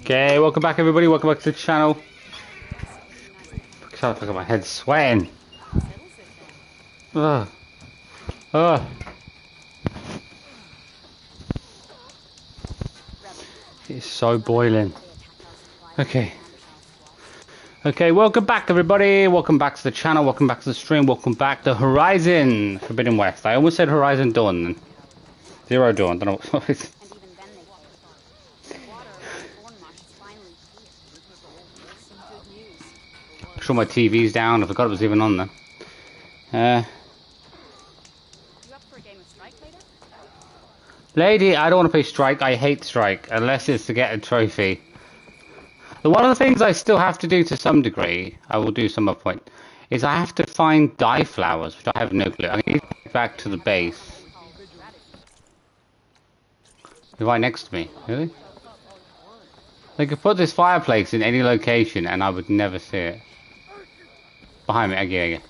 Okay, welcome back everybody, welcome back to the channel. Shut the fuck up, my head's sweating. Ugh. Ugh. It's so boiling. Okay. Okay, welcome back everybody, welcome back to the channel, welcome back to the stream, welcome back to Horizon Forbidden West. I almost said Horizon Dawn then. Zero Dawn, don't know what it's. I'm sure my TV's down, I forgot it was even on there. You up for a game of Strike later? Lady, I don't want to play Strike, I hate Strike, unless it's to get a trophy. One of the things I still have to do to some degree, I will do some other point, is I have to find dye flowers, which I have no clue. I need to get back to the base. They're right next to me, really? They could put this fireplace in any location and I would never see it. Behind me, again.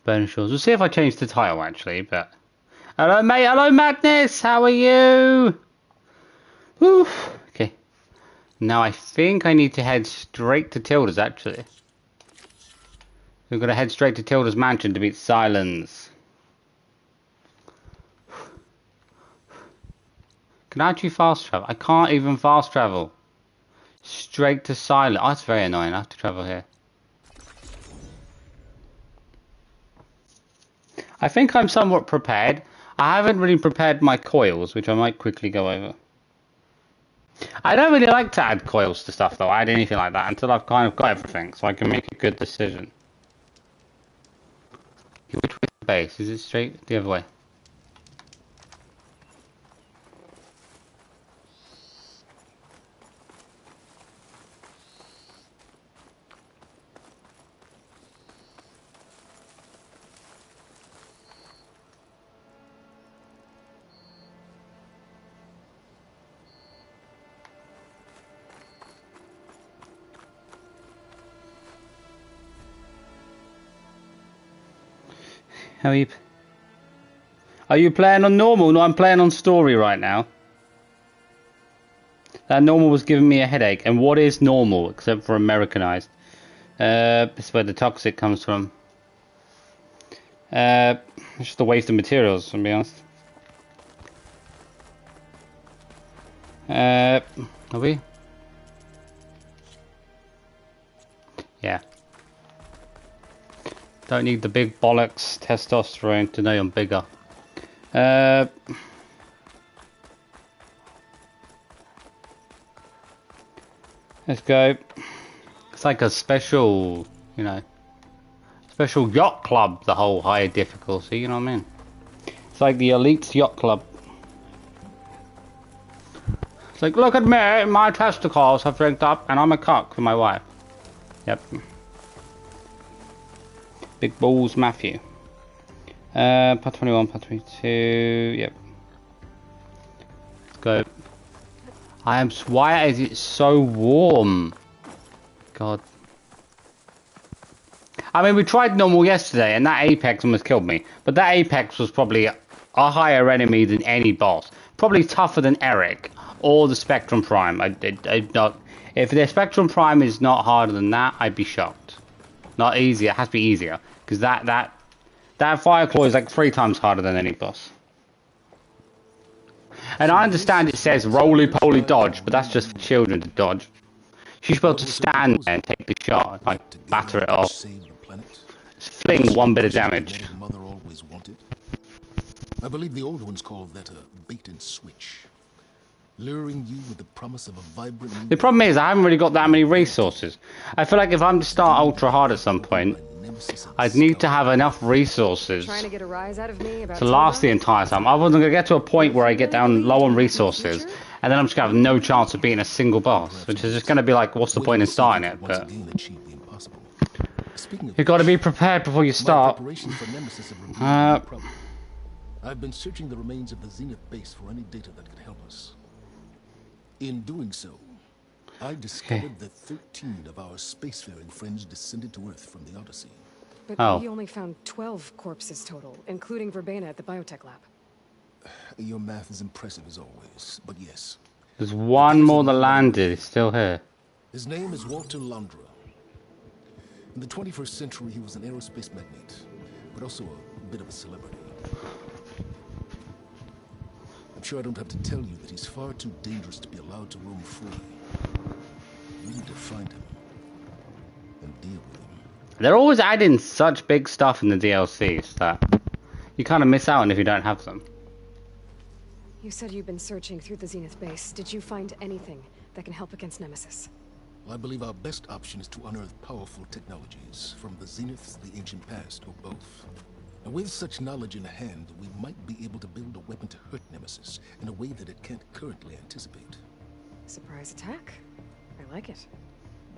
Burning Shores. We'll see if I change the title actually, but... Hello mate, hello Madness, how are you? Whew. Okay. Now I think I need to head straight to Tilda's actually. We're going to head straight to Tilda's mansion to meet Silence. Can I actually fast travel? I can't even fast travel. Straight to Silence. Oh, that's very annoying, I have to travel here. I think I'm somewhat prepared. I haven't really prepared my coils, which I might quickly go over. I don't really like to add coils to stuff though, add anything like that, until I've kind of got everything, so I can make a good decision. Which way is the base? Is it straight the other way? How are you? Are you playing on normal? No, I'm playing on story right now. That normal was giving me a headache. And what is normal except for Americanized? It's where the toxic comes from. It's just a waste of materials, to be honest. Are we? Yeah. Don't need the big bollocks testosterone to know I'm bigger. Let's go. It's like a special, you know, special yacht club, the whole higher difficulty, you know what I mean? It's like the elite yacht club. It's like, look at me, my testicles have rigged up and I'm a cock for my wife. Yep. Big balls, Matthew. Part 21, part 22. Yep. Let's go. I am. Why is it so warm? God. I mean, we tried normal yesterday, and that Apex almost killed me. But that Apex was probably a higher enemy than any boss. Probably tougher than Eric or the Spectrum Prime. I not. If the Spectrum Prime is not harder than that, I'd be shocked. Not easier. It has to be easier. Because that Fireclaw is like 3 times harder than any boss. And I understand it says roly-poly dodge, but that's just for children to dodge. She's supposed to stand there and take the shot, like batter it off. Fling 1 bit of damage. I believe the old ones called that a bait and switch. Luring you with the promise of a vibrant... The problem is I haven't really got that many resources. I feel like if I'm to start ultra hard at some point, Nemesis and I'd need to Scout. have enough resources Trying to get a rise out of me about to last the Tilda? entire time. I wasn't going to get to a point where I get down low on resources, and then I'm just going to have no chance of beating a single boss, which is just going to be like, what's the point in starting it? Once But again achieve the impossible. Speaking of you've got to which, be prepared before you my start. preparations for Nemesis have revealed a new problem. I've been searching the remains of the Zenith base for any data that could help us. In doing so, I discovered that 13 of our spacefaring friends descended to Earth from the Odyssey. But we only found 12 corpses total, including Verbena at the biotech lab. Your math is impressive as always, but yes. There's one more that landed. It's still here. His name is Walter Landra. In the 21st century, he was an aerospace magnate, but also a bit of a celebrity. I'm sure I don't have to tell you that he's far too dangerous to be allowed to roam free. You need to find him and deal with him. They're always adding such big stuff in the DLCs that you kind of miss out on if you don't have them. You said you've been searching through the Zenith base. Did you find anything that can help against Nemesis? I believe our best option is to unearth powerful technologies from the Zenith, the ancient past, or both. And with such knowledge in hand, we might be able to build a weapon to hurt Nemesis in a way that it can't currently anticipate. Surprise attack? I like it.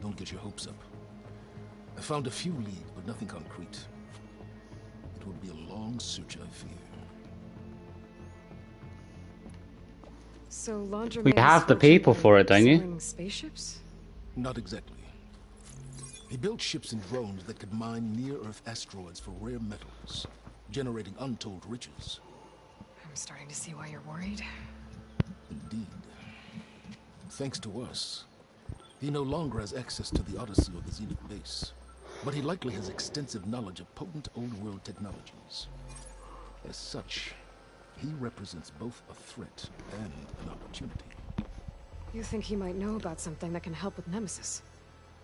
Don't get your hopes up. I found a few leads, but nothing concrete. It would be a long search, I fear. So Laundry We have the people for it, don't you? Spaceships? Not exactly. He built ships and drones that could mine near-Earth asteroids for rare metals, generating untold riches. I'm starting to see why you're worried. Indeed. Thanks to us, he no longer has access to the Odyssey or the Zenith base, but he likely has extensive knowledge of potent old-world technologies. As such, he represents both a threat and an opportunity. You think he might know about something that can help with Nemesis?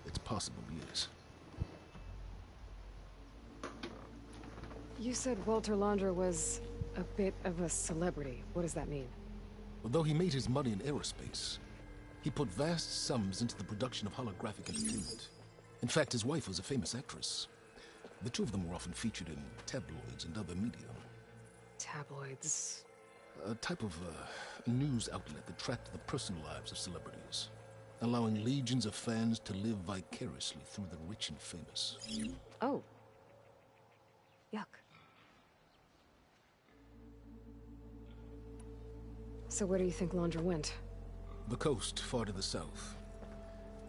It's possible, yes. You said Walter Landra was a bit of a celebrity. What does that mean? Although he made his money in aerospace, he put vast sums into the production of holographic entertainment. In fact, his wife was a famous actress. The two of them were often featured in tabloids and other media. Tabloids? A type of news outlet that tracked the personal lives of celebrities, allowing legions of fans to live vicariously through the rich and famous. Oh. Yuck. So where do you think Landra went? The coast, far to the south.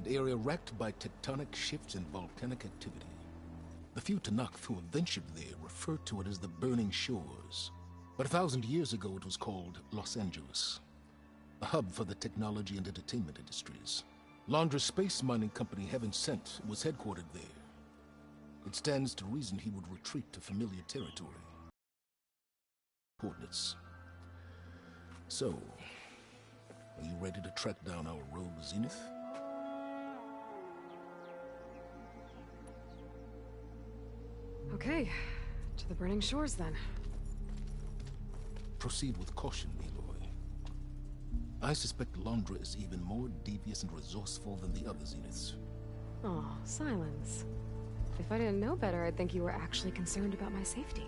An area racked by tectonic shifts and volcanic activity. The few Tanakh who have ventured there refer to it as the Burning Shores. But 1,000 years ago it was called Los Angeles, a hub for the technology and entertainment industries. Landra's space mining company, Heaven Sent, was headquartered there. It stands to reason he would retreat to familiar territory. Coordinates. So, are you ready to track down our rogue Zenith? Okay, to the Burning Shores then. Proceed with caution, Aloy. I suspect Landra is even more devious and resourceful than the other Zeniths. Oh, silence. If I didn't know better, I'd think you were actually concerned about my safety.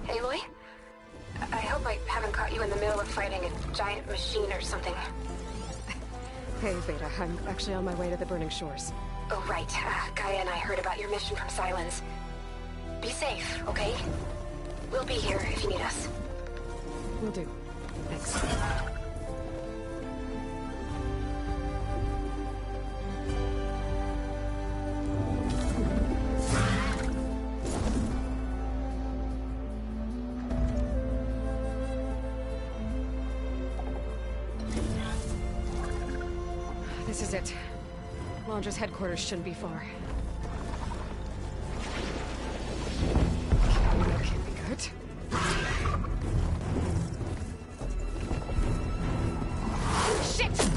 Aloy? I hope I haven't caught you in the middle of fighting a giant machine or something. Hey, Beta, I'm actually on my way to the Burning Shores. Oh, right. Gaia and I heard about your mission from Silence. Be safe, okay? We'll be here if you need us. Will do. Thanks. This is it. Landra's headquarters shouldn't be far. That can't be good. Shit!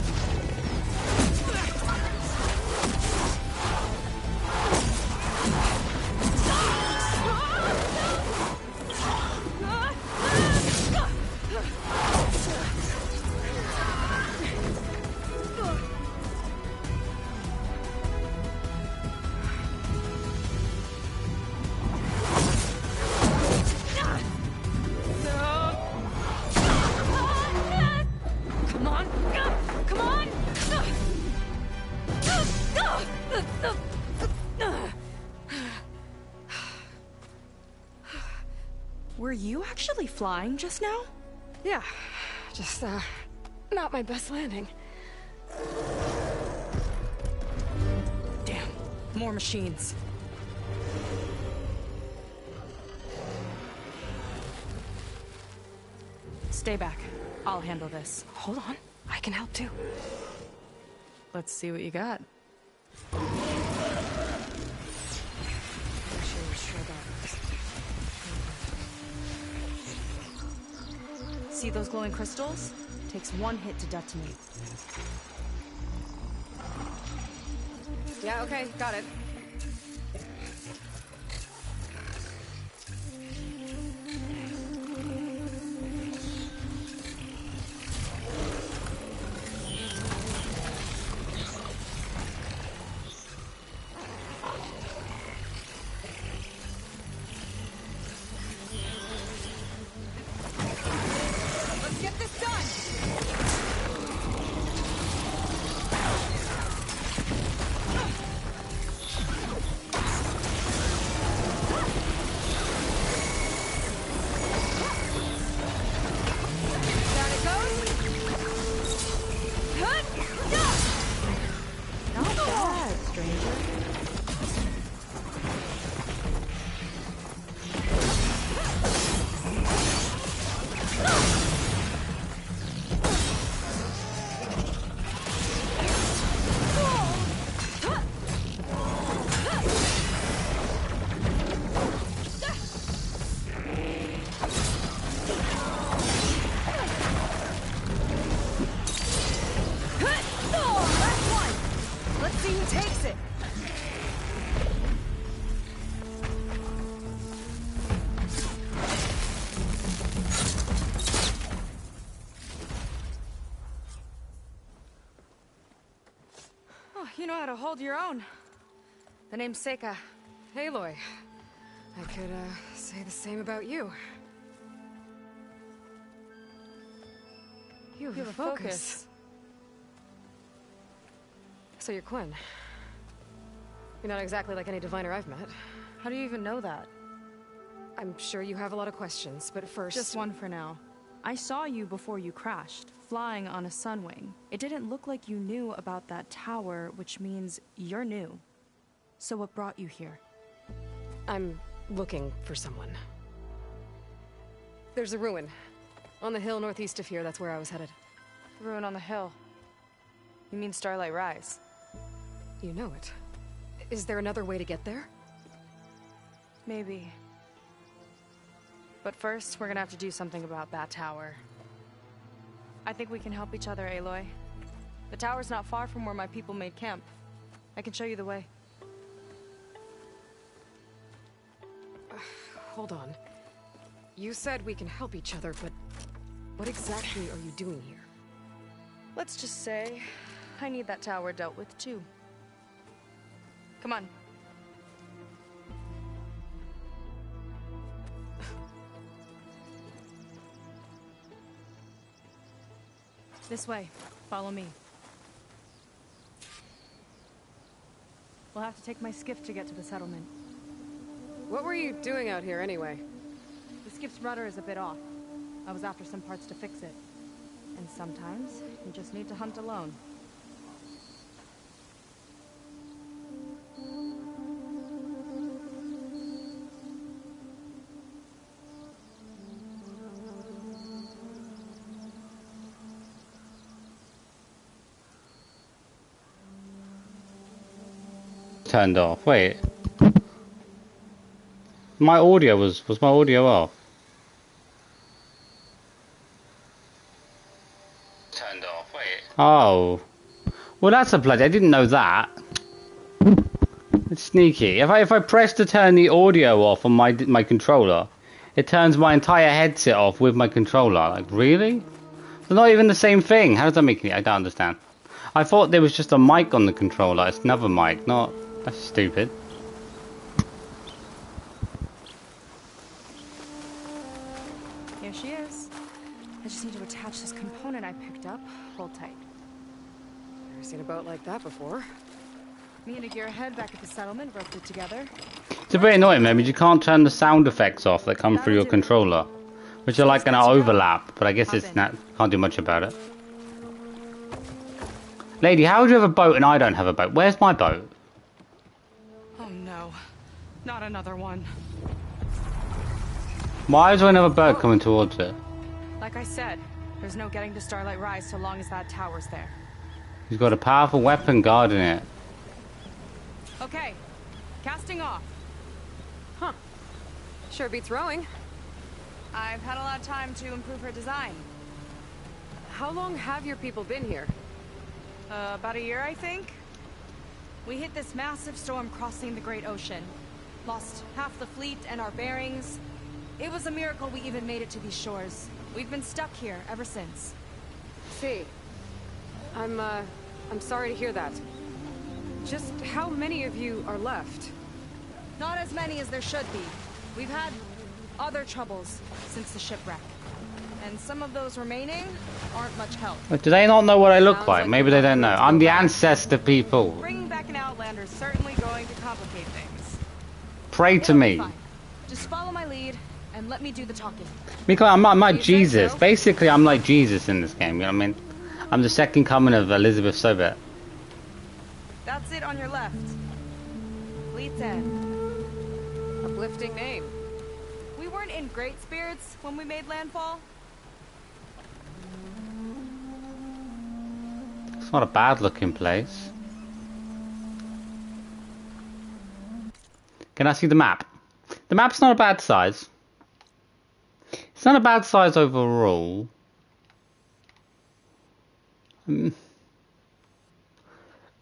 Were you actually flying just now? Yeah, just, not my best landing. Damn, more machines. Stay back. I'll handle this. Hold on, I can help too. Let's see what you got. See those glowing crystals? Takes one hit to detonate. Yeah, okay, got it. Let's get this done! Down it goes. Not bad, stranger. Last one. Let's see who takes it. Oh, you know how to hold your own. The name's Seika. Aloy. I could, say the same about you. You have a focus. So you're Quinn. You're not exactly like any diviner I've met. How do you even know that? I'm sure you have a lot of questions, but first... Just one for now. I saw you before you crashed, flying on a sunwing. It didn't look like you knew about that tower, which means you're new. So what brought you here? I'm looking for someone. There's a ruin. On the hill northeast of here, that's where I was headed. Ruin on the hill. You mean Starlight Rise? You know it. Is there another way to get there? Maybe. But first, we're gonna have to do something about that tower. I think we can help each other, Aloy. The tower's not far from where my people made camp. I can show you the way. Hold on. You said we can help each other, but what exactly are you doing here? Let's just say, I need that tower dealt with too. Come on. This way. Follow me. We'll have to take my skiff to get to the settlement. What were you doing out here anyway? The skiff's rudder is a bit off. I was after some parts to fix it. And sometimes, you just need to hunt alone. Turned off. Wait. My audio was my audio off? Turned off. Wait. Oh. Well, that's a bloody. I didn't know that. It's sneaky. If I press to turn the audio off on my controller, it turns my entire headset off with my controller. Like, really? They're not even the same thing. How does that make me? I don't understand. I thought there was just a mic on the controller. It's another mic, not. That's stupid. Here she is. I just need to attach this component I picked up. Hold tight. Never seen a boat like that before. Me and a gearhead back at the settlement roped it together. It's a bit annoying, maybe you can't turn the sound effects off that come through your controller, which are like an overlap, but I guess it's not, can't do much about it. Lady, how would you have a boat and I don't have a boat? Where's my boat? Oh no, not another one. Why is there another bird coming towards it? Like I said, there's no getting to Starlight Rise so long as that tower's there. He's got a powerful weapon guarding it. Okay, casting off. Huh. Sure beats rowing. I've had a lot of time to improve her design. How long have your people been here? About a year, I think. We hit this massive storm crossing the Great Ocean. Lost half the fleet and our bearings. It was a miracle we even made it to these shores. We've been stuck here ever since. See, I'm sorry to hear that. Just how many of you are left? Not as many as there should be. We've had other troubles since the shipwreck. And some of those remaining aren't much help. But do they not know what I look like? Maybe they don't know. I'm the ancestor people. Bringing back an Outlander is certainly going to complicate things. Pray to me. Fine. Just follow my lead and let me do the talking. Because I'm like Jesus. Basically, I'm like Jesus in this game. You know what I mean? I'm the second coming of Elizabeth Sobet. That's it on your left. Fleet's End. Uplifting name. We weren't in great spirits when we made landfall. It's not a bad looking place. Can I see the map? The map's not a bad size. It's not a bad size overall.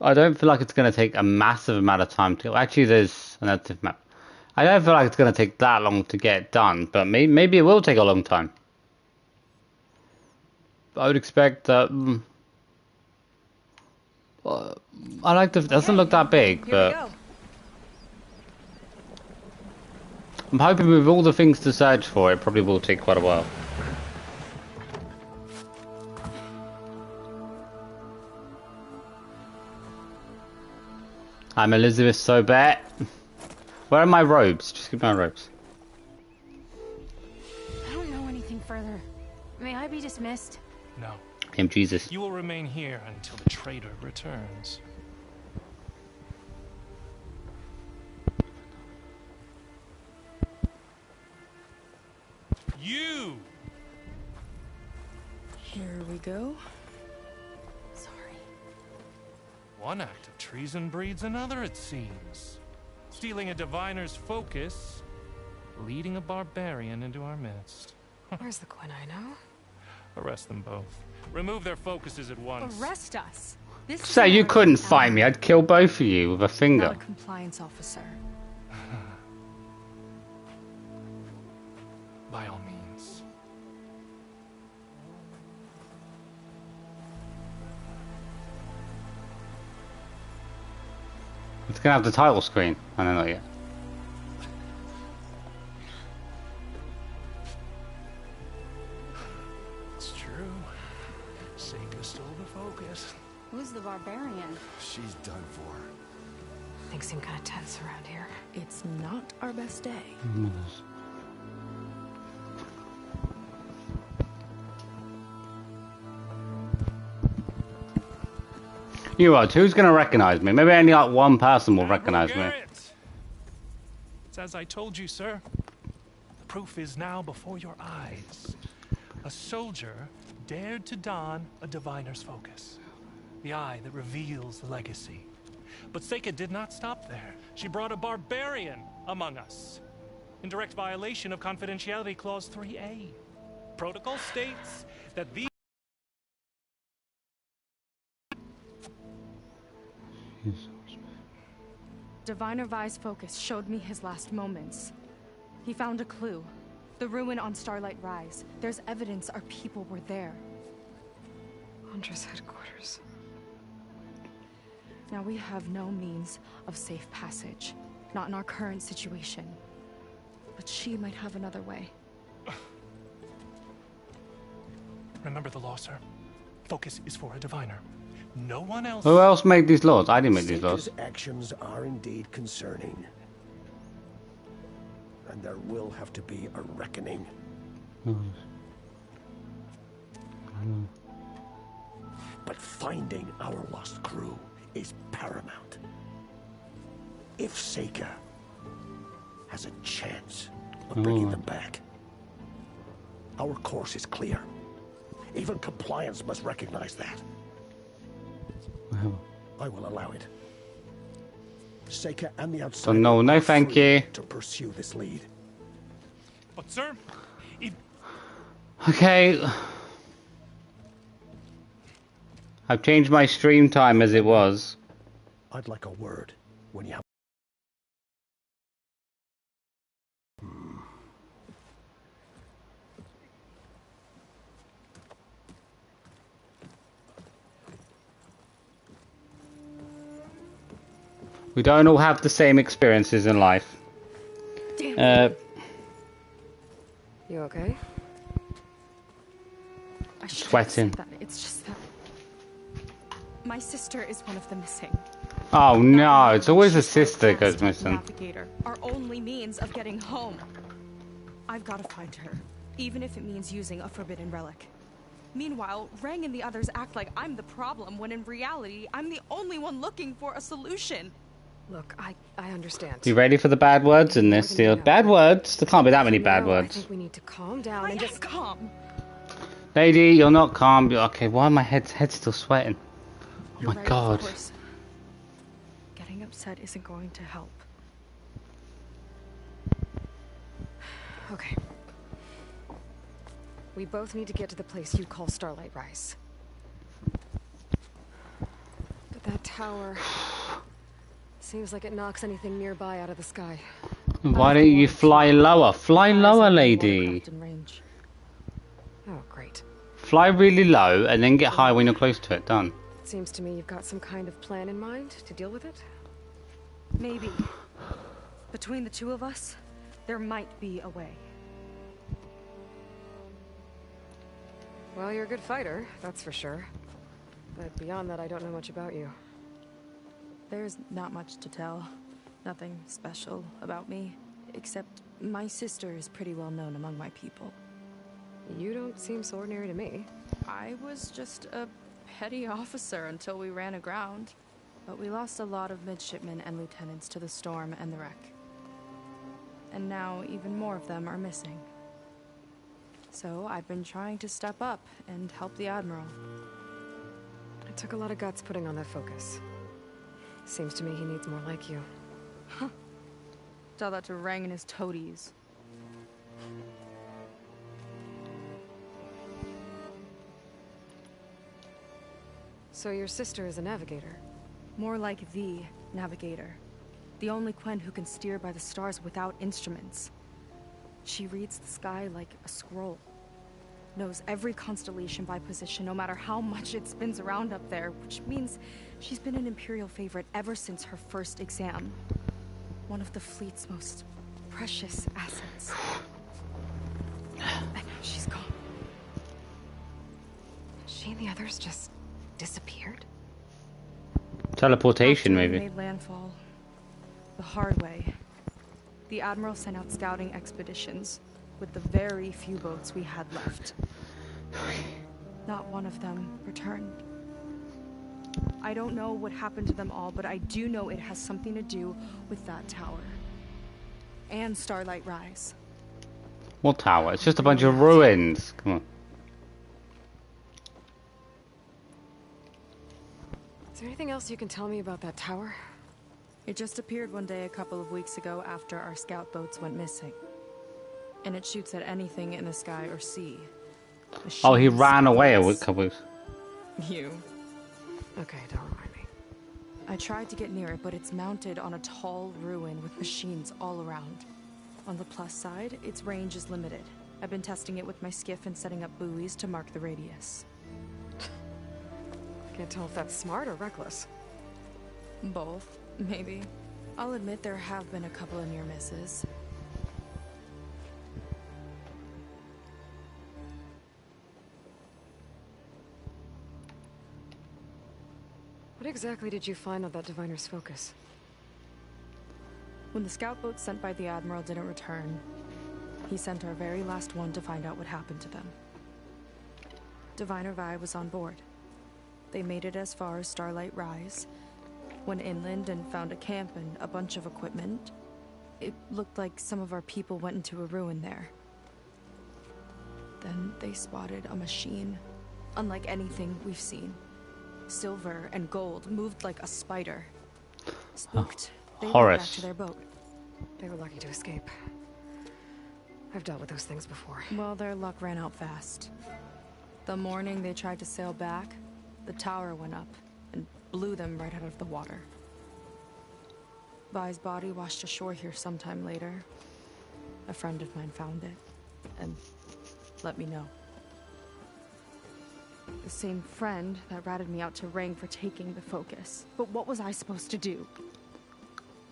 I don't feel like it's going to take a massive amount of time to... Actually, there's an active map. I don't feel like it's going to take that long to get done, but maybe it will take a long time. I would expect that... I like the... It doesn't look that big, but... I'm hoping with all the things to search for, it probably will take quite a while. I'm Elizabeth Sobet. Where are my robes? Just give me my robes. I don't know anything further. May I be dismissed? No. I'm Jesus. You will remain here until the traitor returns. You! Here we go. Sorry. One act of treason breeds another, it seems. Stealing a diviner's focus, leading a barbarian into our midst. Where's the Quinino? Arrest them both. Remove their focuses at once. Arrest us. This is So you our couldn't town. find me. I'd kill both of you with a finger. Not a compliance officer. By all means. It's gonna have the title screen. I don't know yet. It's true. Seika stole the focus. Who's the barbarian? She's done for. Things seem kind of tense around here. It's not our best day. You what? Who's gonna recognize me? Maybe only like one person will recognize me. It's as I told you, sir. The proof is now before your eyes. A soldier dared to don a diviner's focus. The eye that reveals the legacy. But Seika did not stop there. She brought a barbarian among us. In direct violation of Confidentiality Clause 3A. Protocol states that these... Diviner Vi's focus showed me his last moments. He found a clue. The ruin on Starlight Rise. There's evidence our people were there. Huntress headquarters. Now we have no means of safe passage. Not in our current situation. But she might have another way. Remember the law, sir. Focus is for a diviner. No one else. Who else made these laws? I didn't make these laws. Seika's actions are indeed concerning. and there will have to be a reckoning. But finding our lost crew is paramount. If Seika has a chance of bringing them back, our course is clear. Even compliance must recognize that. I will allow it. Seika and the outside no, thank you. to pursue this lead. But sir, if... Okay. I've changed my stream time as it was. I'd like a word when you have... We don't all have the same experiences in life. Damn. You okay? I shouldn't Sweating. have said that. It's just that my sister is one of the missing. Oh no, it's always a She's our sister goes last missing. navigator, our only means of getting home. I've got to find her, even if it means using a forbidden relic. Meanwhile, Rang and the others act like I'm the problem, when in reality, I'm the only one looking for a solution. Look, I understand. You ready for the bad words in this deal? Bad words? There can't be that many bad I words. think we need to calm down I and am just calm. Lady, you're not calm. Okay, why my head's still sweating? Oh You're my right, god. of course. Getting upset isn't going to help. Okay. We both need to get to the place you call Starlight Rise. But that tower seems like it knocks anything nearby out of the sky. Why don't you fly lower? Fly lower, lady. Watercraft in range. Oh, great. Fly really low and then get high when you're close to it. Done. Seems to me you've got some kind of plan in mind to deal with it. Maybe. Between the two of us, there might be a way. Well, you're a good fighter, that's for sure. But beyond that, I don't know much about you. There's not much to tell. Nothing special about me, except my sister is pretty well known among my people. You don't seem so ordinary to me. I was just a petty officer until we ran aground. But we lost a lot of midshipmen and lieutenants to the storm and the wreck. And now even more of them are missing. So I've been trying to step up and help the Admiral. It took a lot of guts putting on that focus. Seems to me he needs more like you. Huh. Tell that to Rang and his toadies. So your sister is a navigator? More like the navigator. The only Quen who can steer by the stars without instruments. She reads the sky like a scroll. Knows every constellation by position, no matter how much it spins around up there, which means she's been an Imperial favorite ever since her first exam. One of the fleet's most precious assets. And now she's gone. She and the others just disappeared? Teleportation, After we maybe. made landfall. The hard way. The Admiral sent out scouting expeditions with the very few boats we had left. Not one of them returned. I don't know what happened to them all, but I do know it has something to do with that tower. And Starlight Rise. What tower? It's just a bunch of ruins. Come on. Is there anything else you can tell me about that tower? It just appeared one day a couple of weeks ago after our scout boats went missing. And it shoots at anything in the sky or sea. Oh, he Machines, ran away a bullets. couple weeks. You. Okay, don't remind me. I tried to get near it, but it's mounted on a tall ruin with machines all around. On the plus side, its range is limited. I've been testing it with my skiff and setting up buoys to mark the radius. Can't tell if that's smart or reckless. Both, maybe. I'll admit there have been a couple of near misses. What exactly did you find on that diviner's focus? When the scout boat sent by the Admiral didn't return, he sent our very last one to find out what happened to them. Diviner Vi was on board. They made it as far as Starlight Rise, went inland and found a camp and a bunch of equipment. It looked like some of our people went into a ruin there. Then they spotted a machine, unlike anything we've seen. Silver and gold moved like a spider. Spooked, they went back to their boat. They were lucky to escape. I've dealt with those things before. Well, their luck ran out fast. The morning they tried to sail back, the tower went up and blew them right out of the water. Vi's body washed ashore here sometime later. A friend of mine found it and let me know. The same friend that ratted me out to Ring for taking the focus. But what was I supposed to do?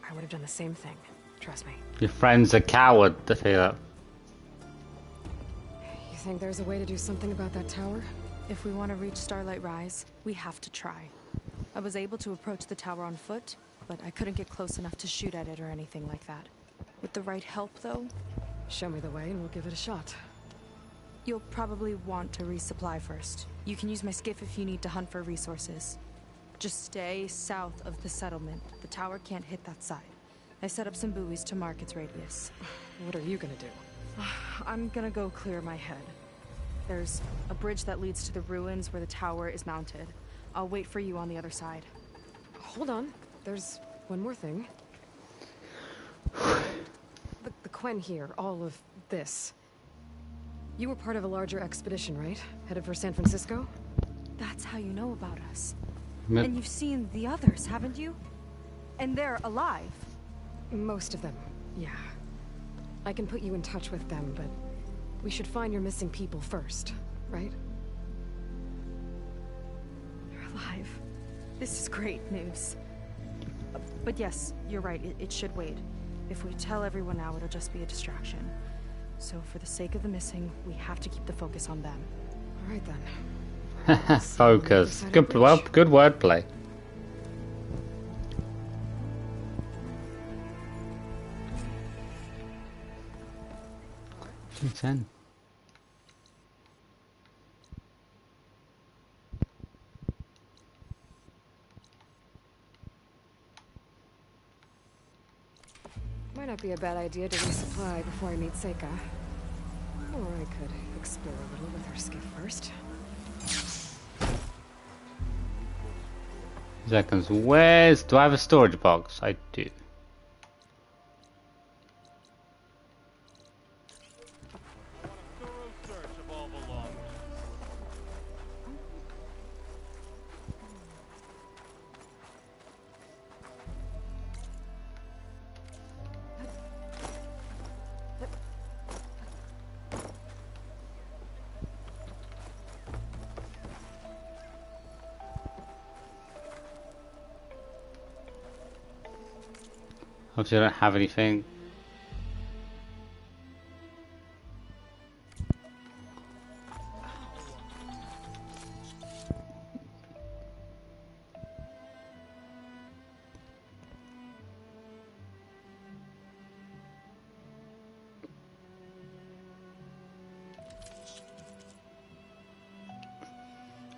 I would have done the same thing. Trust me. Your friend's a coward to say that. You think there's a way to do something about that tower? If we want to reach Starlight Rise, we have to try. I was able to approach the tower on foot, but I couldn't get close enough to shoot at it or anything like that. With the right help, though... Show me the way and we'll give it a shot. You'll probably want to resupply first. You can use my skiff if you need to hunt for resources. Just stay south of the settlement. The tower can't hit that side. I set up some buoys to mark its radius. What are you gonna do? I'm gonna go clear my head. There's a bridge that leads to the ruins where the tower is mounted. I'll wait for you on the other side. Hold on. There's one more thing. The Quen here, all of this. You were part of a larger expedition, right? Headed for San Francisco? That's how you know about us. Yep. And you've seen the others, haven't you? And they're alive. Most of them, yeah. I can put you in touch with them, but we should find your missing people first, right? They're alive. This is great news. But yes, you're right, it should wait. If we tell everyone now, it'll just be a distraction. So for the sake of the missing, we have to keep the focus on them. All right then. Focus. Good wordplay. Ten. Might not be a bad idea to resupply before I meet Seika. Or I could explore a little with her skiff first. Seconds. Do I have a storage box? I do. Obviously I don't have anything.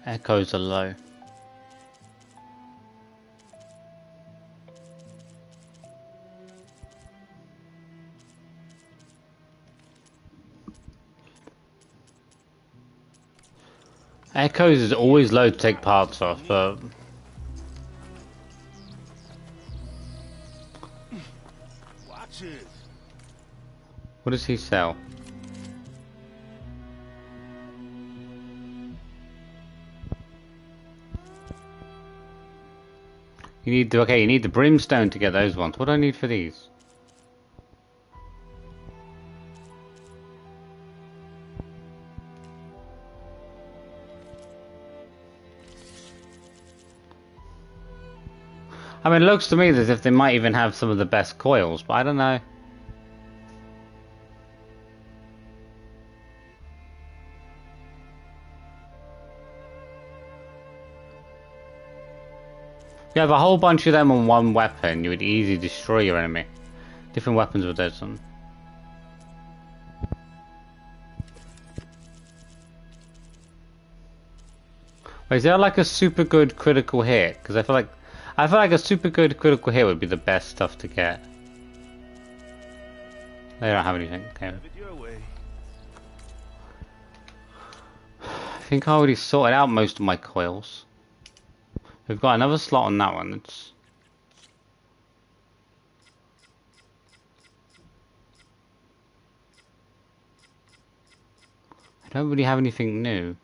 Echoes are low. Echoes is always low to take parts off, but... Watch it. What does he sell? You need the brimstone to get those ones. What do I need for these? I mean, it looks to me as if they might even have some of the best coils, but I don't know. If you have a whole bunch of them on one weapon, you would easily destroy your enemy. Different weapons with those on. Wait, is there like a super good critical hit? Because I feel like a super good critical hit would be the best stuff to get. They don't have anything. Okay. I think I already sorted out most of my coils. We've got another slot on that one. I don't really have anything new.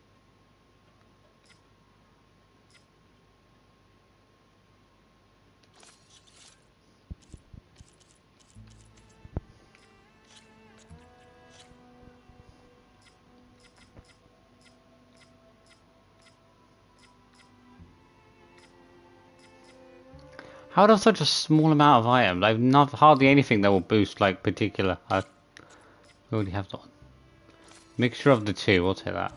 How does such a small amount of items? I've not hardly anything that will boost like particular. I already have that one. Mixture of the two, we'll take that.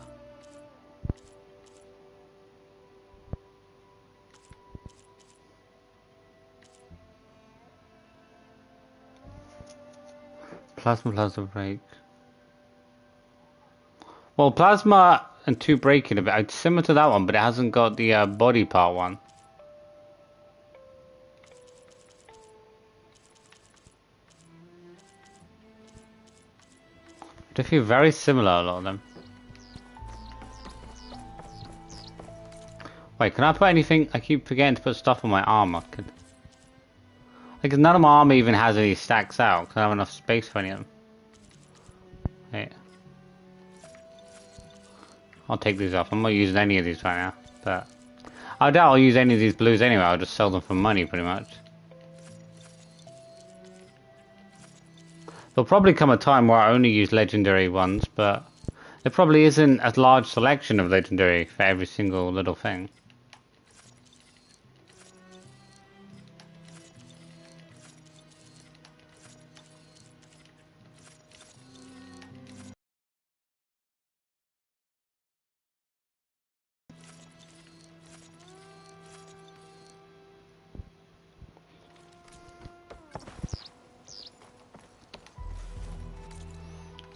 Plasma break. Well, plasma and 2 breaking a bit. It's similar to that one, but it hasn't got the body part one. They feel very similar, a lot of them. Wait, can I put anything? I keep forgetting to put stuff on my armor. Like, none of my armor even has any stacks out, because I have enough space for any of them. Wait. I'll take these off. I'm not using any of these right now, but I doubt I'll use any of these blues anyway. I'll just sell them for money, pretty much. There'll probably come a time where I only use legendary ones, but there probably isn't a large selection of legendary for every single little thing.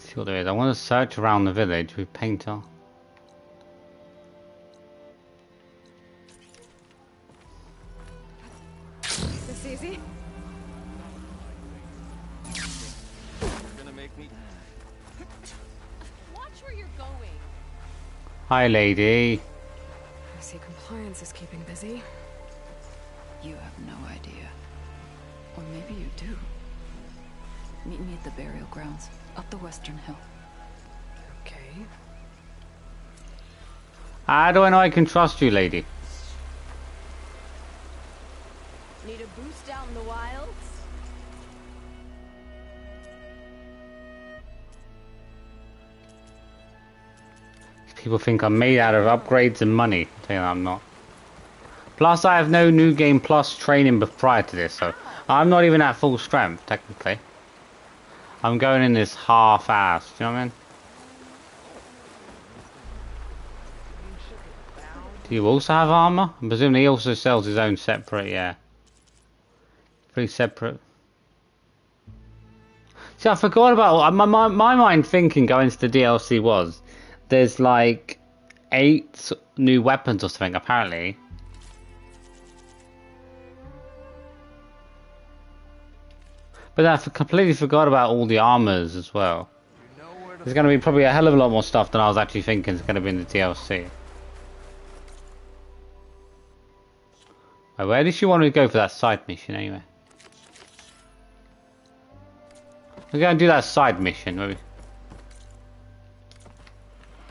See what there is. I want to search around the village with painter. Is this easy? You're gonna make me. Watch where you're going. Hi, lady. I see compliance is keeping busy. You have no idea. Or maybe you do. Meet me at the burial grounds, up the western hill. Okay. How do I know I can trust you, lady? Need a boost out in the wilds? People think I'm made out of upgrades and money. I tell you I'm not. Plus, I have no New Game Plus training prior to this, so I'm not even at full strength, technically. I'm going in this half-assed, you know what I mean? Do you also have armor? I presume he also sells his own separate, yeah. Pretty separate. See, I forgot about... My mind thinking going into the DLC was... There's like 8 new weapons or something, apparently. But I completely forgot about all the armors as well. There's going to be probably a hell of a lot more stuff than I was actually thinking is going to be in the DLC. Where did she want me to go for that side mission anyway? We're going to do that side mission. Maybe.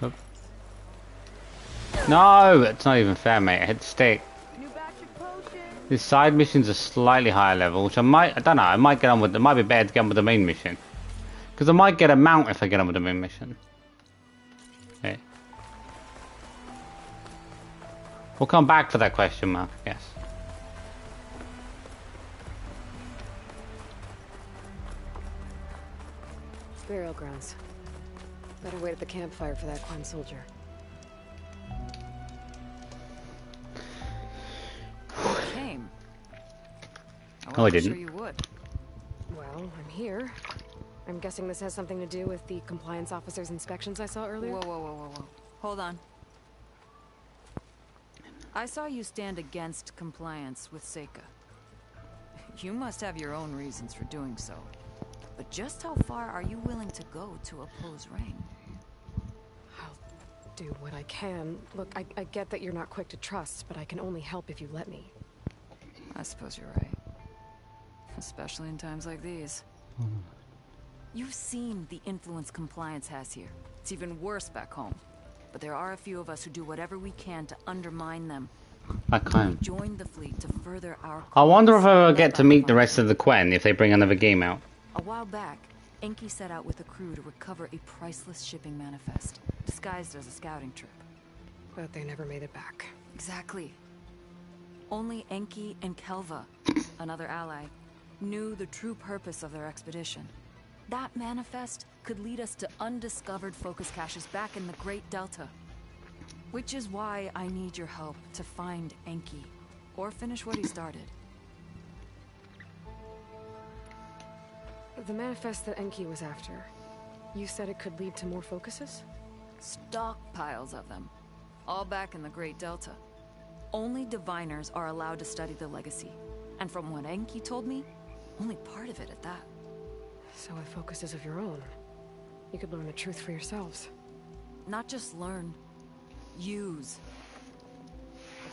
Oh. No, it's not even fair, mate. I hit the stick. These side missions are slightly higher level, which I don't know, I might get on with, it might be better to get on with the main mission. Because I might get a mount if I get on with the main mission. Okay. We'll come back for that question mark, I guess. Burial grounds. Better wait at the campfire for that Quan soldier. Came. Oh, I didn't. Sure you would. Well, I'm here. I'm guessing this has something to do with the compliance officer's inspections I saw earlier? Whoa, whoa, whoa, whoa, whoa. Hold on. I saw you stand against compliance with Seika. You must have your own reasons for doing so. But just how far are you willing to go to oppose Rain? I'll do what I can. Look, I get that you're not quick to trust, but I can only help if you let me. I suppose you're right. Especially in times like these. You've seen the influence compliance has here. It's even worse back home. But there are a few of us who do whatever we can to undermine them. I can't. We joined the fleet to further our I wonder if cause, I will led get by to the meet the rest Father. of the Quen if they bring another game out. A while back, Enki set out with a crew to recover a priceless shipping manifest, disguised as a scouting trip. But they never made it back. Exactly. Only Enki and Kelva, another ally, knew the true purpose of their expedition. That manifest could lead us to undiscovered focus caches back in the Great Delta. Which is why I need your help to find Enki, or finish what he started. The manifest that Enki was after, you said it could lead to more focuses? Stockpiles of them, all back in the Great Delta. Only diviners are allowed to study the legacy, and from what Enki told me, only part of it at that. So with focuses of your own, you could learn the truth for yourselves. Not just learn, use.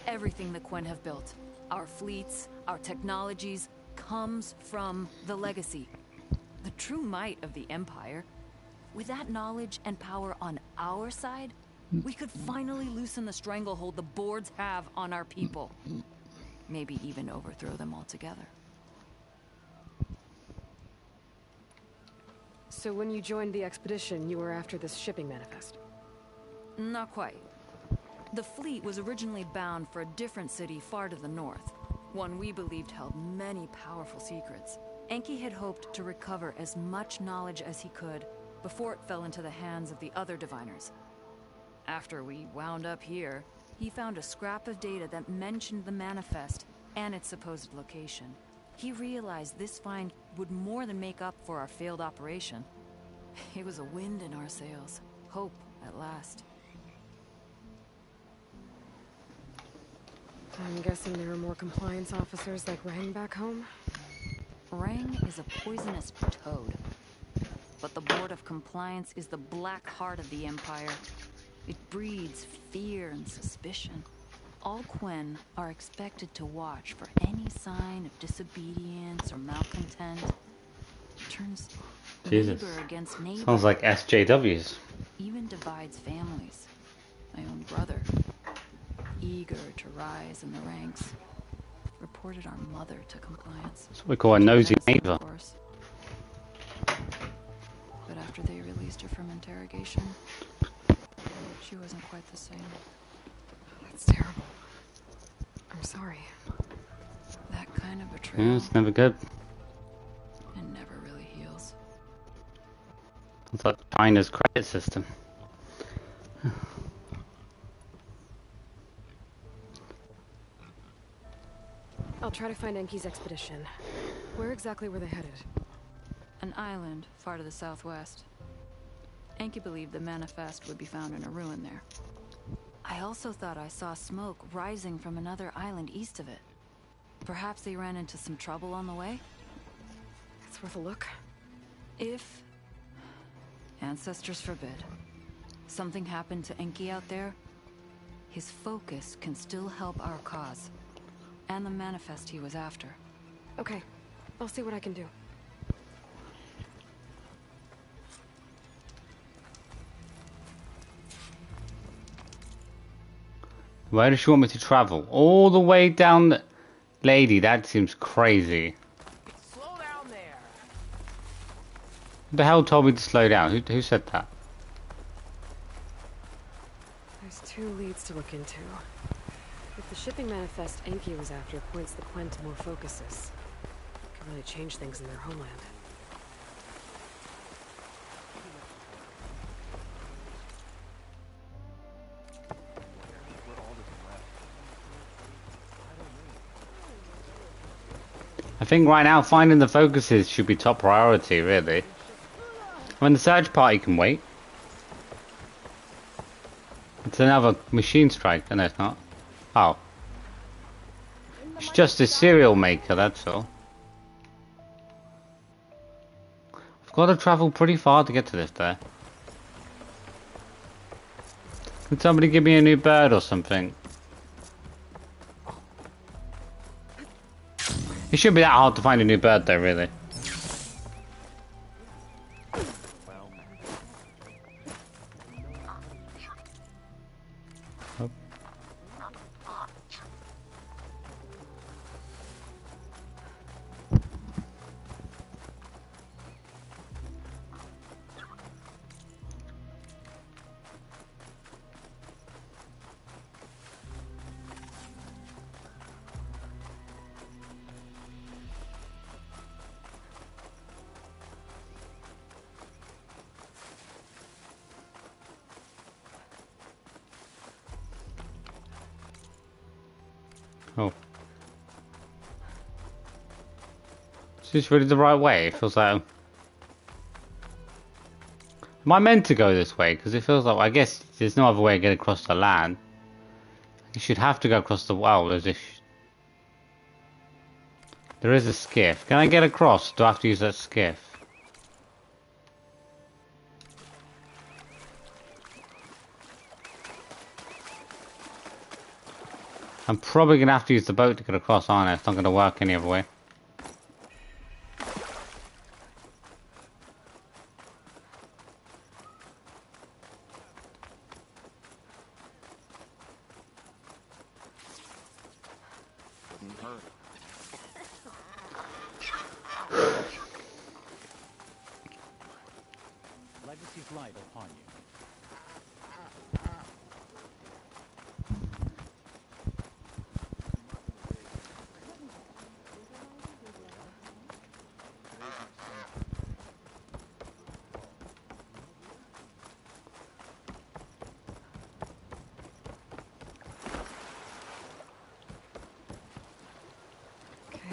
Everything the Quen have built, our fleets, our technologies, comes from the legacy. The true might of the Empire. With that knowledge and power on our side, we could finally loosen the stranglehold the boards have on our people. Maybe even overthrow them altogether. So when you joined the expedition, you were after this shipping manifest? Not quite. The fleet was originally bound for a different city far to the north, one we believed held many powerful secrets. Enki had hoped to recover as much knowledge as he could before it fell into the hands of the other diviners. After we wound up here, he found a scrap of data that mentioned the manifest and its supposed location. He realized this find would more than make up for our failed operation. It was a wind in our sails. Hope, at last. I'm guessing there are more compliance officers like Rang back home? Rang is a poisonous toad. But the Board of Compliance is the black heart of the Empire. It breeds fear and suspicion. All Quen are expected to watch for any sign of disobedience or malcontent. It turns Jesus. neighbor against neighbor. Sounds like SJWs. Even divides families. My own brother, eager to rise in the ranks, reported our mother to compliance. That's what we call a nosy Medicine, neighbor. of course. But after they released her from interrogation, she wasn't quite the same. That's terrible. I'm sorry. That kind of betrayal, Yeah, it's never good. it never really heals. It's like China's credit system. I'll try to find Enki's expedition. Where exactly were they headed? An island far to the southwest. Enki believed the manifest would be found in a ruin there. I also thought I saw smoke rising from another island east of it. Perhaps they ran into some trouble on the way? It's worth a look. If, ancestors forbid, something happened to Enki out there, his focus can still help our cause. And the manifest he was after. Okay, I'll see what I can do. Where does she want me to travel? All the way down the... Lady, that seems crazy. Slow down there. Who the hell told me to slow down? Who said that? There's two leads to look into. If the shipping manifest Enki was after points the Quen to more focuses, it could really change things in their homeland. I think right now finding the focuses should be top priority, really. I mean, the search party can wait. It's another machine strike, and it's not. Oh. It's just a cereal maker, that's all. I've got to travel pretty far to get to this there. Can somebody give me a new bird or something? It shouldn't be that hard to find a new bird though, really. Oh. Oh. Is this really the right way? It feels like... Am I meant to go this way? Because it feels like... I guess there's no other way to get across the land. You should have to go across the... Wow, there's this... There is a skiff. Can I get across? Do I have to use that skiff? I'm probably going to have to use the boat to get across, aren't I? It's not going to work any other way. Legacy's light upon you.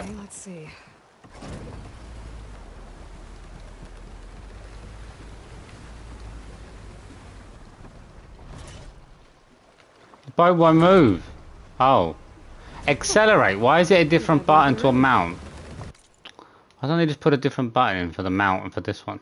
Okay, let's see. The boat won't move. Oh. Accelerate. Why is it a different button to a mount? Why don't they just put a different button in for the mount and for this one?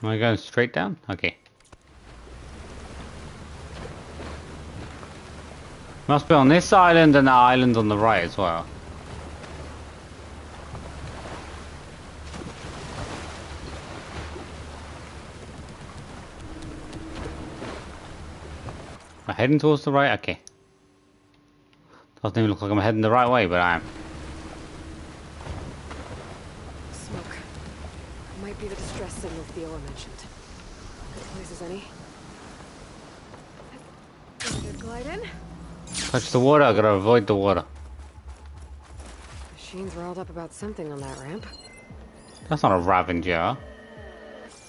Am I going straight down? Okay. Must be on this island and the island on the right as well. Am I heading towards the right? Okay. Doesn't even look like I'm heading the right way, but I am. Smoke. Might be the distress signal Theola mentioned. Good places, any? Good glide in. Touch the water, I gotta avoid the water. Machines riled up about something on that ramp. That's not a Ravager.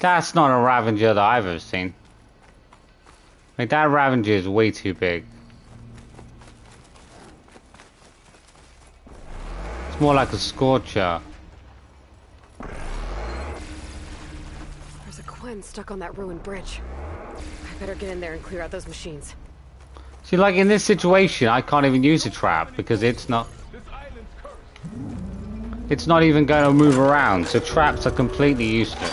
That's not a Ravager that I've ever seen. Like, that Ravager is way too big. It's more like a Scorcher. There's a Quen stuck on that ruined bridge. I better get in there and clear out those machines. See, like in this situation, I can't even use a trap because it's not even going to move around, so traps are completely useless.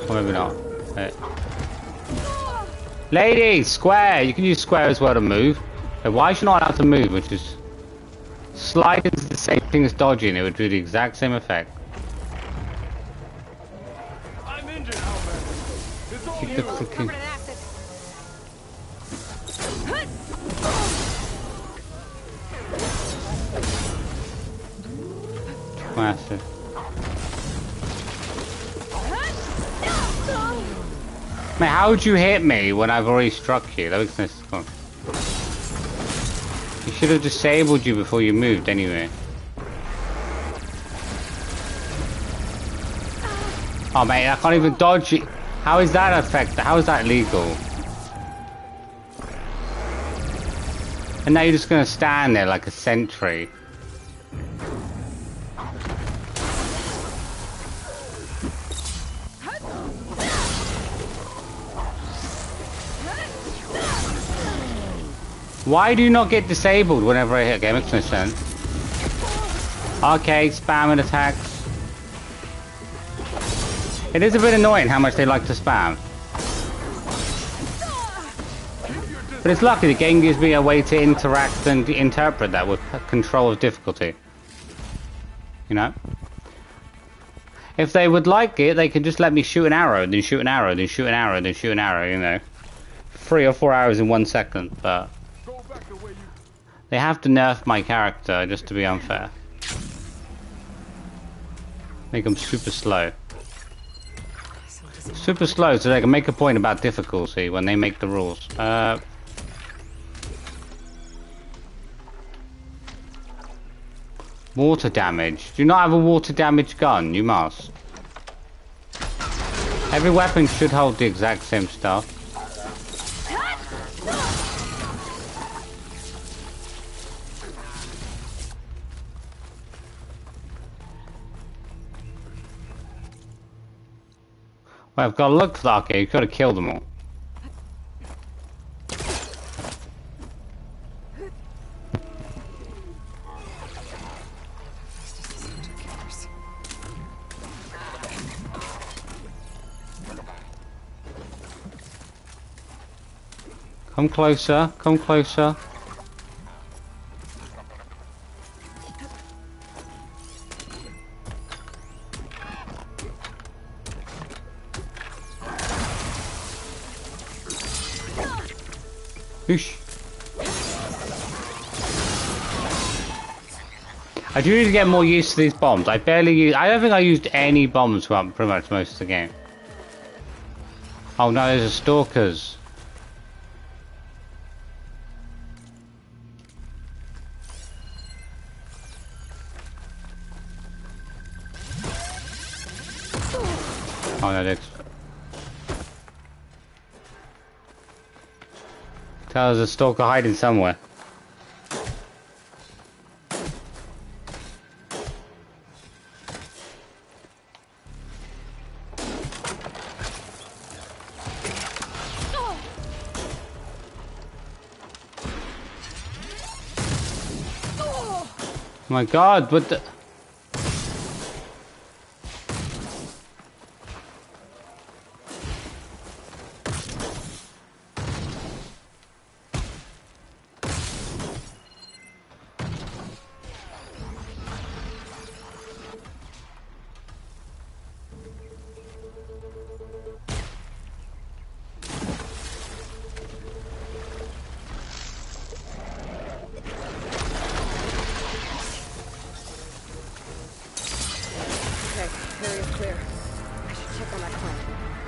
Or maybe not. Lady, square! You can use square as well to move. Why is she not allowed to move, which is Sliding is the same thing as dodging. It would do the exact same effect. I'm injured, Albert. It's all Keep you. the freaking... Massive. Man, how would you hit me when I've already struck you? That makes no sense. You should have disabled you before you moved anyway. Oh mate, I can't even dodge it. How is that effect? How is that legal? And now you're just gonna stand there like a sentry. Why do you not get disabled whenever I hit? Okay, makes no sense. Okay, spam and attacks. It is a bit annoying how much they like to spam. But it's lucky the game gives me a way to interact and interpret that with control of difficulty. You know? If they would like it, they could just let me shoot an arrow, then shoot an arrow, then shoot an arrow, then shoot an arrow, you know. 3 or 4 hours in 1 second, but... They have to nerf my character just to be unfair. Make them super slow. Super slow so they can make a point about difficulty when they make the rules. Water damage. Do you not have a water damage gun? You must. Every weapon should hold the exact same stuff. Well, I've got to look for that. Okay, you've got to kill them all. Come closer, come closer. Whoosh. I do need to get more used to these bombs. I don't think I used any bombs throughout pretty much most of the game. Oh no, there's a stalkers. Oh no, there's... Tell us a stalker hiding somewhere. Oh my god, what the...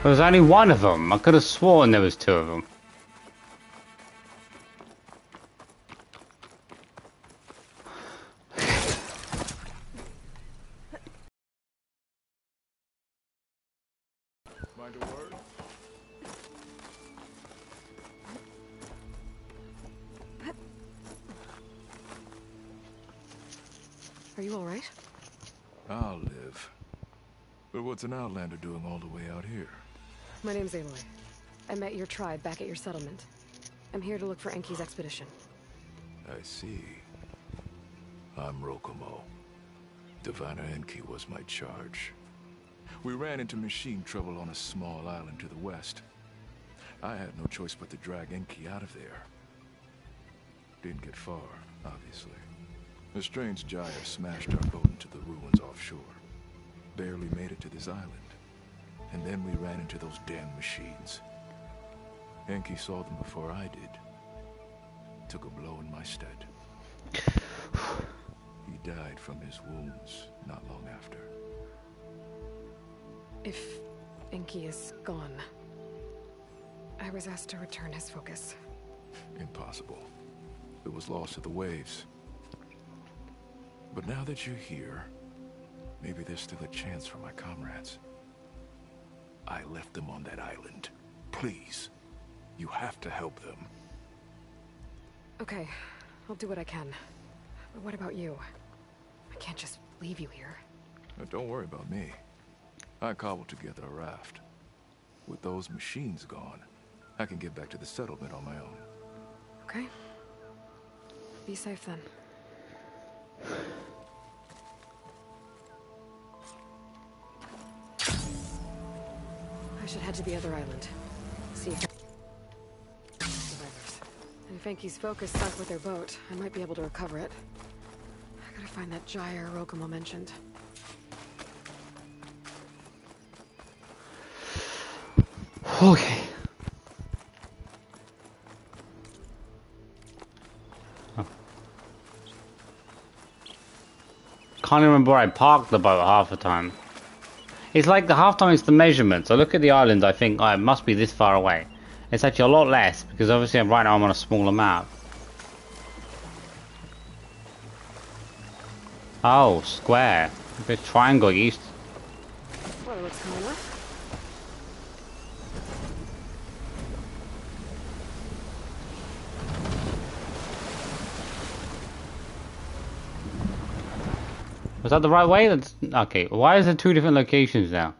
There was only one of them. I could have sworn there was 2 of them. Mind a word? Are you all right? I'll live. But what's an outlander doing all the way out here? My name's Aloy. I met your tribe back at your settlement. I'm here to look for Enki's expedition. I see. I'm Rokomo. Diviner Enki was my charge. We ran into machine trouble on a small island to the west. I had no choice but to drag Enki out of there. Didn't get far, obviously. A strange gyre smashed our boat into the ruins offshore. Barely made it to this island. And then we ran into those damn machines. Enki saw them before I did. Took a blow in my stead. He died from his wounds not long after. If Enki is gone, I was asked to return his focus. Impossible. It was lost to the waves. But now that you're here, maybe there's still a chance for my comrades. I left them on that island. Please, you have to help them. Okay, I'll do what I can. But what about you? I can't just leave you here. Don't worry about me. I cobbled together a raft. With those machines gone, I can get back to the settlement on my own. Okay. Be safe then. I should head to the other island. See if survivors. And if Enki's focus sunk with their boat, I might be able to recover it. I gotta find that gyre Rokumo mentioned. Okay. Oh. Can't remember where I parked the boat half the time. It's like the half time it's the measurements. I look at the island, I think, oh, it must be this far away. It's actually a lot less, because obviously right now I'm on a smaller map. Oh, square. If it's triangle east. Well, what's coming up? Was that the right way? That's okay. Why is there two different locations now?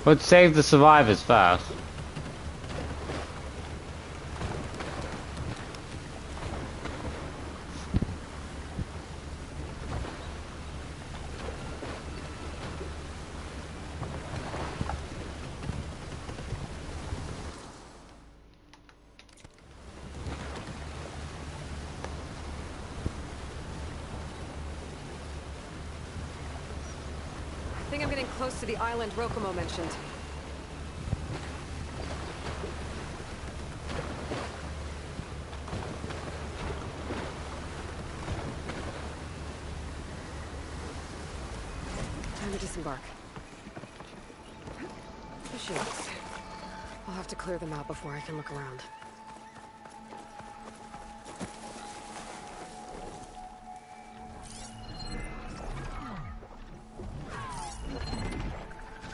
Let's save the survivors first. I think I'm getting close to the island Rokumo mentioned. Time to disembark. The shields. I'll have to clear them out before I can look around.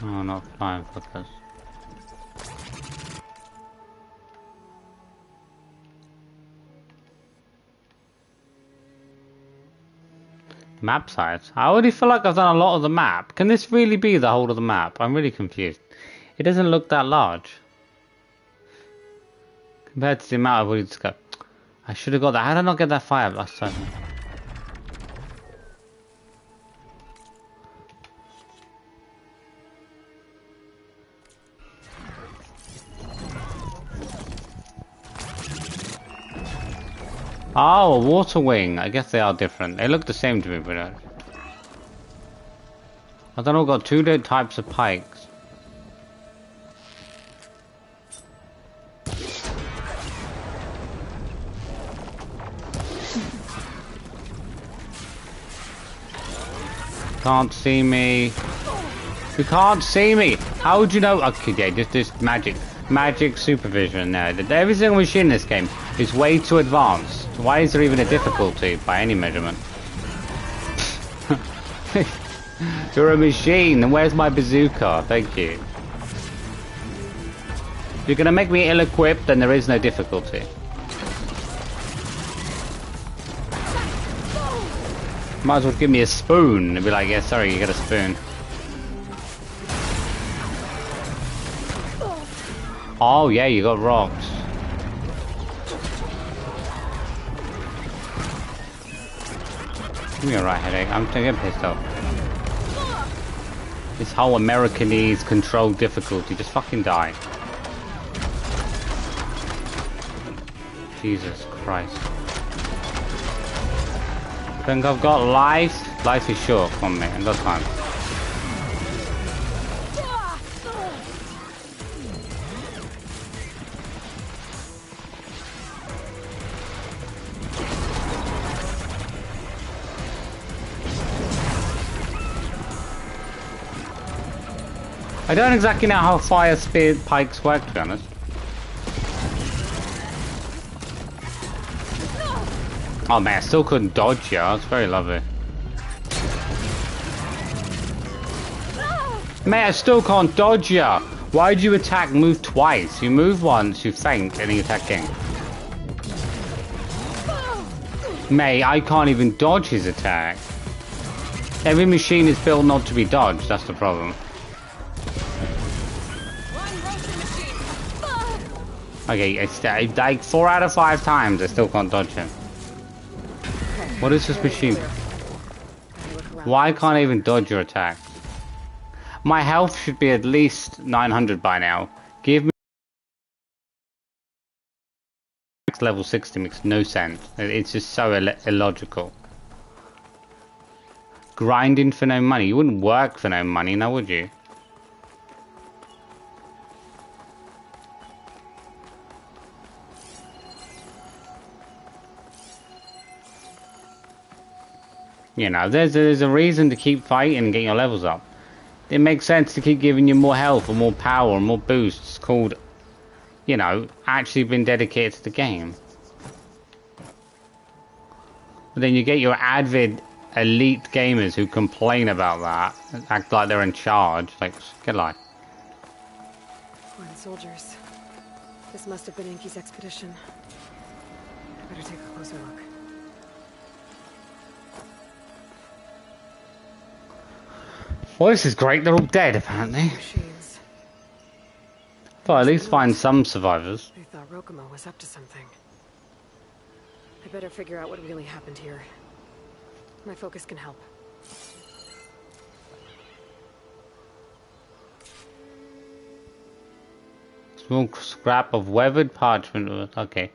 Oh, not flying focus. Map size. I already feel like I've done a lot of the map. Can this really be the whole of the map? I'm really confused. It doesn't look that large. Compared to the amount I've already discovered. I should have got that. How did I not get that fire last time? Oh, a water wing. I guess they are different. They look the same to me, but I don't know. Got two different types of pikes. Can't see me. You can't see me. How would you know? Okay, yeah, just magic. Magic supervision now. Every single machine in this game is way too advanced. Why is there even a difficulty by any measurement? You're a machine, and where's my bazooka? Thank you. If you're gonna make me ill-equipped, then there is no difficulty. Might as well give me a spoon and be like, yeah, sorry, you got a spoon. Oh yeah, you got rocks. Give me a right headache. I'm getting pissed off. This whole Americanese controlled difficulty. Just fucking die. Jesus Christ. Think I've got life? Life is short. Come on, mate. I've got time. I don't exactly know how fire spear pikes work, to be honest. Oh man, I still couldn't dodge you. That's very lovely. Man, I still can't dodge you. Why do you attack move twice? You move once, you feint, and then you attack again. May, I can't even dodge his attack. Every machine is built not to be dodged, that's the problem. Okay, it's like 4 out of 5 times I still can't dodge him. What is this machine? Why can't I even dodge your attacks? My health should be at least 900 by now. Give me level 60 makes no sense. It's just so illogical. Grinding for no money. You wouldn't work for no money, now would you? You know, there's a reason to keep fighting and getting your levels up. It makes sense to keep giving you more health or more power or more boosts called, you know, actually being dedicated to the game. But then you get your avid elite gamers who complain about that and act like they're in charge. Like, get life. Foreign soldiers. This must have been Enki's expedition. I better take a closer look. Well, this is great. They're all dead, apparently. But at least find some survivors. They thought Rokumo was up to something. I better figure out what really happened here. My focus can help. Small scrap of weathered parchment. Okay.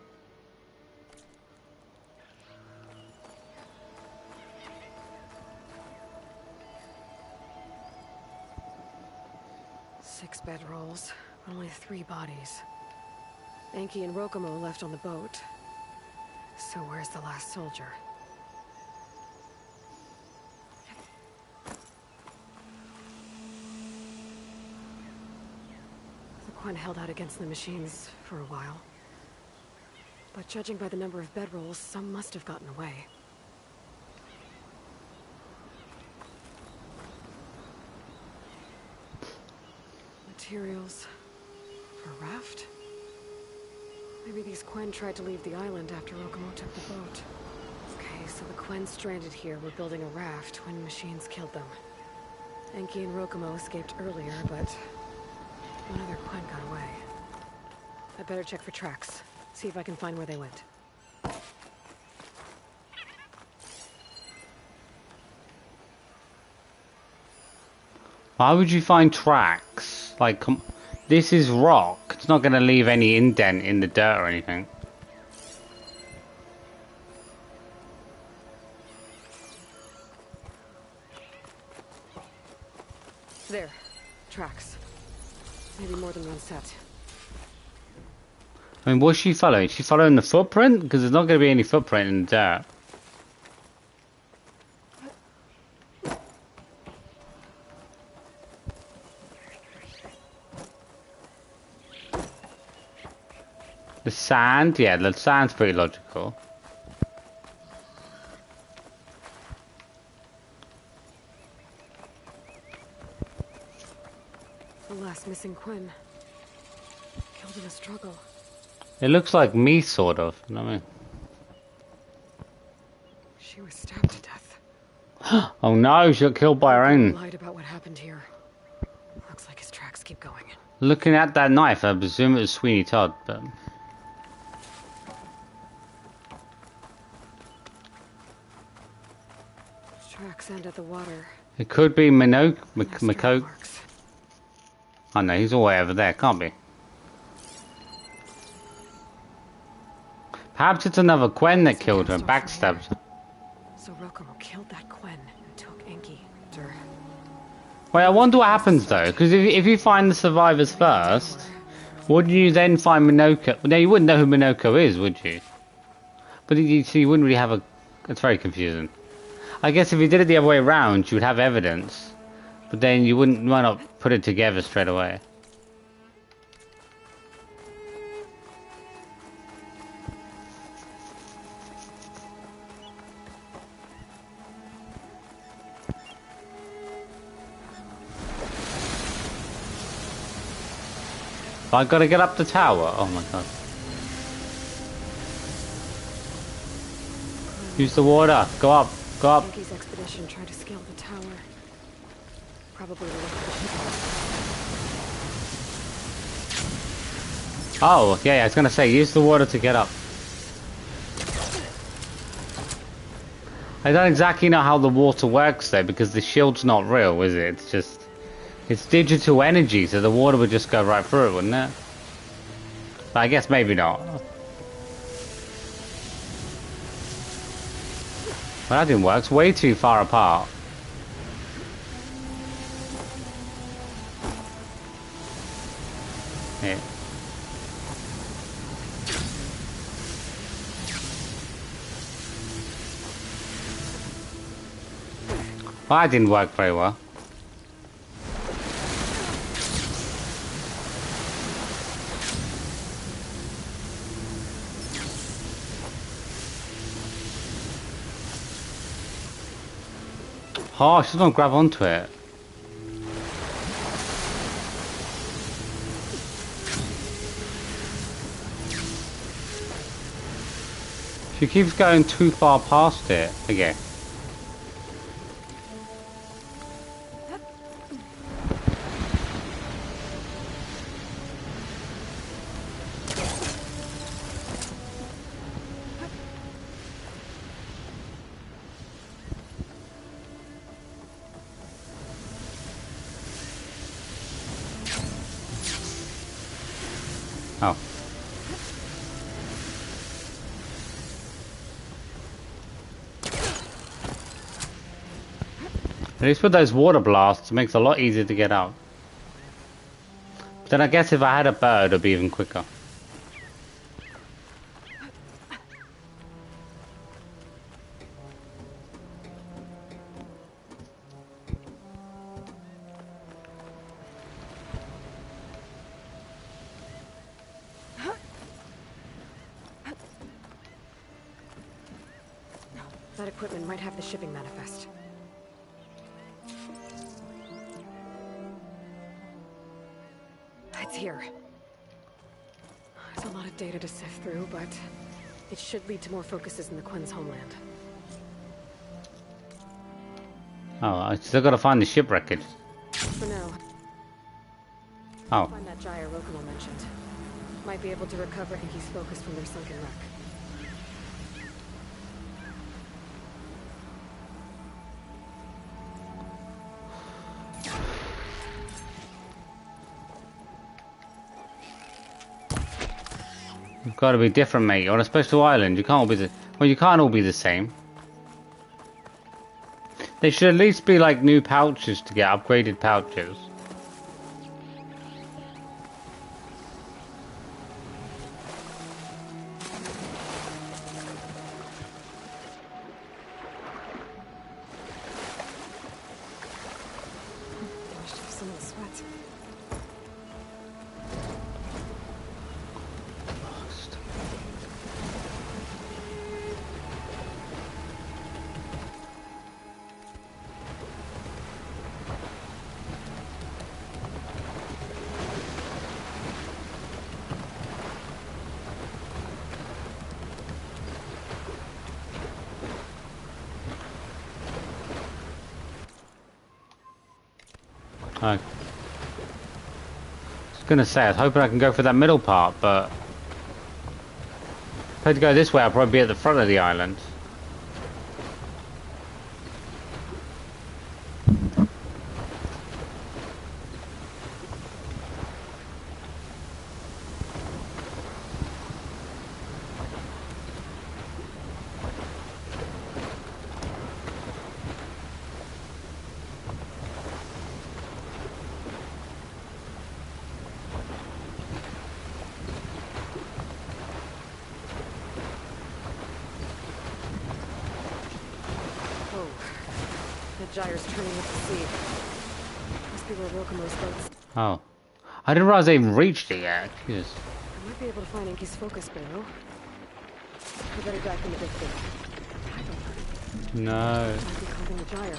Six bedrolls, only 3 bodies. Enki and Rokumo left on the boat. So where's the last soldier? The Quen held out against the machines for a while. But judging by the number of bedrolls, some must have gotten away. Materials for a raft? Maybe these Quen tried to leave the island after Rokumo took the boat. Okay, so the Quen stranded here were building a raft when machines killed them. Enki and Rokumo escaped earlier, but one other Quen got away. I better check for tracks, see if I can find where they went. Why would you find tracks? Like, this is rock. It's not going to leave any indent in the dirt or anything. There. Tracks. Maybe more than one set. I mean, what's she following? Is she following the footprint? Because there's not going to be any footprint in the dirt. The sand? Yeah, the sand's pretty logical. The last missing Quen. Killed in a struggle. It looks like me, sort of. You know what I mean? She was stabbed to death. Oh no, she got killed by her own. Lied about what happened here. Looks like his tracks keep going. Looking at that knife, I presume it was Sweeney Todd, but... Tracks end at the water. It could be Mako. Oh no, he's all the way over there, can't be. Perhaps it's another Quen that killed her, backstabbed her. So Rokomo killed that Quen and took Enki. Wait, I wonder what happens though, because if you find the survivors first, wouldn't you then find Minoko? No, you wouldn't know who Minoko is, would you? But so you wouldn't really have a... It's very confusing. I guess if you did it the other way around, you would have evidence, but then you wouldn't, might not put it together straight away. I gotta get up the tower. Oh my god. Use the water. Go up. Go up. Enki's expedition tried to scale the tower. Probably the Oh, yeah, I was gonna say, use the water to get up. I don't exactly know how the water works though, because the shield's not real, is it? It's just... It's digital energy, so the water would just go right through it, wouldn't it? But I guess maybe not. Well, that didn't work. It's way too far apart. Yeah. Well, that didn't work very well. Oh, she don't grab onto it. She keeps going too far past it. Okay. Oh. At least with those water blasts, it makes it a lot easier to get out. But then I guess if I had a bird, it'd be even quicker. That equipment might have the shipping manifest. It's here. There's a lot of data to sift through, but it should lead to more focuses in the Quen's homeland. Oh, I still gotta find the ship wreckage. For now. Oh. Find that gyre Rokomo mentioned. Might be able to recover Enki's focus from their sunken wreck. You've got to be different, mate. On a special island, you can't all be the... Well, you can't all be the same. There should at least be, like, new pouches to get upgraded pouches. Some of the sweat. I was gonna say, I was hoping I can go for that middle part, but if I had to go this way, I'll probably be at the front of the island. gyre's turning with the sea. Must be where Rokumo's boat's. Oh. I didn't realize they even reached it yet. Jesus. I might be able to find Enki's focus barrel. I better dive into this thing. No. Might be caught in the gyre.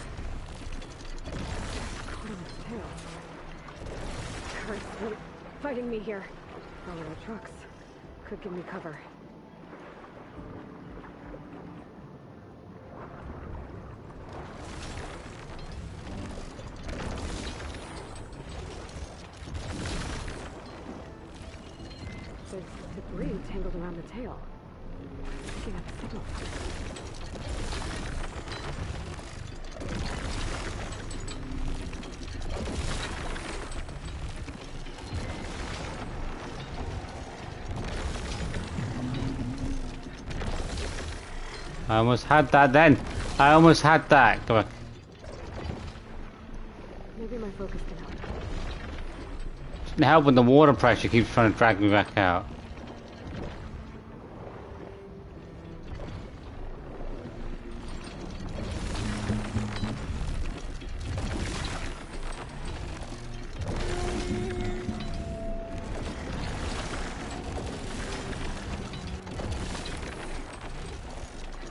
Caught on its tail. Curse, fighting me here. Follow the trucks. Could give me cover. There's debris tangled around the tail. Picking up signal. I almost had that then. I almost had that. Come on. Maybe my focus can help. Doesn't help when the water pressure keeps trying to drag me back out.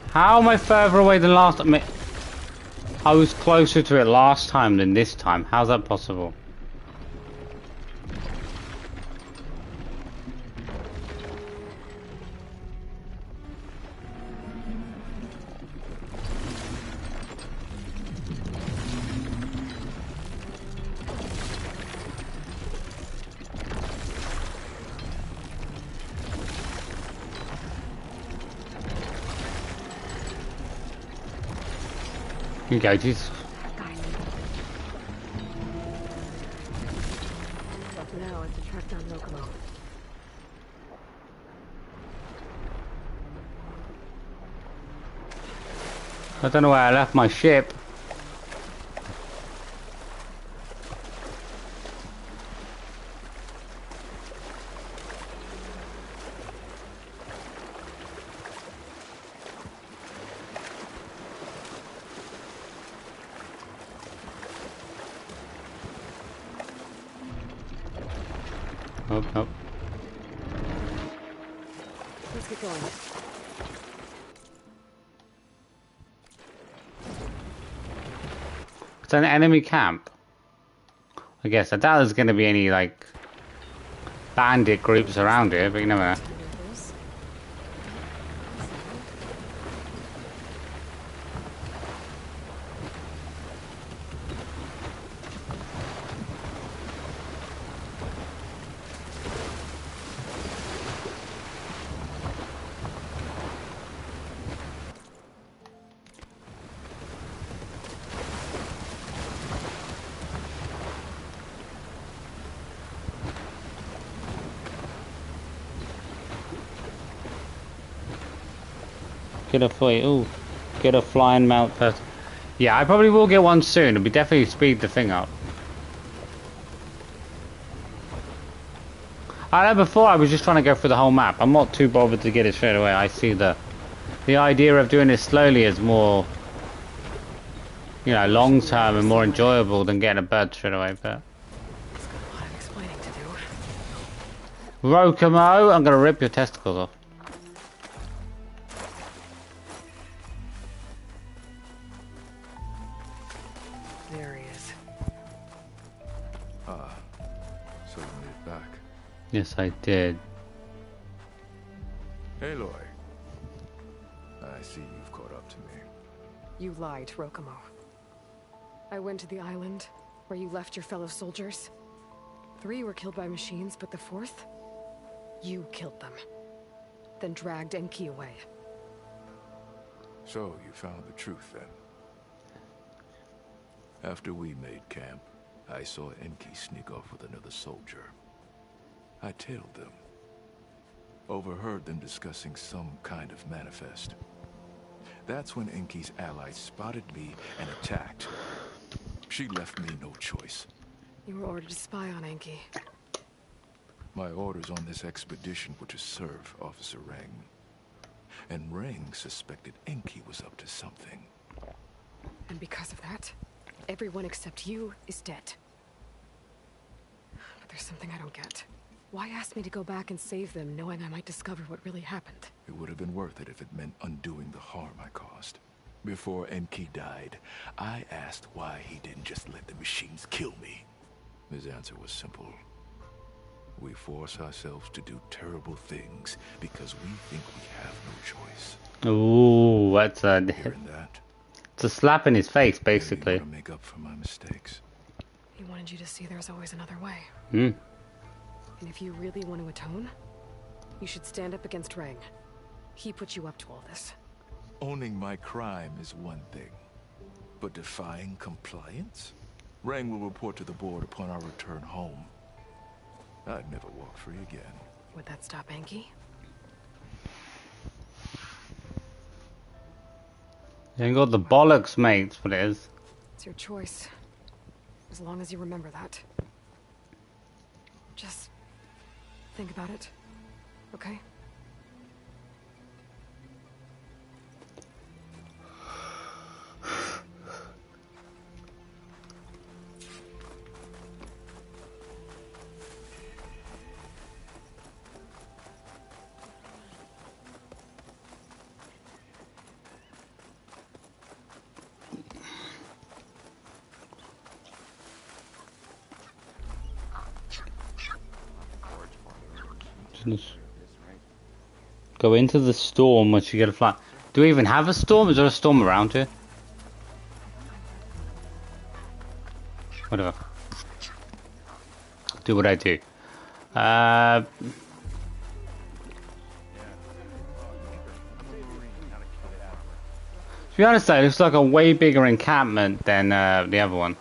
How am I further away than last time? I was closer to it last time than this time. How's that possible? You go, Jesus. Now it's a track down Locomo. I don't know where I left my ship. Oh, oh. Let's get going. It's an enemy camp. I guess I doubt there's going to be any like bandit groups around here, but you never know. Get a flying mount first. Yeah, I probably will get one soon. It'll be definitely speed the thing up. I know before I was just trying to go through the whole map. I'm not too bothered to get it straight away. I see the idea of doing it slowly is more, you know, long term and more enjoyable than getting a bird straight away. But It's got a lot of explaining to do. Rokumo, I'm gonna rip your testicles off. There he is. Ah, so you made it back. Yes, I did. Aloy. I see you've caught up to me. You lied, Rokumo. I went to the island where you left your fellow soldiers. 3 were killed by machines, but the 4th? You killed them. Then dragged Enki away. So you found the truth then. After we made camp, I saw Enki sneak off with another soldier. I tailed them. Overheard them discussing some kind of manifest. That's when Enki's allies spotted me and attacked. She left me no choice. You were ordered to spy on Enki. My orders on this expedition were to serve Officer Reng. And Reng suspected Enki was up to something. And because of that, Everyone except you is dead. But there's something I don't get. Why ask me to go back and save them, knowing I might discover what really happened? It would have been worth it if it meant undoing the harm I caused. Before Enki died, I asked why he didn't just let the machines kill me. His answer was simple. We force ourselves to do terrible things because we think we have no choice. Ooh, that's a... Hearing that, It's a slap in his face, basically. to make up for my mistakes. He wanted you to see there's always another way. Hmm. And if you really want to atone, you should stand up against Rang. He put you up to all this. Owning my crime is one thing, but defying compliance? Rang will report to the board upon our return home. I'd never walk free again. Would that stop Enki? You ain't got the bollocks, mate, that's what it is. It's your choice. As long as you remember that. Just think about it, okay? Go into the storm once you get a flat. Do we even have a storm? Is there a storm around here? Whatever. Do what I do. To be honest though, it looks like a way bigger encampment than the other one.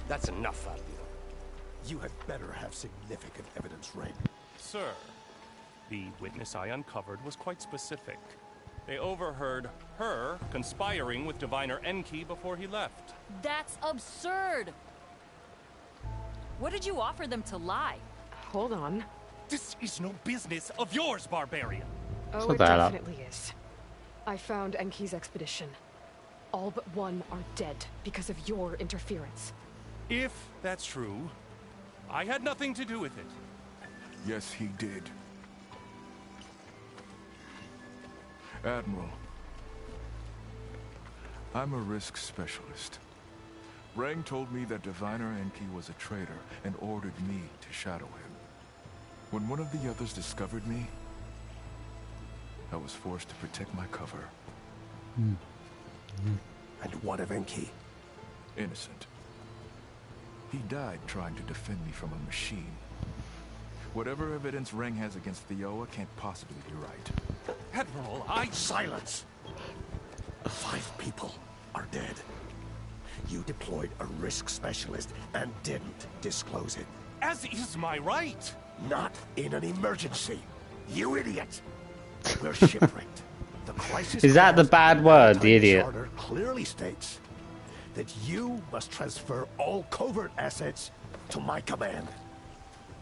That's enough, Fabio. You had better have significant evidence, Ray. Sir, the witness I uncovered was quite specific. They overheard her conspiring with Diviner Enki before he left. That's absurd! What did you offer them to lie? Hold on. This is no business of yours, barbarian! Oh, it definitely is. I found Enki's expedition. All but one are dead because of your interference. If that's true, I had nothing to do with it. Yes, he did. Admiral, I'm a risk specialist. Rang told me that Diviner Enki was a traitor and ordered me to shadow him. When one of the others discovered me, I was forced to protect my cover. And what of Enki? Innocent. He died trying to defend me from a machine. Whatever evidence Rang has against Theoa can't possibly be right. Admiral, Silence! 5 people are dead. You deployed a risk specialist and didn't disclose it. as is my right! Not in an emergency, you idiot! We're shipwrecked. The crisis Is that the bad word, the idiot? Charter clearly states that you must transfer all covert assets to my command.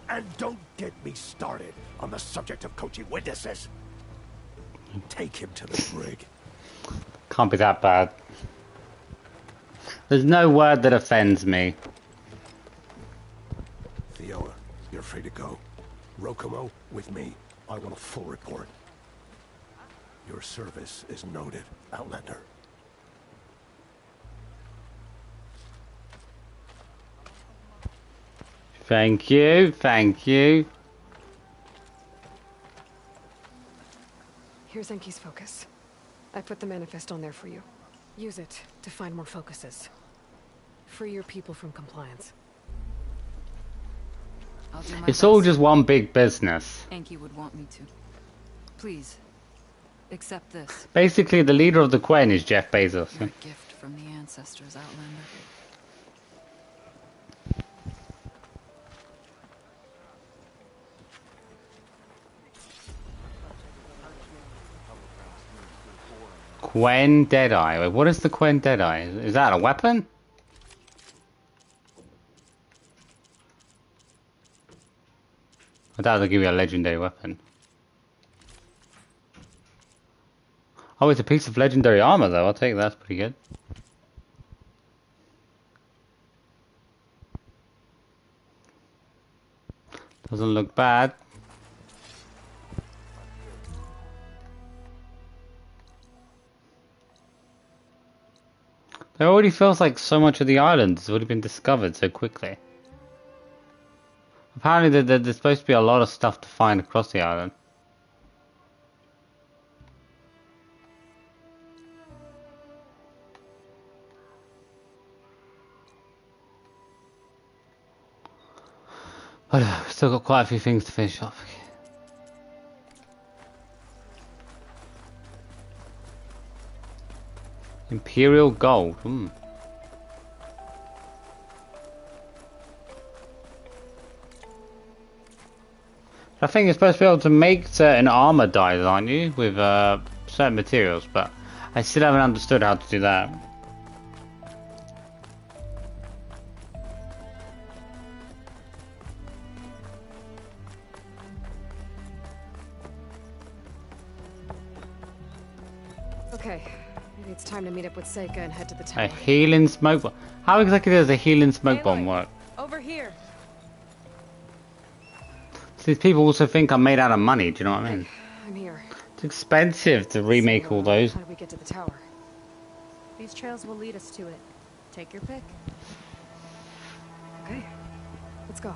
And don't get me started on the subject of coaching witnesses. Take him to the brig. Can't be that bad. There's no word that offends me. Theoa, you're free to go. Rokomo, with me. I want a full report. Your service is noted, Outlander. Thank you, thank you. Here's Enki's focus. I put the manifest on there for you. Use it to find more focuses. Free your people from compliance. I'll do my It's all best. just one big business. Enki would want me to. Please, accept this. Basically, the leader of the Quen is Jeff Bezos. Your gift from the ancestors, Outlander. Quen Deadeye. Wait, what is the Quen Deadeye? Is that a weapon? I doubt they'll give you a legendary weapon. Oh, it's a piece of legendary armor, though. I'll take that. That's pretty good. Doesn't look bad. It already feels like so much of the island has already been discovered so quickly. Apparently there's supposed to be a lot of stuff to find across the island. But we've still got quite a few things to finish off. Imperial gold. I think you're supposed to be able to make certain armor dyes, aren't you? With certain materials, but I still haven't understood how to do that. Okay, maybe it's time to meet up with Seika and head to the tower. A healing smoke bomb. How exactly does a healing smoke bomb work? Over here. These people also think I'm made out of money, do you know what I mean? I'm here. It's expensive to remake all those. How do we get to the tower? These trails will lead us to it. Take your pick. Okay, let's go.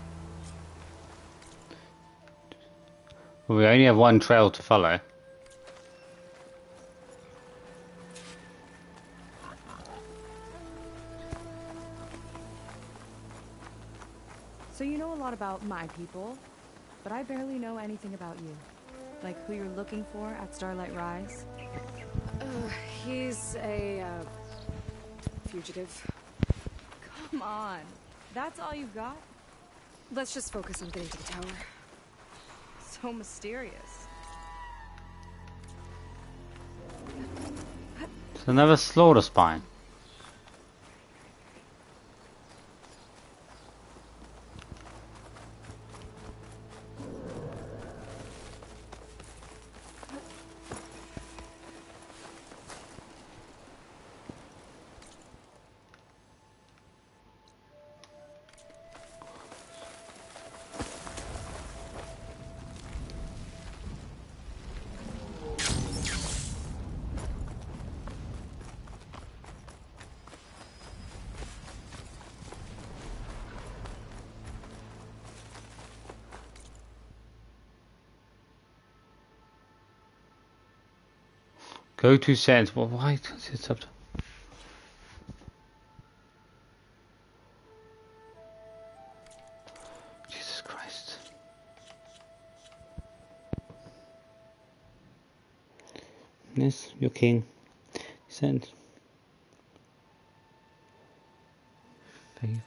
Well, we only have one trail to follow. So you know a lot about my people, but I barely know anything about you. Like who you're looking for at Starlight Rise? He's a, fugitive. Come on. That's all you got? Let's just focus on getting to the tower. So mysterious. It's another slaughter spine. Go to settings. Well, why is it up? Jesus Christ. Yes, you're king. Send. Faith.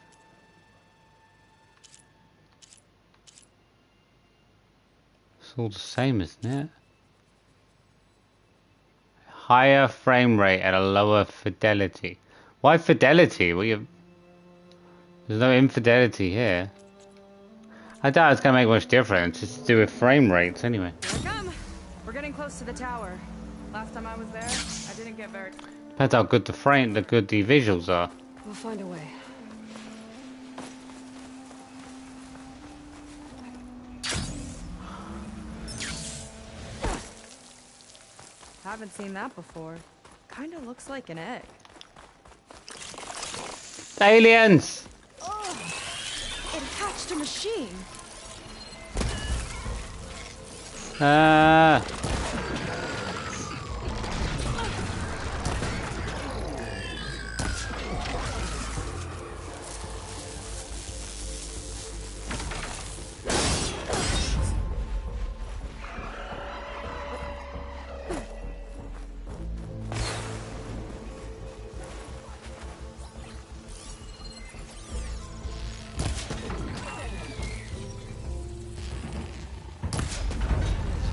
It's all the same, isn't it? Higher frame rate at a lower fidelity. Why fidelity? Well, there's no infidelity here. I doubt it's gonna make much difference. It's to do with frame rates anyway. Here I come. We're getting close to the tower. Last time I was there, I didn't get very... Depends how good the visuals are. We'll find a way. Haven't seen that before. Kinda looks like an egg. Aliens! Oh, it hatched a machine.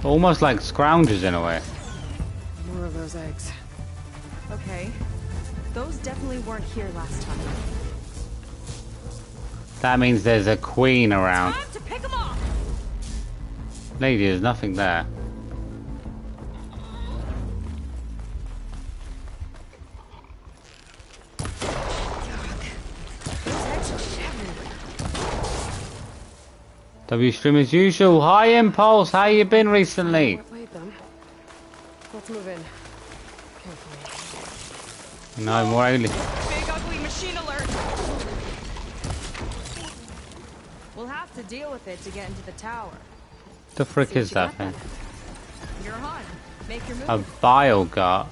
Almost like scroungers in a way. More of those eggs. Okay. Those definitely weren't here last time. That means there's a queen around. Time to pick them off! Lady, there's nothing there. W stream as usual. Hi Impulse, how you been recently? What laid them? Let's move in. Carefully. No, more ugly. Big ugly machine alert. We'll have to deal with it to get into the tower. The frick is that thing? You're on. Make your move. A bile gut.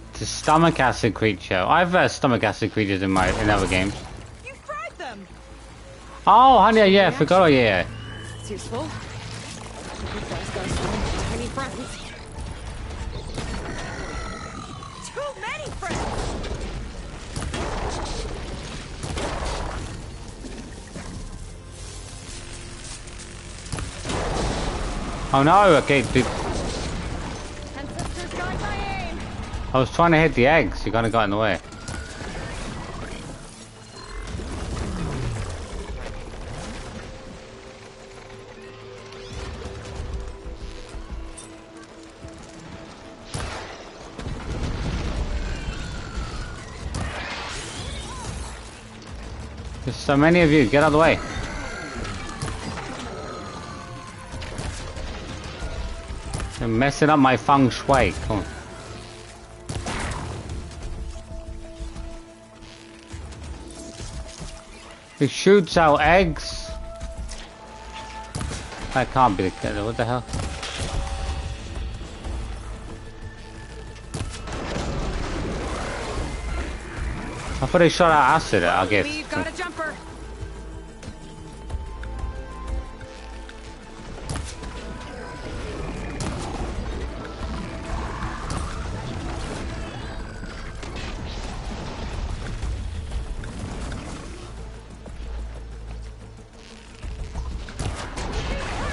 It's a stomach acid creature. I've stomach acid creatures in other games. You fried them. Oh, honey, yeah, I forgot. Oh, yeah. It's useful. You guys got some tiny friends. Too many friends. Oh no, okay, dude. I was trying to hit the eggs, you kinda got in the way. There's so many of you, get out of the way. You're messing up my feng shui. Come on. It shoots out eggs. That can't be the kid. What the hell? I thought they shot out acid, I guess. We've got a jumper.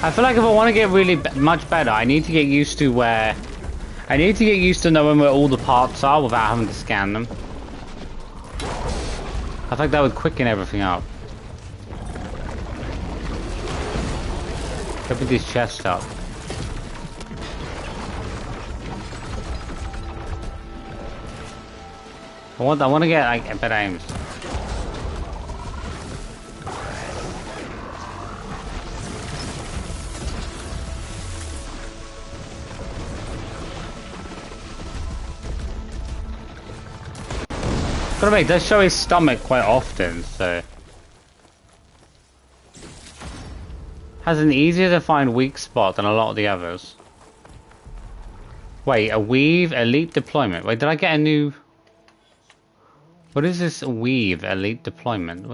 I feel like if I want to get really much better, I need to get used to where... I need to get used to knowing where all the parts are without having to scan them. I think that would quicken everything up. Open these chests up. I want to get like better aims. Gotta make, does show his stomach quite often, so has an easier to find weak spot than a lot of the others. Wait, a weave elite deployment. Wait, did I get a new? What is this weave elite deployment?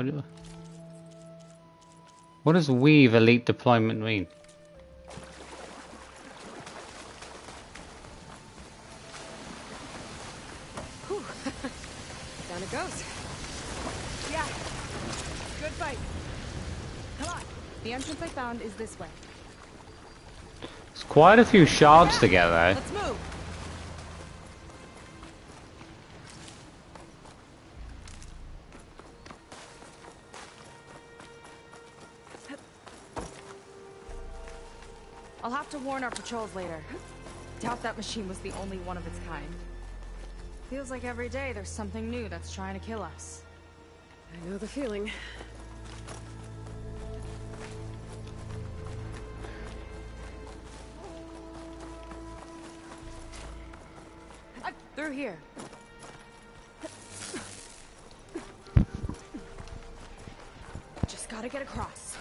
What does weave elite deployment mean? Down it goes. Yeah. Good fight. Come on. The entrance I found is this way. There's quite a few shards together. Let's move. I'll have to warn our patrols later. Doubt that machine was the only one of its kind. Feels like every day there's something new that's trying to kill us. I know the feeling. Through here. Just gotta get across.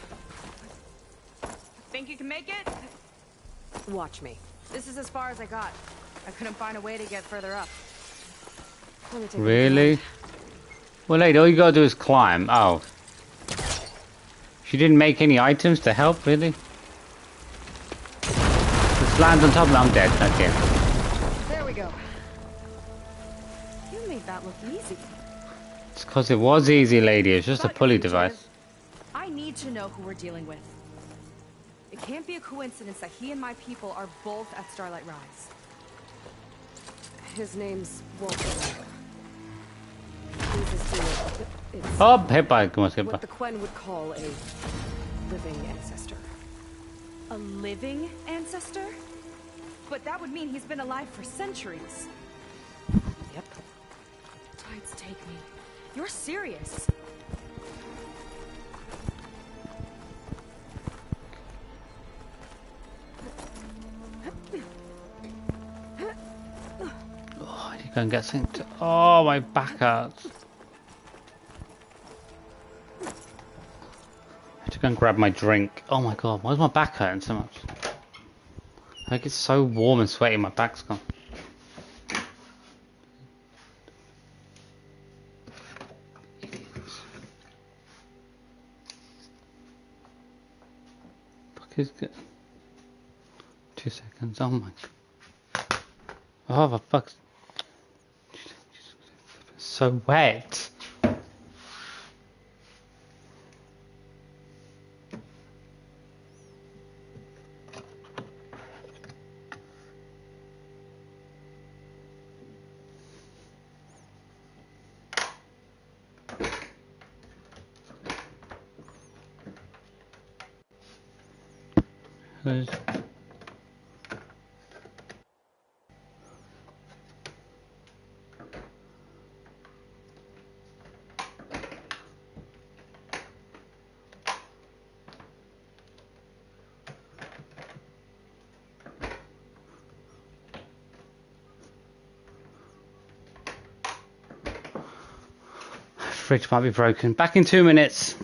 Think you can make it? Watch me. This is as far as I got. I couldn't find a way to get further up. Really? Well, lady, all you gotta do is climb. Oh. She didn't make any items to help, really? Just lands on top of me, I'm dead. Okay. There we go. You made that look easy. It's because it was easy, lady. It's just a pulley device. I need to know who we're dealing with. It can't be a coincidence that he and my people are both at Starlight Rise. His name's Walter. He's a steward. It's Oh, hit by what the Quen would call a living ancestor. A living ancestor? But that would mean he's been alive for centuries. Yep. Tides take me. You're serious. Go and get something to... Oh, my back hurts. I have to go and grab my drink. Oh my god, why is my back hurting so much? I get so warm and sweaty, my back's gone. Fuck is good. 2 seconds, oh my god. Oh, the fuck's... So wet. There's... Fridge might be broken. Back in 2 minutes.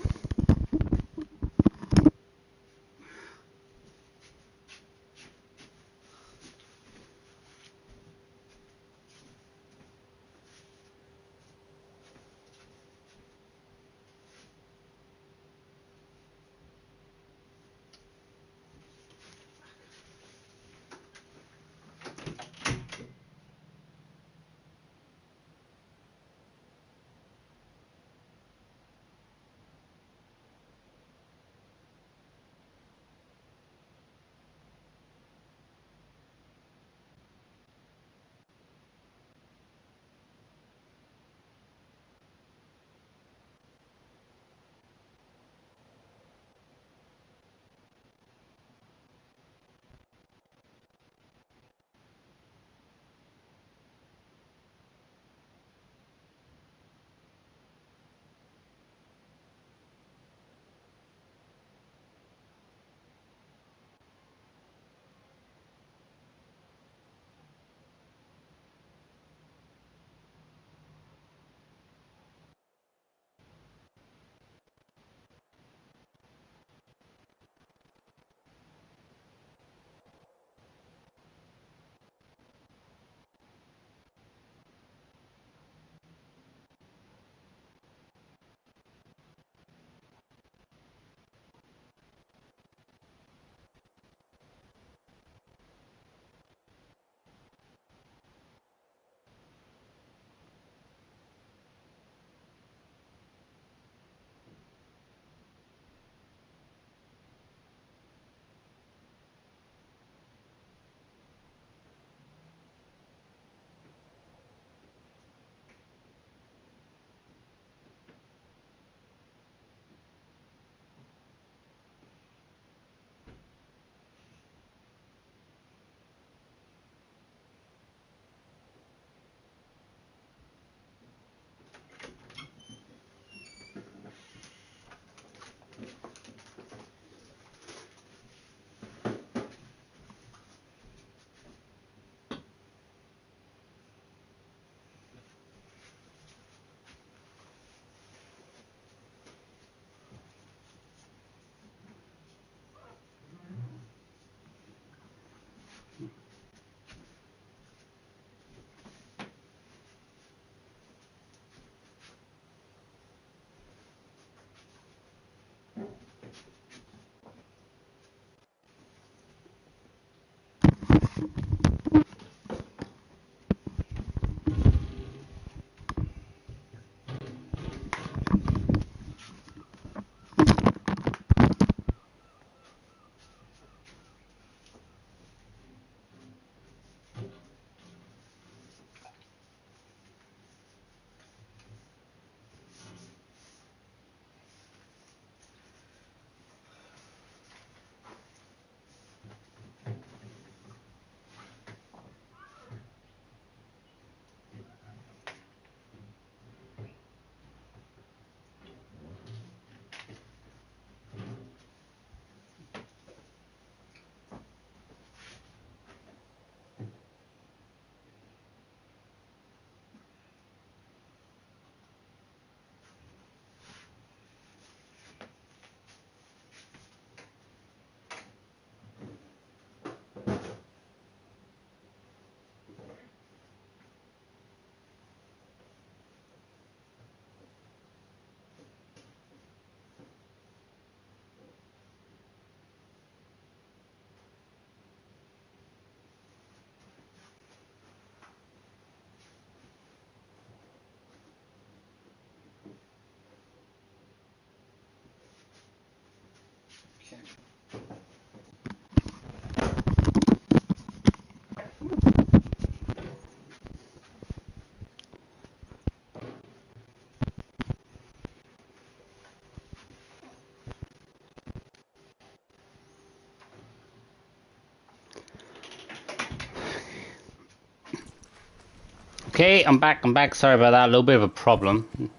Okay, I'm back. Sorry about that. A little bit of a problem.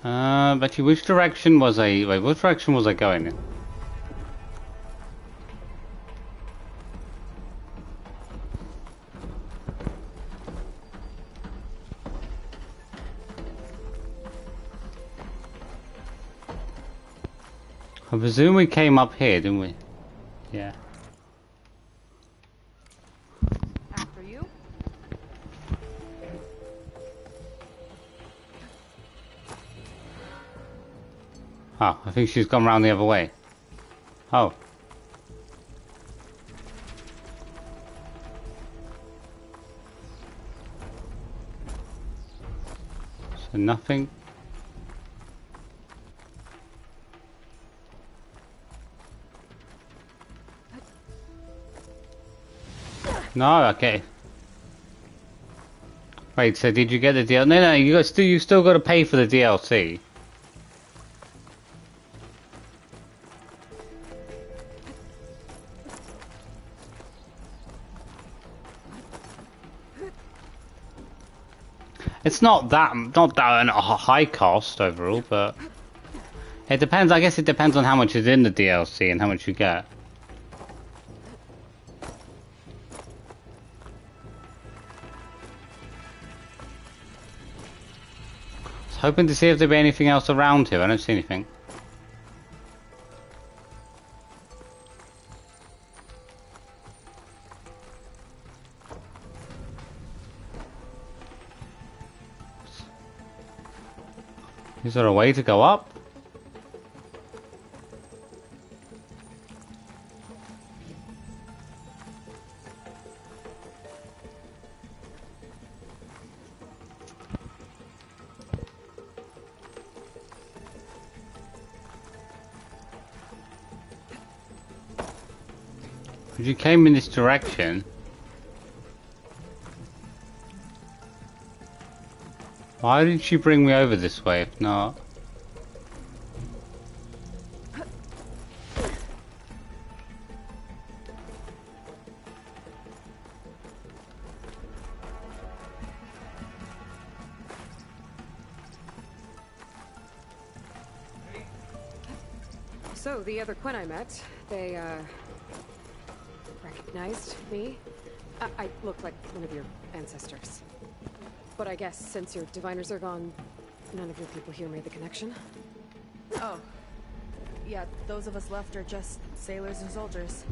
But which direction was I? Wait, what direction was I going in? I presume we came up here, didn't we? Yeah. After you. Oh, I think she's gone round the other way. Oh. So nothing. No, okay. Wait, so did you get the DLC? No, you still got to pay for the DLC. It's not that a high cost overall, but it depends. I guess it depends on how much is in the DLC and how much you get. Hoping to see if there'll be anything else around here. I don't see anything. Is there a way to go up? You came in this direction. Why did she bring me over this way if not? So, the other Quen I met, they, recognized me. I look like one of your ancestors. But I guess since your diviners are gone, none of your people here made the connection? Oh. Yeah, those of us left are just sailors and soldiers.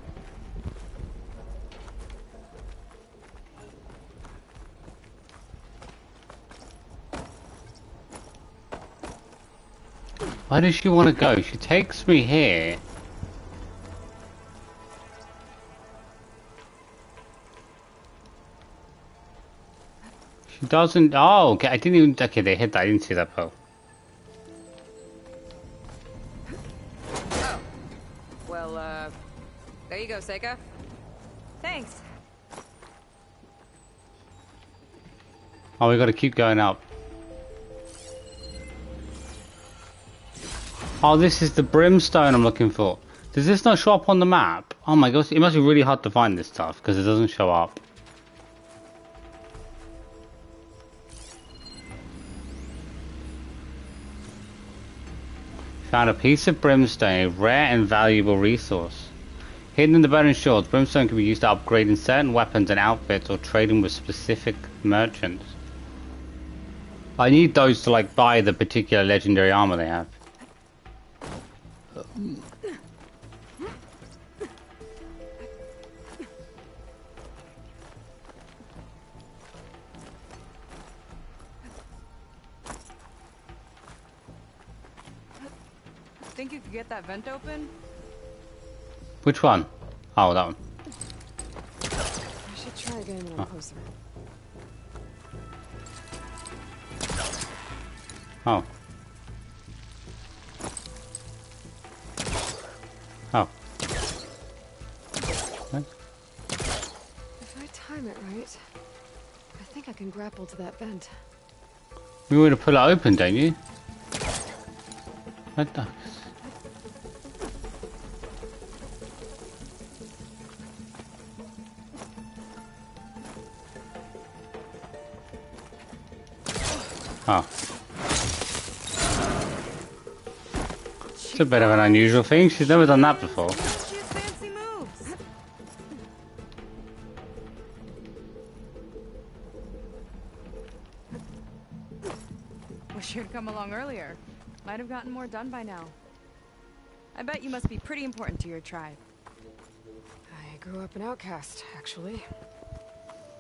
Why does she want to go? She takes me here. She doesn't. Oh, okay. I didn't even. Okay, they hit that. I didn't see that bow. Oh. Well, there you go, Seika. Thanks. Oh, we got to keep going up. Oh, this is the brimstone I'm looking for. Does this not show up on the map? Oh my gosh, it must be really hard to find this stuff because it doesn't show up. Found a piece of brimstone, a rare and valuable resource. Hidden in the burning shores, brimstone can be used to upgrading certain weapons and outfits or trading with specific merchants. I need those to like buy the particular legendary armor they have. Think you could get that vent open? Which one? Oh, that one. I should try getting a little closer. Oh. Oh. What? If I time it right, I think I can grapple to that vent. You want to pull it open, don't you? What the? Oh. It's a bit of an unusual thing. She's never done that before. She has fancy moves. Wish you'd come along earlier. Might have gotten more done by now. I bet you must be pretty important to your tribe. I grew up an outcast, actually.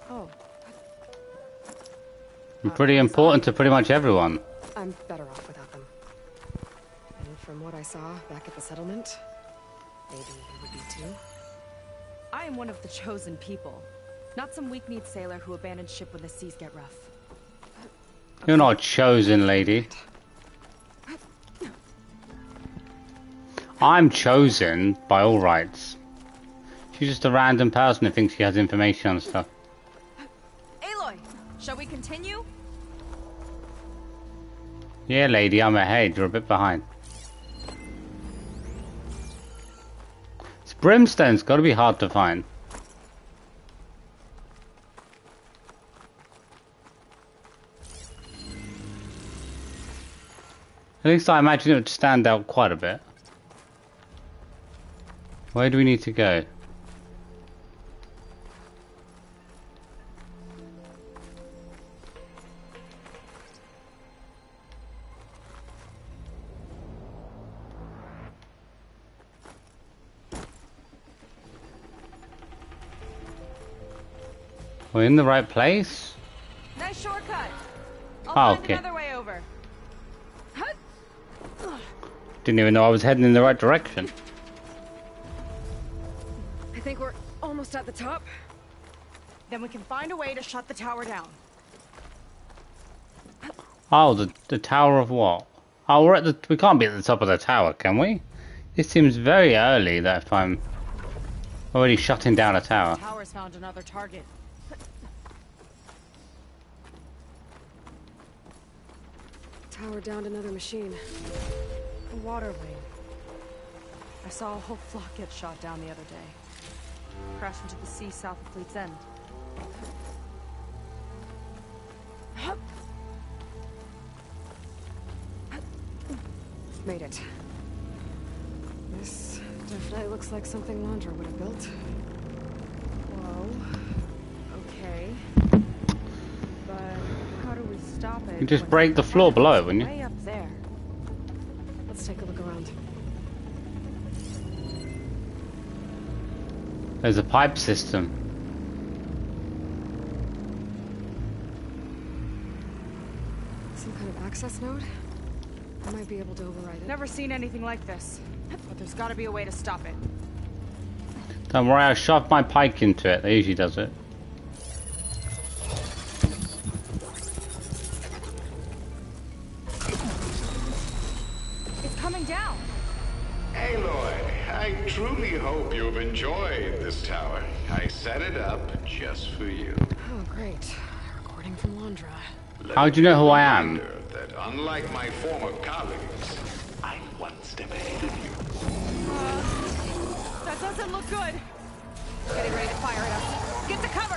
Oh. And pretty important to pretty much everyone. I'm better off without them. And from what I saw back at the settlement, maybe you would be too. I am one of the chosen people. Not some weak-kneed sailor who abandons ship when the seas get rough. You're not chosen, lady. I'm chosen by all rights. She's just a random person who thinks she has information on stuff. Aloy, shall we continue? Yeah, lady, I'm ahead. You're a bit behind. This brimstone's got to be hard to find. At least I imagine it would stand out quite a bit. Where do we need to go? We're in the right place? Nice shortcut. I'll Oh, find okay. another way over. Didn't even know I was heading in the right direction. I think we're almost at the top. Then we can find a way to shut the tower down. Oh, the tower of what? Oh, we can't be at the top of the tower, can we? This seems very early that if I'm already shutting down a tower. The tower's found another target. Tower downed another machine. A water wing. I saw a whole flock get shot down the other day. Crashed into the sea south of Fleet's End. Made it. This definitely looks like something Landra would have built. Whoa. Okay. But how do we stop it? You just break the floor below it, wouldn't you? Way up there. Let's take a look around. There's a pipe system. Some kind of access node? I might be able to override it. Never seen anything like this. But there's gotta be a way to stop it. Don't worry, I shoved my pike into it. That usually does it. It's coming down. Aloy, I truly hope you've enjoyed this tower. I set it up just for you. Oh, great. Recording from Landra. How'd you know who I am? That unlike my former colleagues, I'm one step ahead of you. That doesn't look good. Getting ready to fire at us. Get to cover.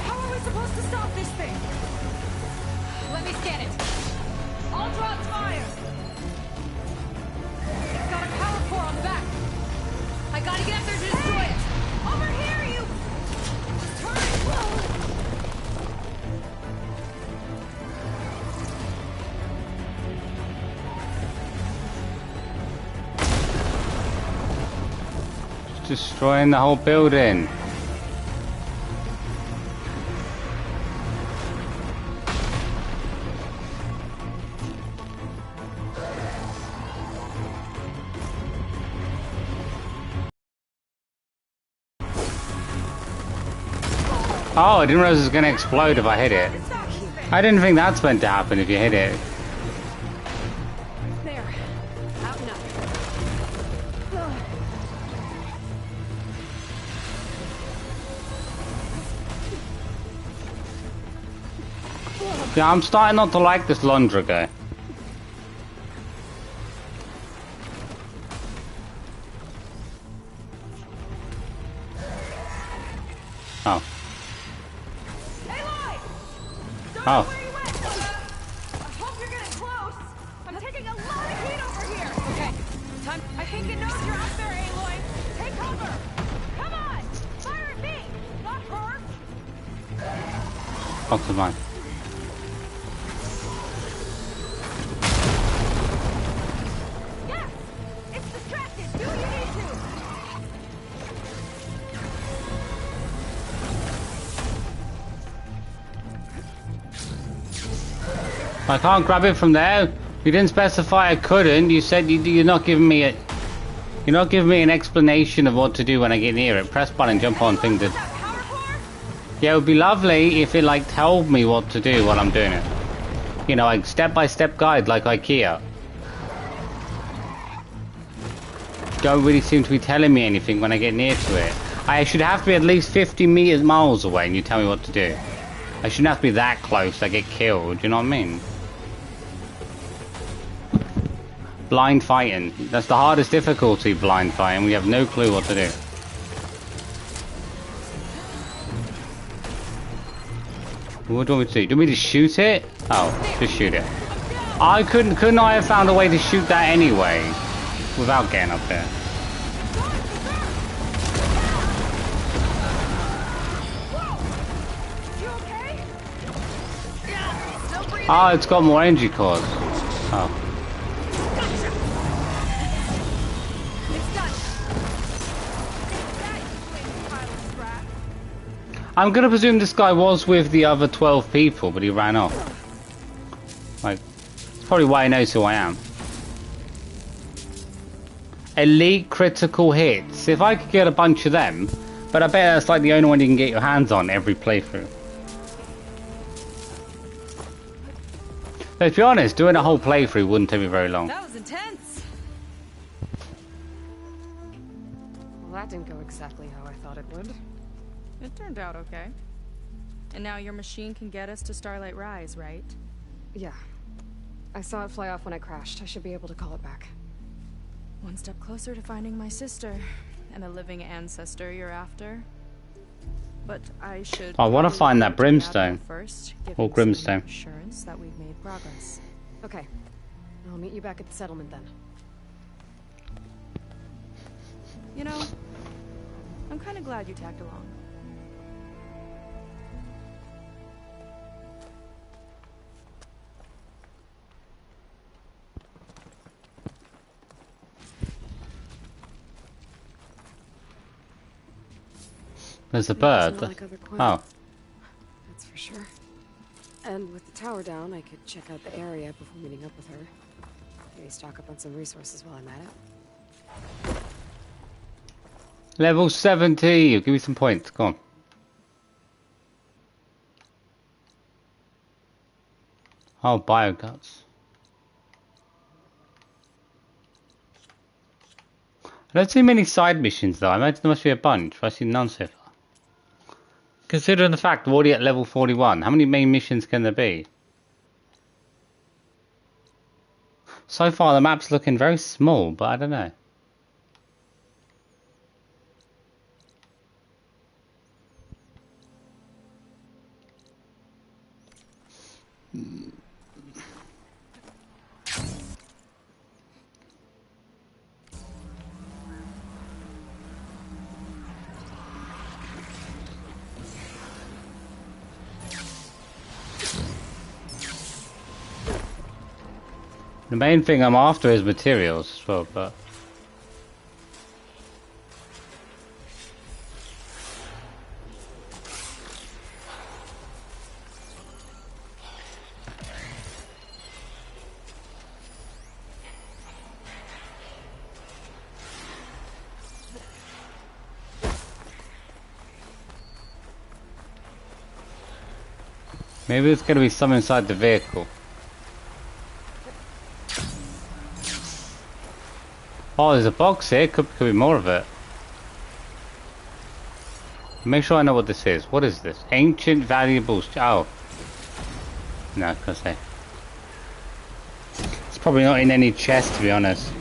How are we supposed to stop this thing? Let me scan it. All drops fire. It's got a power core on the back. I gotta get up there to destroy it. Over here, you. Just turn it. Destroying the whole building. Oh, I didn't realize it was going to explode if I hit it. I didn't think that's meant to happen if you hit it. There. Out and up. Yeah, I'm starting not to like this Landra guy. Oh. Aloy! Don't Oh. know where you went! I hope you're getting close! I'm taking a lot of heat over here! Okay, time. I think it knows you're out there, Aloy! Take cover! Come on! Fire at me! Not her! Box of mine. Yes! It's distracted! Do what you need to! I can't grab it from there. You didn't specify I couldn't. You said you're not giving me a. You're not giving me an explanation of what to do when I get near it. Press button, jump on thing. To... Yeah, it would be lovely if it like told me what to do while I'm doing it. You know, like step-by-step guide, like IKEA. Don't really seem to be telling me anything when I get near to it. I should have to be at least 50 miles away, and you tell me what to do. I shouldn't have to be that close. I get killed. You know what I mean? Blind fighting. That's the hardest difficulty, blind fighting. We have no clue what to do. What do you want me to do? Do you want me to shoot it? Oh, just shoot it. I couldn't I have found a way to shoot that anyway? Without getting up there. Oh, it's got more energy cores. Oh. I'm gonna presume this guy was with the other 12 people, but he ran off. Like, it's probably why he knows who I am. Elite critical hits. If I could get a bunch of them, but I bet that's like the only one you can get your hands on every playthrough. Let's be honest, doing a whole playthrough wouldn't take me very long. That was intense. Well, that didn't go exactly how I thought it would. It turned out okay. And now your machine can get us to Starlight Rise, right? Yeah. I saw it fly off when I crashed. I should be able to call it back. One step closer to finding my sister and the living ancestor you're after. But I should. I want to find that brimstone. First, or grimstone. Assurance that we've made progress. Okay. I'll meet you back at the settlement then. You know, I'm kind of glad you tagged along. There's a bird. Like oh. That's for sure. And with the tower down, I could check out the area before meeting up with her. Maybe stock up on some resources while I'm at it. Level 70. Give me some points. Go on. Oh, bioguts. I don't see many side missions though. I imagine there must be a bunch, but I see none so far. Considering the fact we're already at level 41, how many main missions can there be? So far the map's looking very small, but I don't know. The main thing I'm after is materials as well, but... maybe there's gonna be some inside the vehicle. Oh, there's a box here. Could be more of it. Make sure I know what this is. What is this? Ancient valuables. Oh. No, I can't say. It's probably not in any chest, to be honest.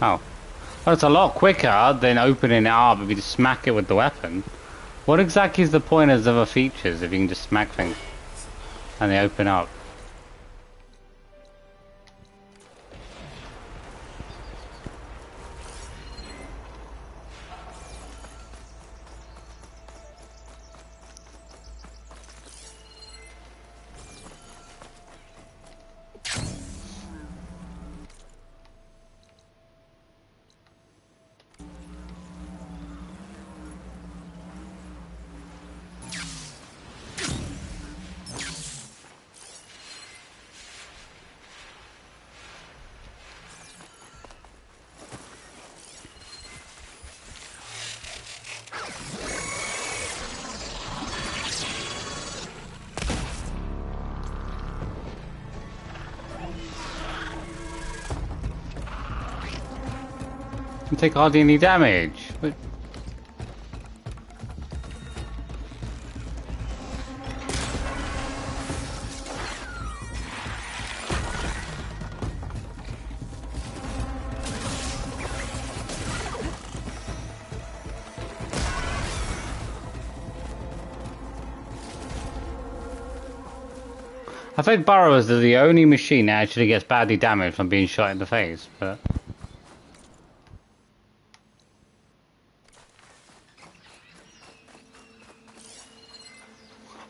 Oh. Well, it's a lot quicker than opening it up if you just smack it with the weapon. What exactly is the point of the other features if you can just smack things and they open up? Take hardly any damage. But I think burrowers are the only machine that actually gets badly damaged from being shot in the face, but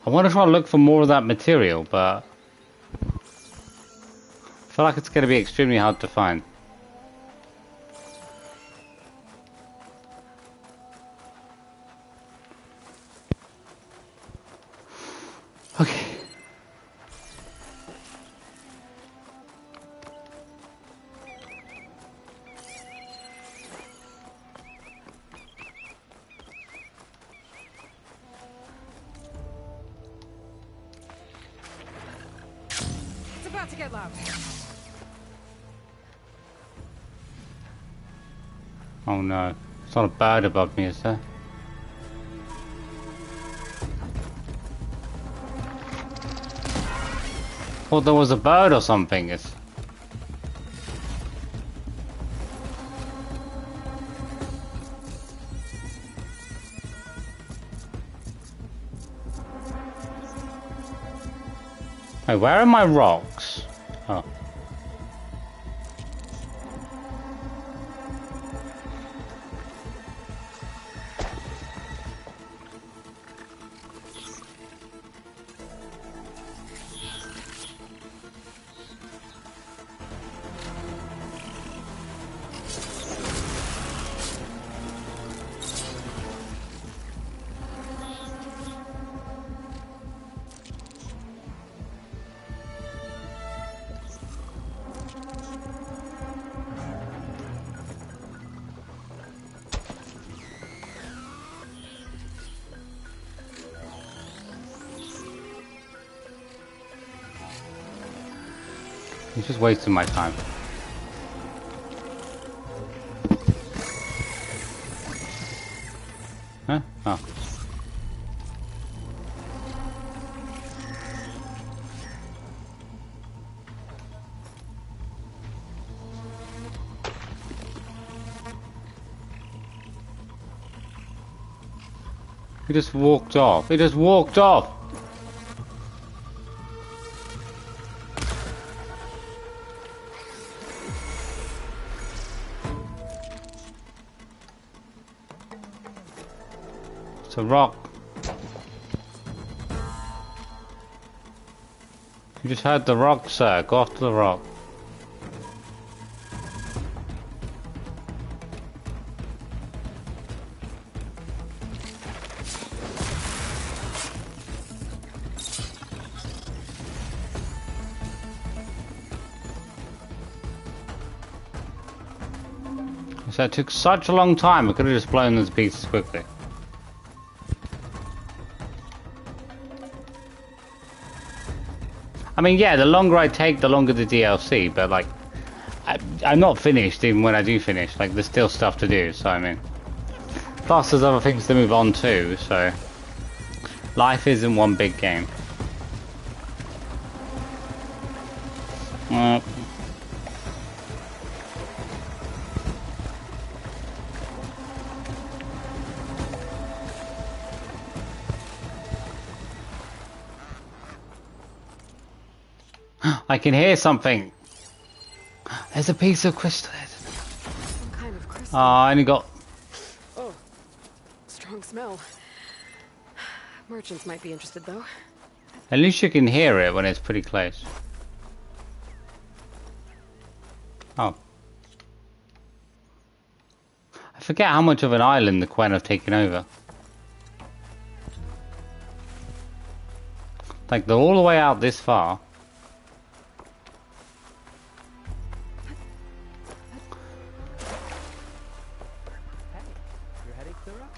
I want to try to look for more of that material, but I feel like it's going to be extremely hard to find. Okay. To get loud. Oh no, it's not a bird above me, is there? Thought there was a bird or something. It's... Hey, where are my rocks? Oh. He's just wasting my time. Huh? Oh. He just walked off. He just walked off. It's a rock. You just heard the rock, sir. Go off to the rock. So it took such a long time. I could have just blown those pieces quickly. I mean, yeah, the longer I take, the longer the DLC, but like, I'm not finished even when I do finish. Like, there's still stuff to do, so I mean. Plus, there's other things to move on to, so. Life isn't one big game. I can hear something. There's a piece of crystal. Some kind of crystal. Oh, I only got... Oh, strong smell. Merchants might be interested, though. At least you can hear it when it's pretty close. Oh. I forget how much of an island the Quen have taken over. Like, they're all the way out this far. Your headache clear up?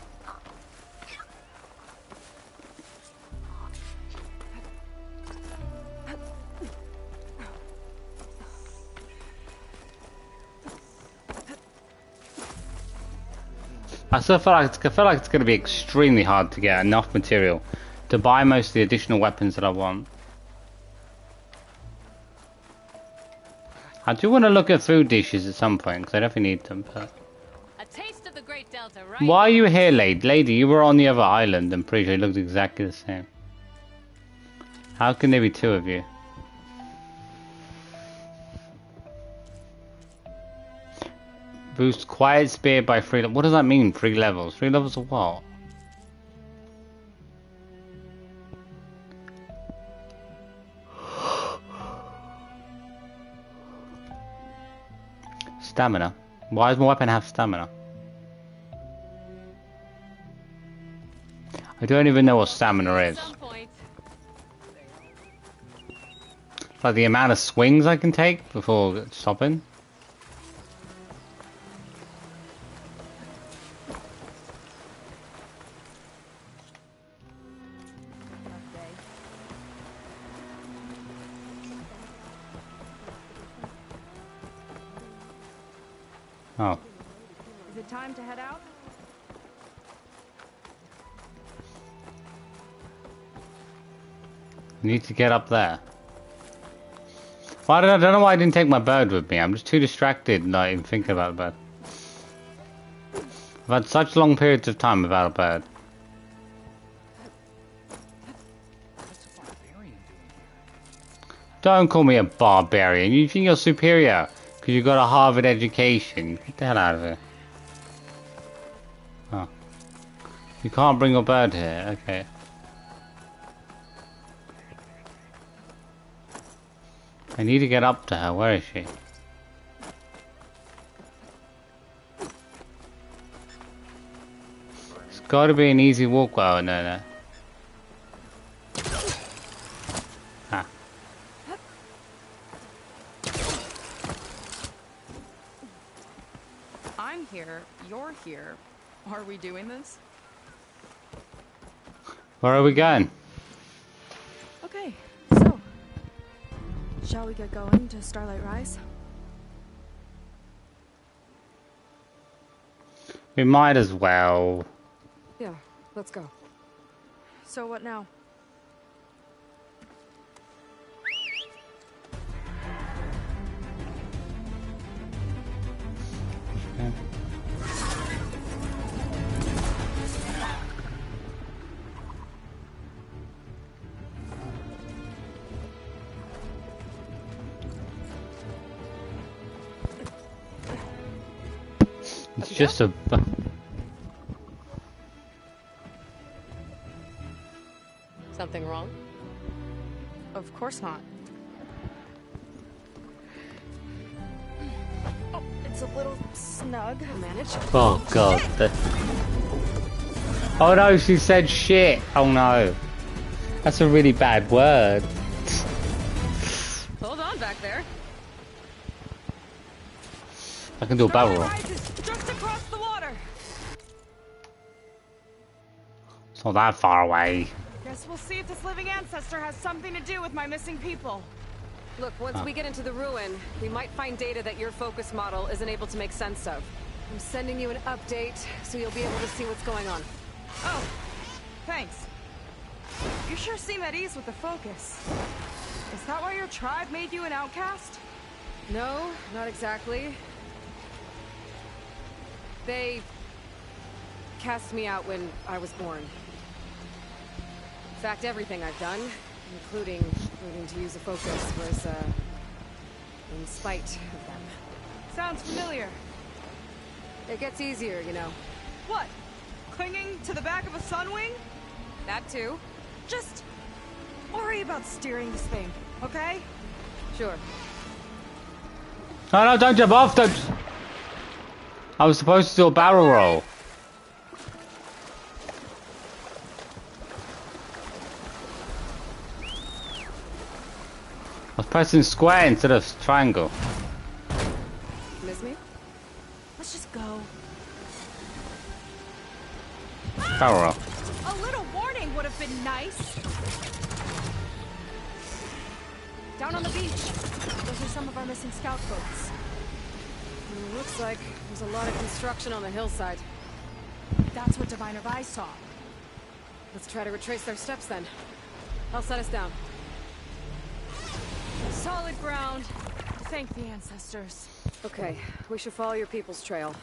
I still feel like it's going to be extremely hard to get enough material to buy most of the additional weapons that I want. I do want to look at food dishes at some point because I definitely need them. But A taste of the Great Delta, right? why are you here, lady? You were on the other island. I'm pretty sure it looked exactly the same. How can there be two of you? Boost quiet spear by 3. What does that mean? 3 levels. 3 levels of what? Stamina. Why does my weapon have stamina? I don't even know what stamina is. Like the amount of swings I can take before stopping. Oh. Is it time to head out? I need to get up there. Well, I don't know why I didn't take my bird with me. I'm just too distracted not even thinking about a bird. I've had such long periods of time without a bird. Don't call me a barbarian. You think you're superior because you got a Harvard education. Get the hell out of here. Oh. You can't bring a bird here. Okay. I need to get up to her. Where is she? It's got to be an easy walk. Oh, no. Ah. I'm here, you're here. Are we doing this? Where are we going? Okay, so shall we get going to Starlight Rise? We might as well. Yeah, let's go. So what now? Okay. It's just a... Something wrong? Of course not. Oh, it's a little snug. Manage. Oh god. Oh no, she said shit. Oh no. That's a really bad word. Hold on back there. I can do a barrel roll. Just across the water. It's not that far away. Guess we'll see if this living ancestor has something to do with my missing people. Look, once we get into the ruin, we might find data that your focus model isn't able to make sense of. I'm sending you an update, so you'll be able to see what's going on. Oh, thanks. You sure seem at ease with the focus. Is that why your tribe made you an outcast? No, not exactly. They cast me out when I was born. In fact, everything I've done, including Learning to use a focus was, in spite of them. Sounds familiar. It gets easier, you know. What? Clinging to the back of a sunwing? That too. Just worry about steering this thing, okay? Sure. Oh no, don't jump off, don't... I was supposed to do a barrel roll. I was pressing square instead of triangle. Miss me? Let's just go. Barrel roll. A little warning would have been nice. Down on the beach. Those are some of our missing scout boats. It looks like there's a lot of construction on the hillside. That's what Diviner Vi saw. Let's try to retrace their steps then. I'll set us down. Solid ground. Thank the ancestors. Okay, we should follow your people's trail.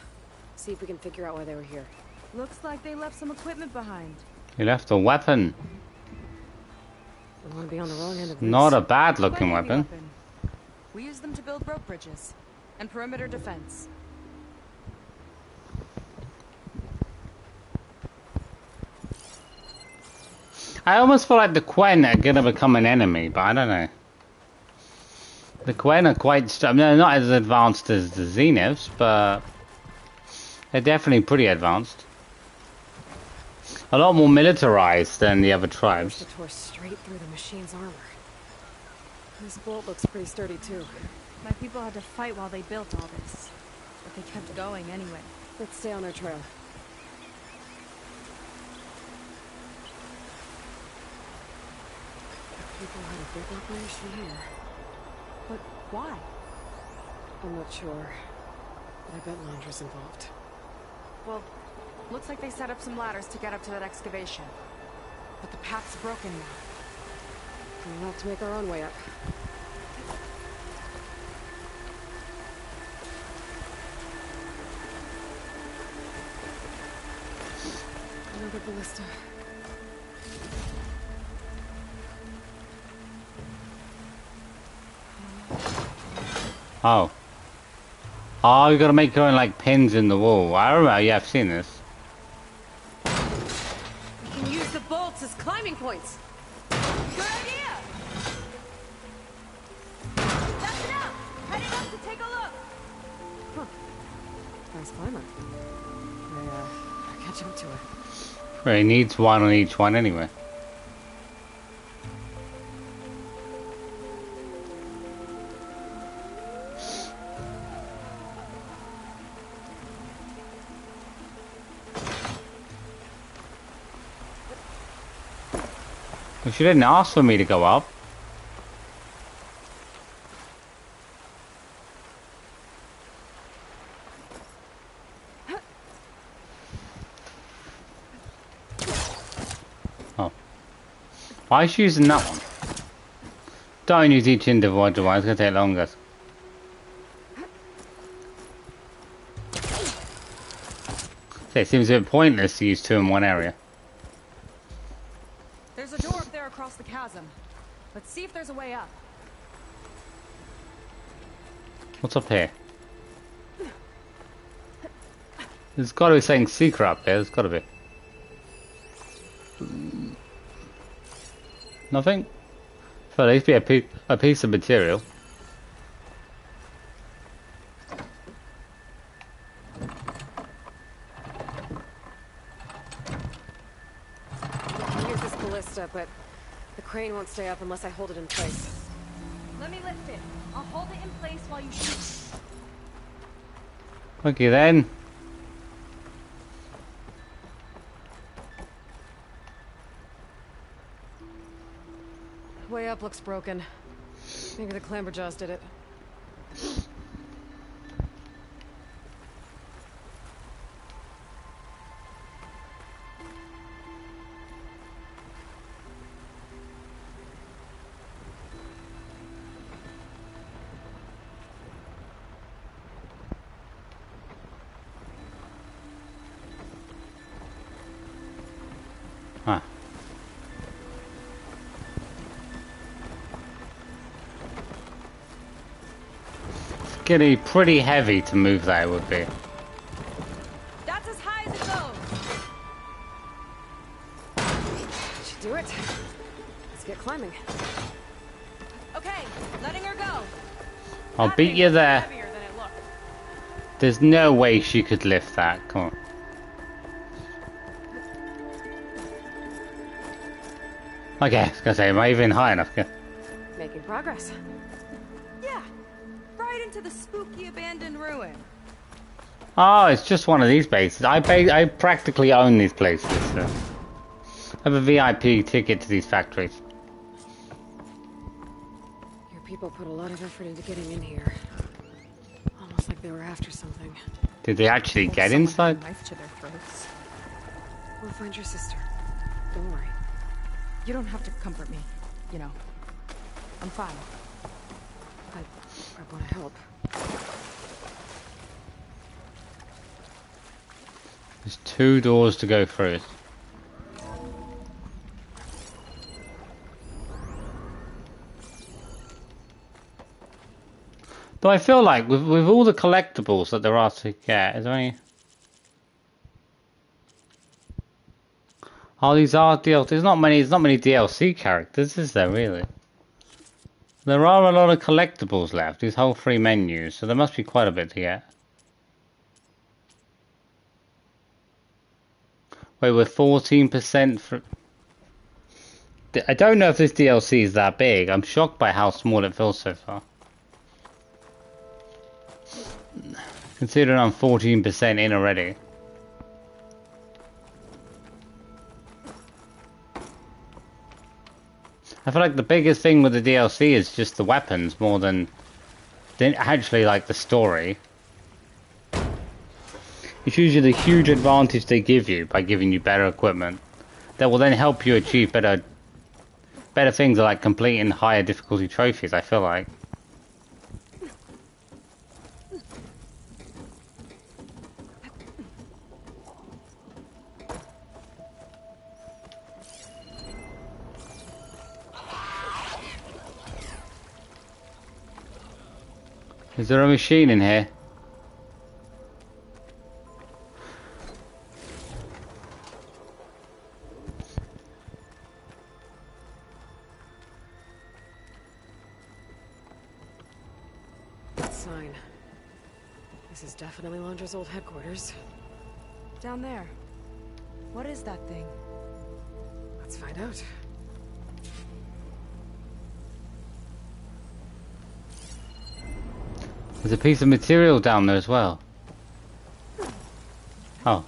See if we can figure out why they were here. Looks like they left some equipment behind. You left a weapon. I want to be on the wrong end of this. Not a bad looking weapon. We use them to build rope bridges and perimeter defense. I almost feel like the Quen are gonna become an enemy, but I don't know. The Quen are quite... I mean, they're not as advanced as the Zeniths, but... they're definitely pretty advanced. A lot more militarized than the other tribes. The tore straight through the machine's armor. This bolt looks pretty sturdy too. My people had to fight while they built all this, but they kept going anyway. Let's stay on their trail. People had a big operation here. But why? I'm not sure. But I bet Landra's involved. Well, looks like they set up some ladders to get up to that excavation. But the path's broken now. We'll have to make our own way up. Another ballista. Oh. Oh, you gotta make your own, like, pins in the wall. I remember, yeah, I've seen this. We can use the bolts as climbing points. Good idea! That's it up! Heading up to take a look! Huh. Nice climber. I catch up to it. Well, he needs one on each one anyway. She didn't ask for me to go up. Oh. Why is she using that one? Don't use each individual, it's gonna take longer. So it seems a bit pointless to use two in one area. There's a door up there across the chasm. Let's see if there's a way up. What's up here? There's gotta be something secret up there, there's gotta be. Nothing? So at least be a piece of material. Use this ballista, but the crane won't stay up unless I hold it in place. Let me lift it. I'll hold it in place while you shoot. Okay then. Way up looks broken. Maybe the clamberjaws did it. Huh. gonna be pretty heavy to move that, it would be. That's as high as it goes. Should do it. Let's get climbing. Okay, letting her go. I'll beat you there. There's no way she could lift that. Come on. Okay, I was gonna say, am I even high enough? Making progress. Yeah, right into the spooky abandoned ruin. Oh, it's just one of these bases. I practically own these places. So. I have a VIP ticket to these factories. Your people put a lot of effort into getting in here. Almost like they were after something. Did they actually get inside? Knife to their throats. We'll find your sister. Don't worry. You don't have to comfort me. You know, I'm fine. I want to help. There's 2 doors to go through. Though I feel like with all the collectibles that there are to get, is there any? Oh, these are DLC. There's not many DLC characters, is there really? There are a lot of collectibles left. These whole 3 menus, so there must be quite a bit to get. Wait, we're 14% for. I don't know if this DLC is that big. I'm shocked by how small it feels so far. Considering I'm 14% in already. I feel like the biggest thing with the DLC is just the weapons more than actually like the story. It's usually the huge advantage they give you by giving you better equipment that will then help you achieve better things like completing higher difficulty trophies, I feel like. Is there a machine in here? That sign. This is definitely Londra's old headquarters. Down there. What is that thing? Let's find out. There's a piece of material down there as well. Oh.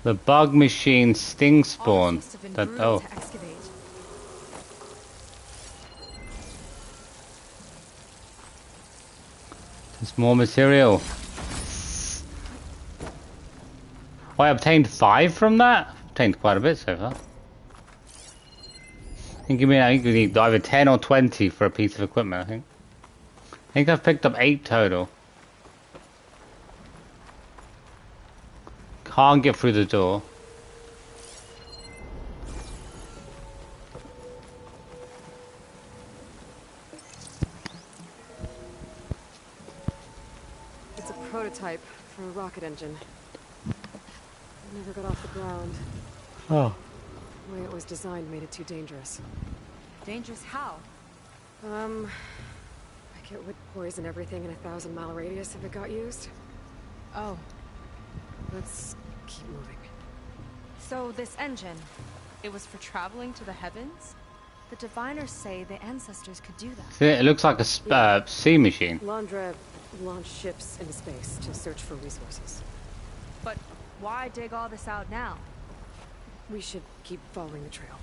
The bug machine sting spawn. That, oh. There's more material. Oh, I obtained 5 from that? Obtained quite a bit so far. I think we need either 10 or 20 for a piece of equipment, I think I've picked up 8 total. Can't get through the door. It's a prototype for a rocket engine. It never got off the ground. Oh. The way it was designed made it too dangerous. Dangerous how? Like it would poison everything in a 1,000-mile radius if it got used. Oh. Let's keep moving. So this engine, it was for traveling to the heavens? The diviners say the ancestors could do that. See, it looks like a sea machine. Londra launched ships into space to search for resources. But why dig all this out now? We should keep following the trail.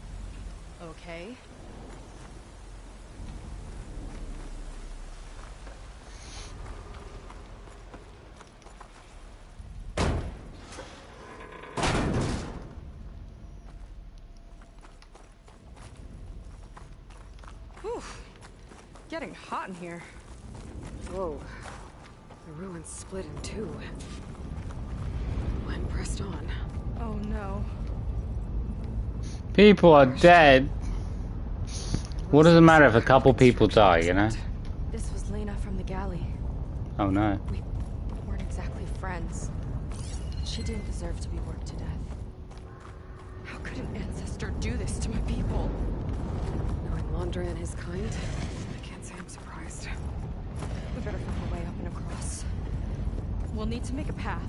Okay. Whew. Getting hot in here. Whoa. The ruins split in 2. When pressed on. Oh no. People are dead. What does it matter if a couple people die, you know? This was Lena from the galley. Oh no. We weren't exactly friends. She didn't deserve to be worked to death. How could an ancestor do this to my people? Knowing Laundry and his kind, I can't say I'm surprised. We better find a way up and across. We'll need to make a path.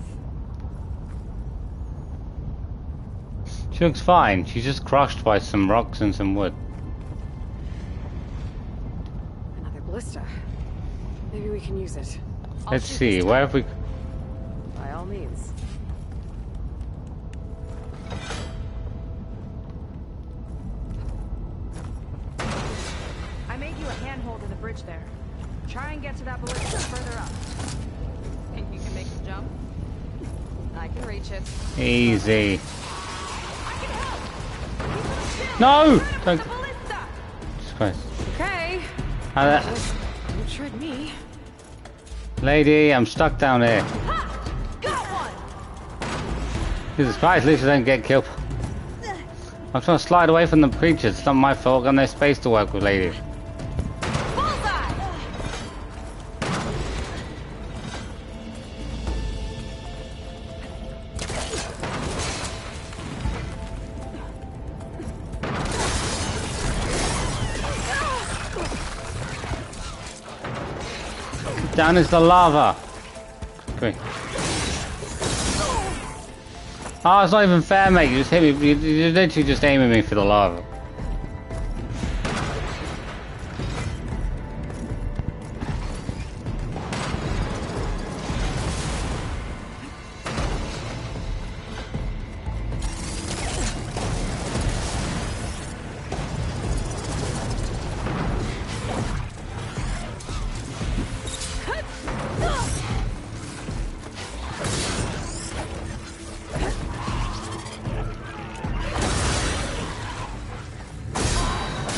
She looks fine. She's just crushed by some rocks and some wood. Another ballista. Maybe we can use it. Let's see, where have we... By all means. I made you a handhold in the bridge there. Try and get to that ballista further up. Think you can make the jump? I can reach it. Easy. No! Don't... Jesus Christ. Okay. How that... You tried me. Lady, I'm stuck down here. Jesus Christ, at least I don't get killed. I'm trying to slide away from the creatures. It's not my fault. I've got no space to work with, lady. Down is the lava. Okay. Oh, it's not even fair, mate. You just hit me. You're literally just aiming me for the lava.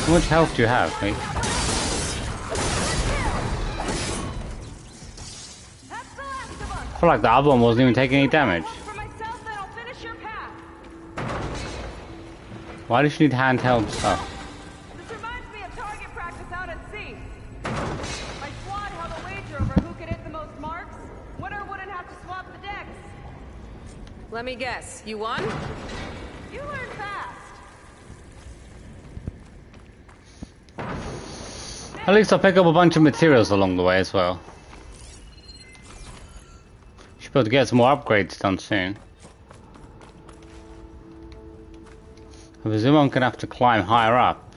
How much health do you have, mate? I feel like the other one wasn't even taking any damage. Why does she need handheld stuff? This reminds me of target practice out at sea. My squad held a wager over who could hit the most marks. Winner wouldn't have to swap the decks. Let me guess. You won? You learn fast. At least I'll pick up a bunch of materials along the way as well. Should be able to get some more upgrades done soon. I presume I'm gonna have to climb higher up.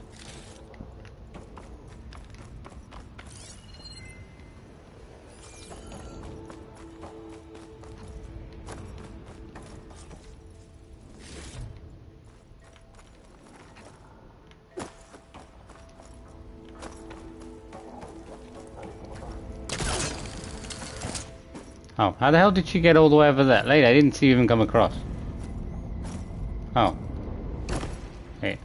Oh, how the hell did she get all the way over there? Lady, I didn't see you even come across. Oh. Hey.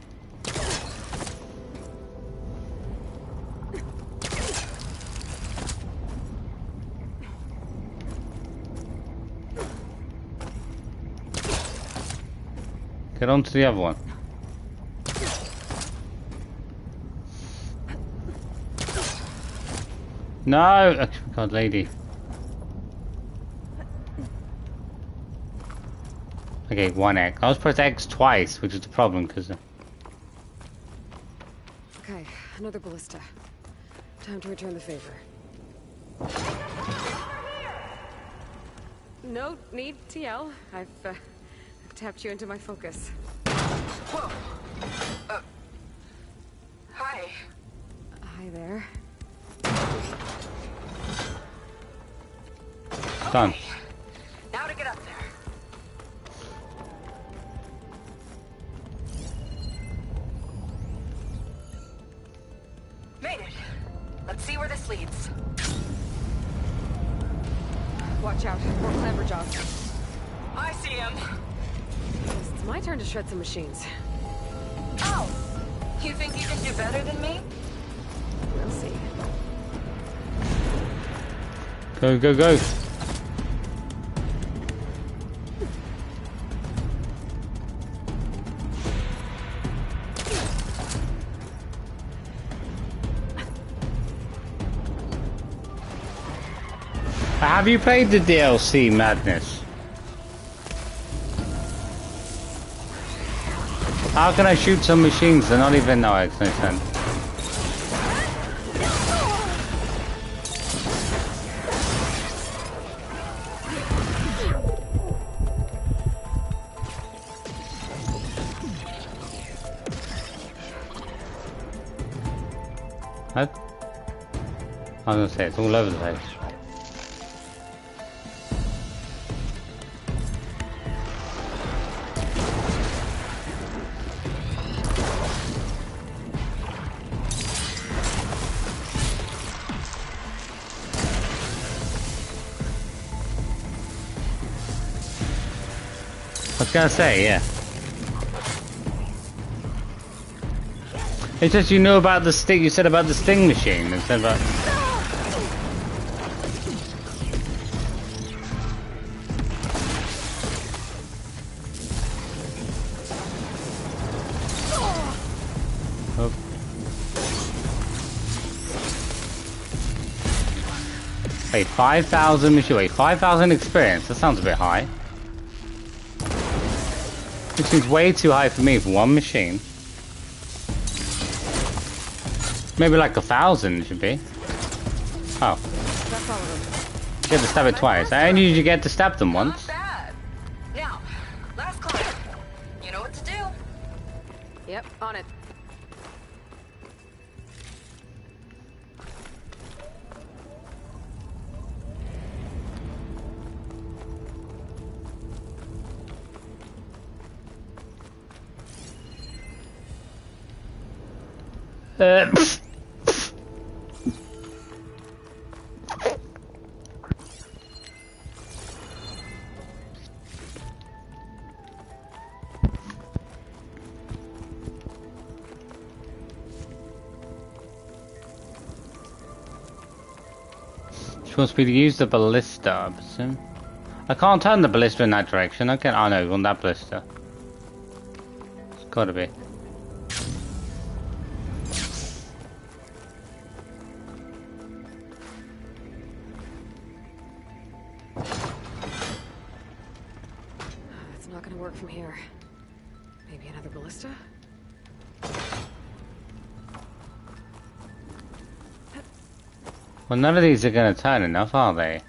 Get on to the other one. No! Oh, God, lady. Okay, one egg. I was pressed X twice, which is the problem, because... Okay, another ballista. Time to return the favor. No need, TL. I've tapped you into my focus. Whoa. Hi. Hi there. Done. Okay. Now to get up there. Made it. Let's see where this leads. Watch out, more clamber jobs. I see him. It's my turn to shred some machines. Oh! You think you can do better than me? We'll see. Go, go, go. Have you played the DLC Madness? How can I shoot some machines? They're not even... No, it's no sense. What? I was gonna say, it's all over the place. I was gonna say, yeah. It's just you know about the sting. You said about the sting machine instead about. Oh. Wait, 5,000 machine. Wait, 5,000 experience. That sounds a bit high. Which seems way too high for me for one machine. Maybe like 1,000 should be. Oh. That's all of them. You get to stab it twice. I only usually get to stab them once. Not bad. Now, last climb. You know what to do. Yep, on it. She wants me to use the ballista, I presume. I can't turn the ballista in that direction. I can. Oh no, on that ballista. It's gotta be. It's not gonna work from here. Maybe another ballista? Well, none of these are going to turn enough, are they?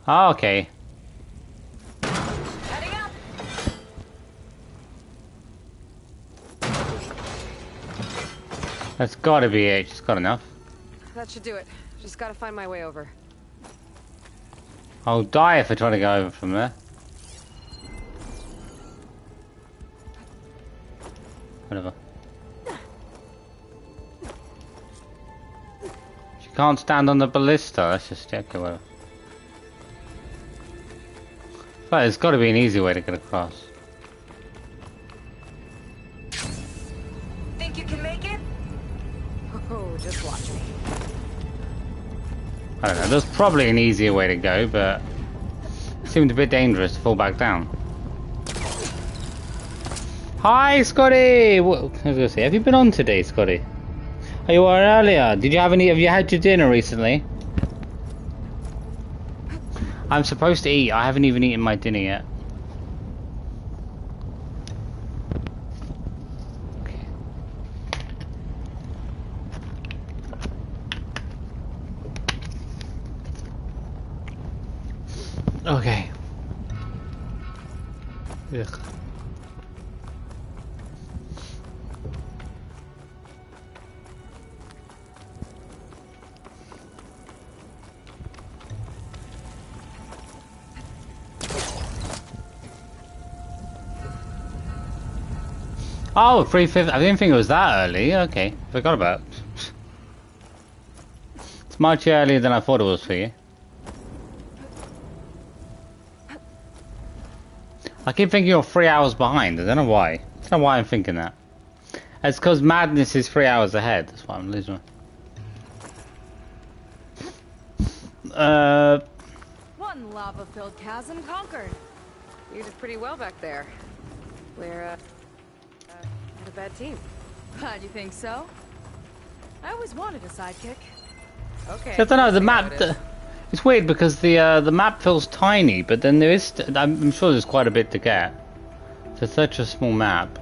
Oh, okay. Heading up. That's got to be it. She's got enough. That should do it. Just gotta find my way over. I'll die if I try to go over from there. Whatever. She can't stand on the ballista. That's just okay, whatever. But there's got to be an easy way to get across. Think you can make it? Oh, just watch me. I don't know. There's probably an easier way to go, but it seemed a bit dangerous to fall back down. Hi, Scotty. What, I was gonna say, have you been on today, Scotty? Oh, you were earlier. Did you have any? Have you had your dinner recently? I'm supposed to eat. I haven't even eaten my dinner yet. Okay. Ugh. Oh, 3:50. I didn't think it was that early. Okay, forgot about it. It's much earlier than I thought it was for you. I keep thinking you're 3 hours behind. I don't know why. I don't know why I'm thinking that. It's because Madness is 3 hours ahead. That's why I'm losing. One lava-filled chasm conquered. You did pretty well back there. We're, had a bad team. Glad you think so. I always wanted a sidekick. Okay. I don't know, the map... It's weird because the map feels tiny, but then there is... I'm sure there's quite a bit to get. For such a small map.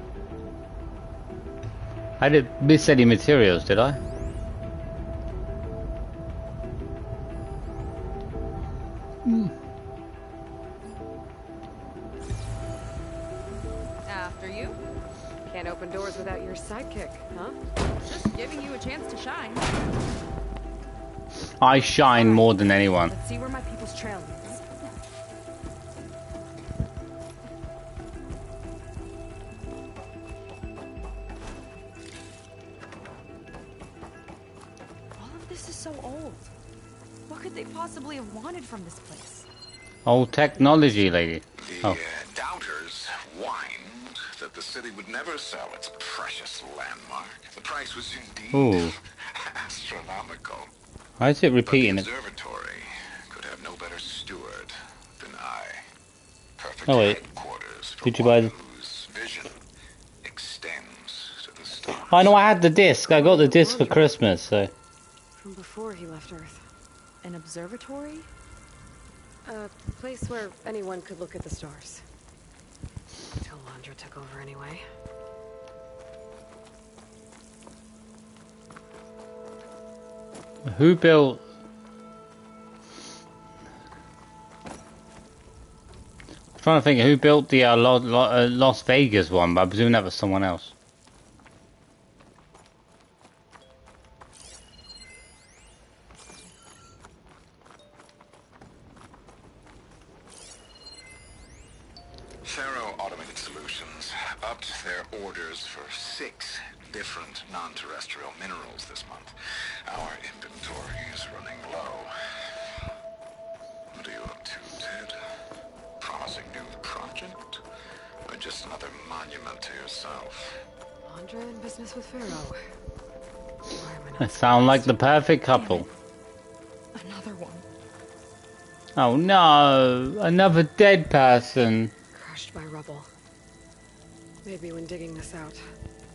I didn't miss any materials, did I? After you. Can't open doors without your sidekick, huh? Just giving you a chance to shine. I shine more than anyone. Let's see where my people's trail leads. All of this is so old. What could they possibly have wanted from this place? Old technology, lady. The doubters whined that the city would never sell its precious landmark. The price was indeed astronomical. Why is it repeating but it? The observatory could have no better steward than I. Perfect Oh wait, headquarters for did you buy the... whose vision extends to the stars. I know I had the disc. I got the disc for Christmas, so... From before he left Earth. An observatory? A place where anyone could look at the stars. Until Landra took over anyway. Who built... I'm trying to think who built the Las Vegas one, but I presume that was someone else. Pharaoh Automated Solutions upped their orders for 6 different non-terrestrial minerals this month. Our inventory is running low. What are you up to, Ted? Promising new project? Or just another monument to yourself? Landra in business with Pharaoh. They sound like the perfect couple. Another one. Oh no! Another dead person. Crushed by rubble. Maybe when digging this out.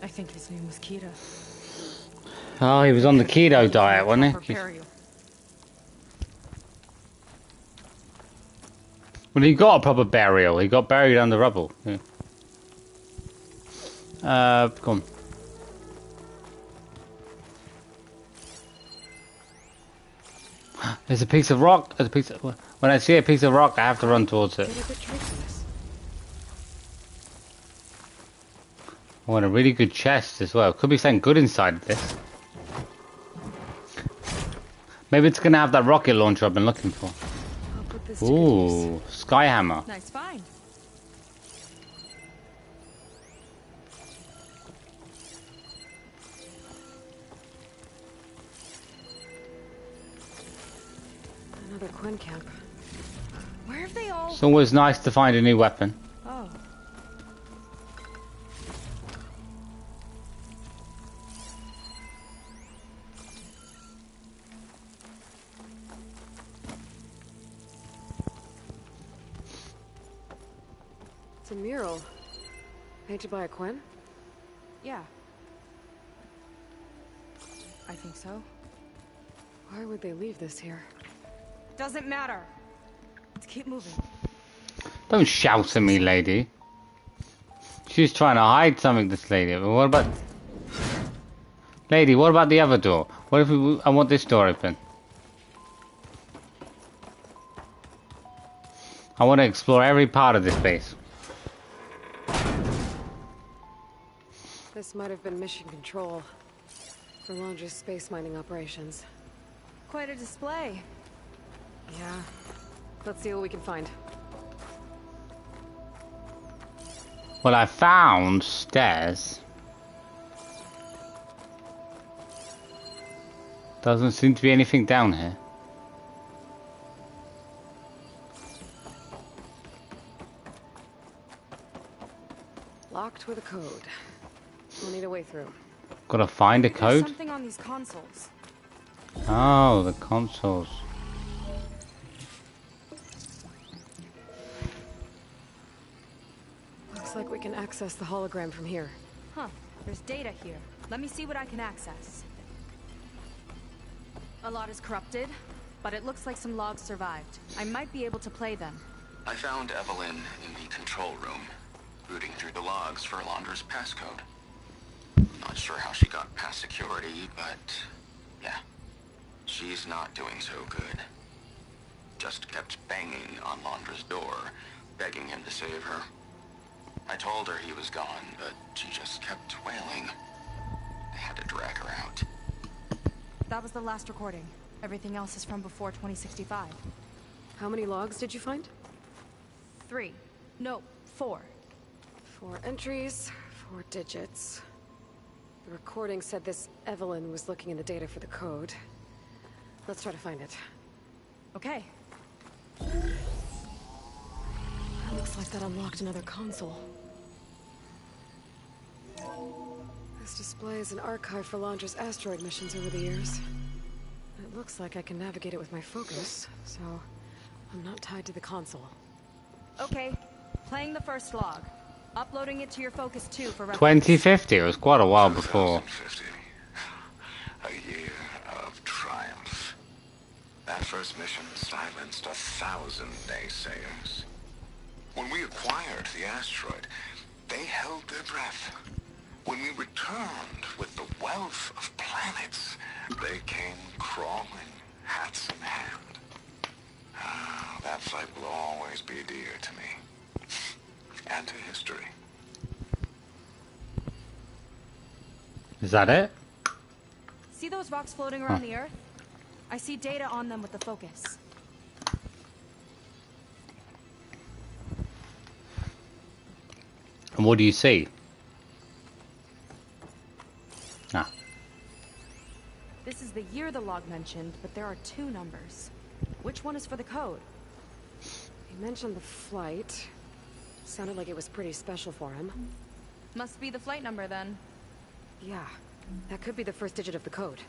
I think his name was Kita. Oh, he was on the keto diet, wasn't he? Well, he got a proper burial. He got buried under rubble. Yeah. Come on. There's a piece of rock. There's a piece of... When I see a piece of rock, I have to run towards it. I want a really good chest as well. Could be something good inside of this. Maybe it's gonna have that rocket launcher I've been looking for. Ooh, sky hammer. Nice find. Another Quinn camp. Where have they all... It's always nice to find a new weapon. Oh. It's a mural. Painted by a Quinn? Yeah. I think so. Why would they leave this here? Doesn't matter. Let's keep moving. Don't shout at me, lady. She's trying to hide something, this lady. But what about... Lady, what about the other door? What if we... I want this door open. I want to explore every part of this base. This might have been mission control for Landra's space mining operations. Quite a display. Yeah. Let's see what we can find. Well, I found stairs. Doesn't seem to be anything down here. Locked with a code. We'll need a way through. Gotta find a There's code? something on these consoles. Oh, the consoles. Looks like we can access the hologram from here. Huh. There's data here. Let me see what I can access. A lot is corrupted, but it looks like some logs survived. I might be able to play them. I found Evelyn in the control room, rooting through the logs for Alondra's passcode. Not sure how she got past security, but yeah, she's not doing so good. Just kept banging on Alondra's door, begging him to save her. I told her he was gone, but she just kept wailing. I had to drag her out. That was the last recording. Everything else is from before 2065. How many logs did you find? 3. No, 4. 4 entries, 4 digits. The recording said this Evelyn was looking in the data for the code. Let's try to find it. Okay. Looks like that unlocked another console. This displays an archive for Alondra's asteroid missions over the years. It looks like I can navigate it with my focus, so I'm not tied to the console. Okay, playing the first log. Uploading it to your focus too for reference. 2050, it was quite a while before. 2050. A year of triumph. That first mission silenced 1,000 naysayers. When we acquired the asteroid, they held their breath. When we returned with the wealth of planets, they came crawling, hats in hand. That fight will always be dear to me. And to history. Is that it? See those rocks floating around the Earth? I see data on them with the focus. And what do you see? Ah. This is the year the log mentioned, but there are 2 numbers. Which one is for the code? He mentioned the flight. Sounded like it was pretty special for him. Must be the flight number then. Yeah, that could be the first digit of the code.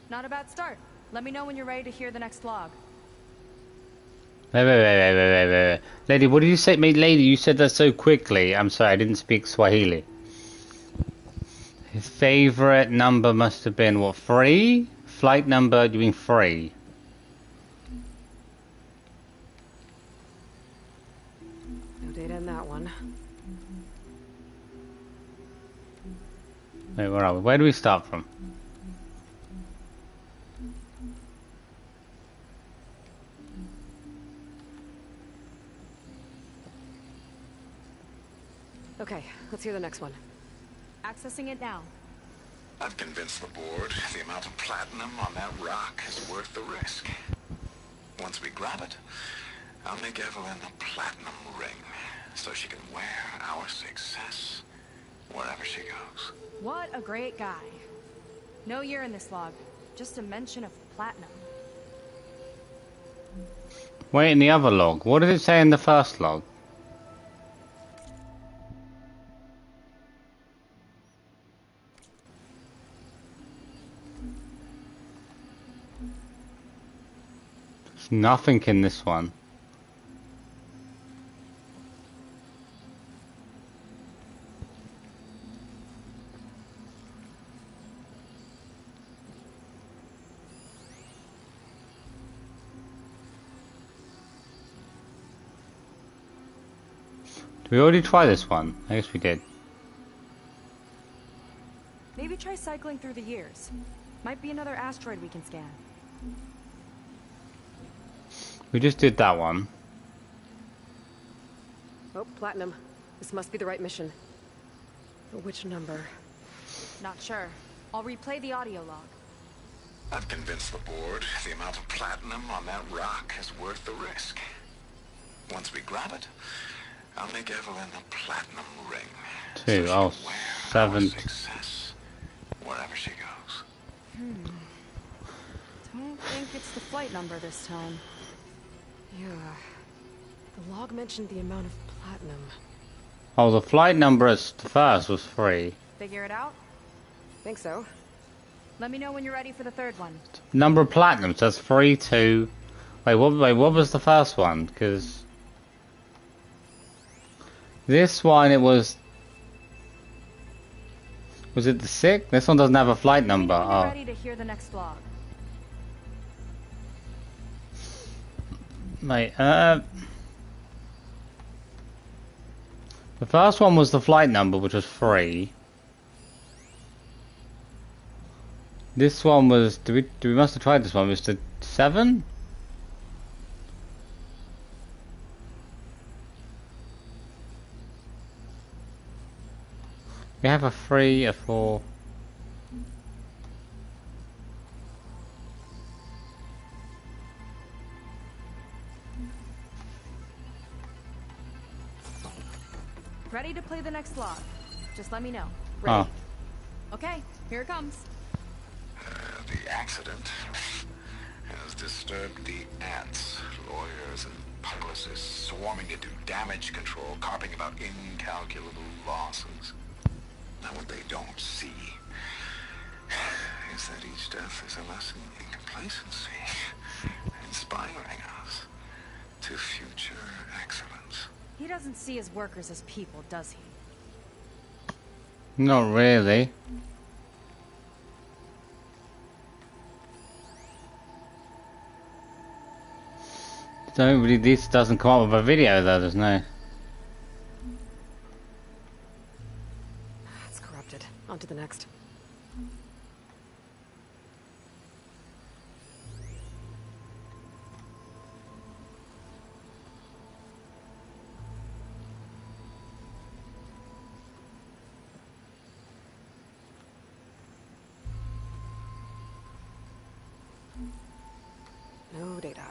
Not a bad start. Let me know when you're ready to hear the next log. Wait. Lady, what did you say? Mate, lady, you said that so quickly. I'm sorry, I didn't speak Swahili. His favorite number must have been, what, 3? Flight number, you mean 3? No data in that one. Wait, where are we? Where do we start from? Okay, let's hear the next one. Accessing it now. I've convinced the board the amount of platinum on that rock is worth the risk. Once we grab it, I'll make Evelyn a platinum ring, so she can wear our success wherever she goes. What a great guy. No year in this log, just a mention of platinum. Wait, in the other log. What did it say in the first log? There's nothing in this one. Did we already try this one? I guess we did. Maybe try cycling through the years. Might be another asteroid we can scan. We just did that one. Oh, platinum. This must be the right mission. But which number? Not sure. I'll replay the audio log. I've convinced the board the amount of platinum on that rock is worth the risk. Once we grab it, I'll make Evelyn a platinum ring. 2, so oh, 7. Success wherever she goes. Don't think it's the flight number this time. Yeah. The log mentioned the amount of platinum. Oh, the flight number at first was 3. Figure it out? Think so. Let me know when you're ready for the third one. Number of platinums, that's 3, 2. Wait, what was the first one? Because this one, it was it the 6? This one doesn't have a flight number. Let me know when Oh. you're ready to hear the next log. Mate, the first one was the flight number, which was 3. This one was, we must have tried this one, was the 7? We have a 3, a 4. Ready to play the next log. Just let me know. Oh. Okay, here it comes. The accident has disturbed the ants, lawyers and publicists swarming to do damage control, carping about incalculable losses. Now what they don't see is that each death is a lesson in complacency, inspiring us to future excellence. He doesn't see his workers as people, does he? Not really. Don't really, this doesn't come up with a video though, there's no. It's corrupted. On to the next. No data.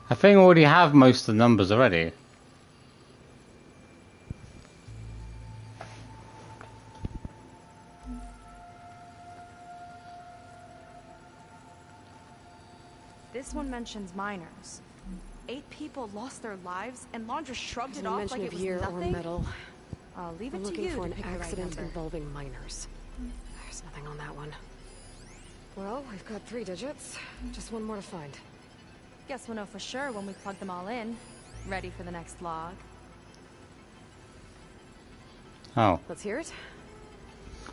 I think I already have most of the numbers already. This one mentions miners. 8 people lost their lives, and Laundra shrugged it off like it was year nothing. or metal. I'll leave I'm it to looking you for to an pick the right accident number. involving miners. There's nothing on that one. Well, we've got 3 digits. Just one more to find. Guess we'll know for sure when we plug them all in. Ready for the next log. Oh. Let's hear it.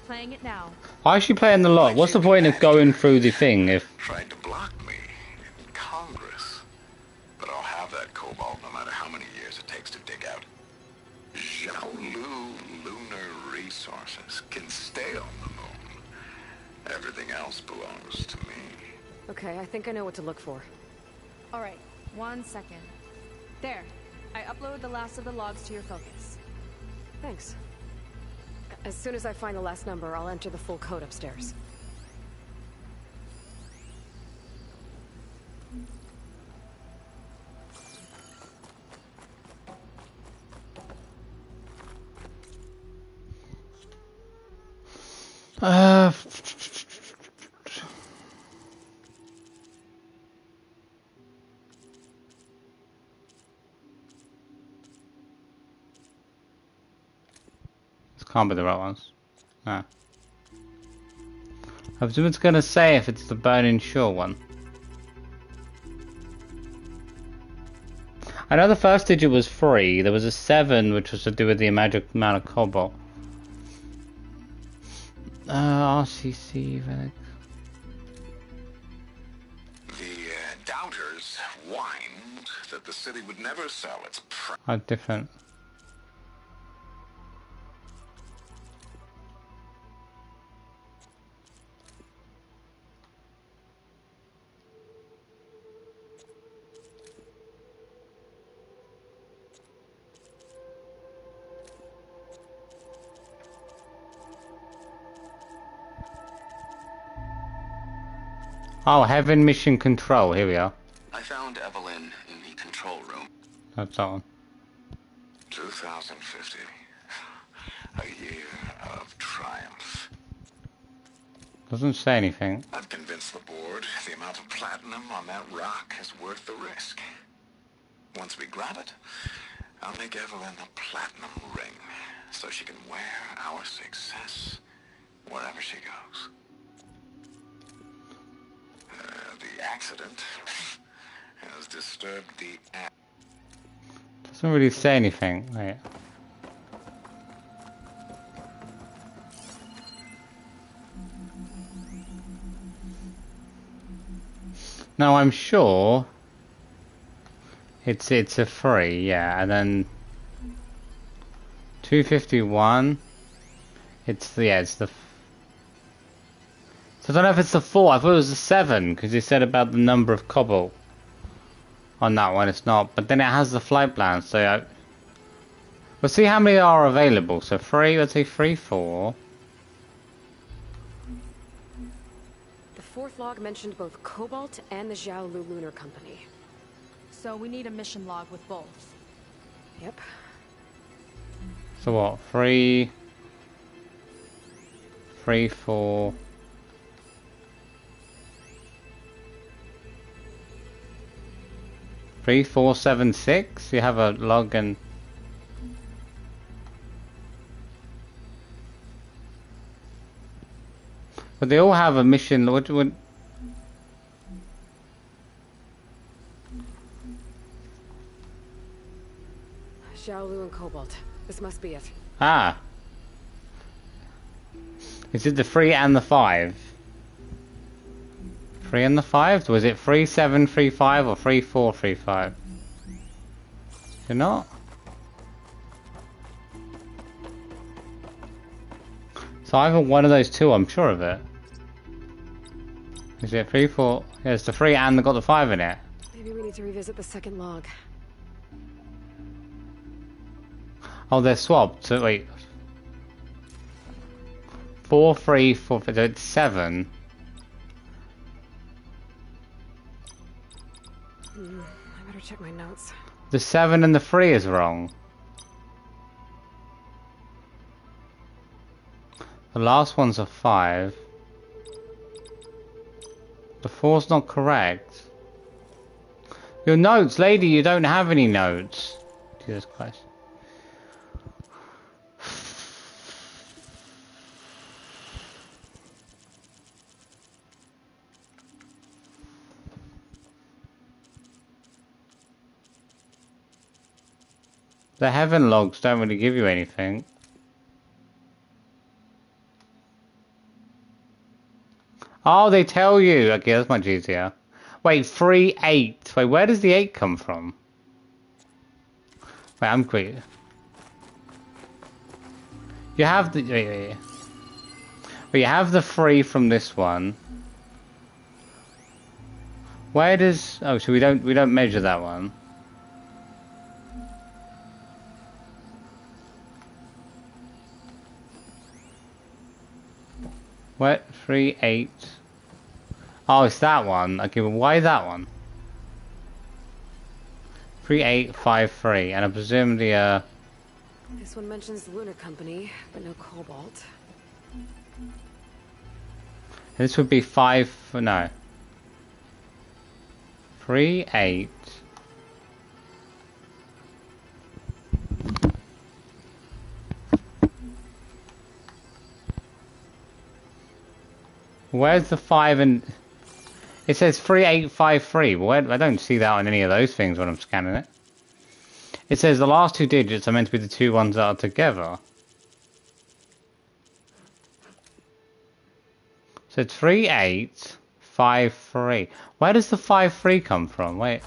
Playing it now. Why is she playing the log? What's the point of going through the thing if... Tried to block me in Congress. But I'll have that cobalt no matter how many years it takes to dig out. Xiaolu lunar resources can stay on the moon. Everything else belongs to me. Okay, I think I know what to look for. Alright, 1 second. There. I uploaded the last of the logs to your focus. Thanks. As soon as I find the last number, I'll enter the full code upstairs. Can't be the right ones. No. I presume it's gonna say if it's the Burning Shore one. I know the first digit was 3. There was a 7 which was to do with the magic amount of cobalt. RCC. The doubters whined that the city would never sell its How different. Oh, Heaven Mission Control. Here we are. I found Evelyn in the control room. That's that one. 2050. A year of triumph. Doesn't say anything. I've convinced the board the amount of platinum on that rock is worth the risk. Once we grab it, I'll make Evelyn a platinum ring so she can wear our success wherever she goes. The accident has disturbed the... Doesn't really say anything. Wait. No, I'm sure it's a free, yeah, and then 251. It's the So I don't know if it's the 4. I thought it was the 7 because you said about the number of cobalt on that one. It's not, but then it has the flight plan. So we'll see how many are available. So 3, let's say 3, 4. The fourth log mentioned both Cobalt and the Xiaolu Lunar Company. So we need a mission log with both. Yep. So what? 3, 3, 4. 3, 4, 7, 6. You have a log and. But they all have a mission. What would? Xiaolu and Cobalt. This must be it. Ah. Is it the 3 and the 5? 3 and the 5? Was it 3, 7, 3, 5 or 3, 4, 3, 5? You're not? So either one of those two, I'm sure of it. Is it 3, 4? Yeah, it's the 3 and they got the 5 in it. Maybe we need to revisit the second log. Oh, they're swapped. So wait. 4, 3, 4, 5. So it's 7. I better check my notes. The 7 and the 3 is wrong. The last one's a 5. The 4's not correct. Your notes, lady, you don't have any notes. Jesus Christ. The heaven logs don't really give you anything. Oh, they tell you. Okay, that's much easier. Wait, 3, 8. Wait, where does the 8 come from? Wait, I'm quick. You have the... Wait. Well, you have the 3 from this one. Where does... Oh, so we don't measure that one. What? 3, 8. Oh, it's that one. Okay, well, why that one? 3, 8, 5, 3. And I presume the, This one mentions the Lunar Company, but no Cobalt. This would be 5... No. 3, 8... Where's the 5 and... It says 3853. Well, I don't see that on any of those things when I'm scanning it. It says the last 2 digits are meant to be the 2 ones that are together. So it's 3853. Where does the 53 come from? Wait.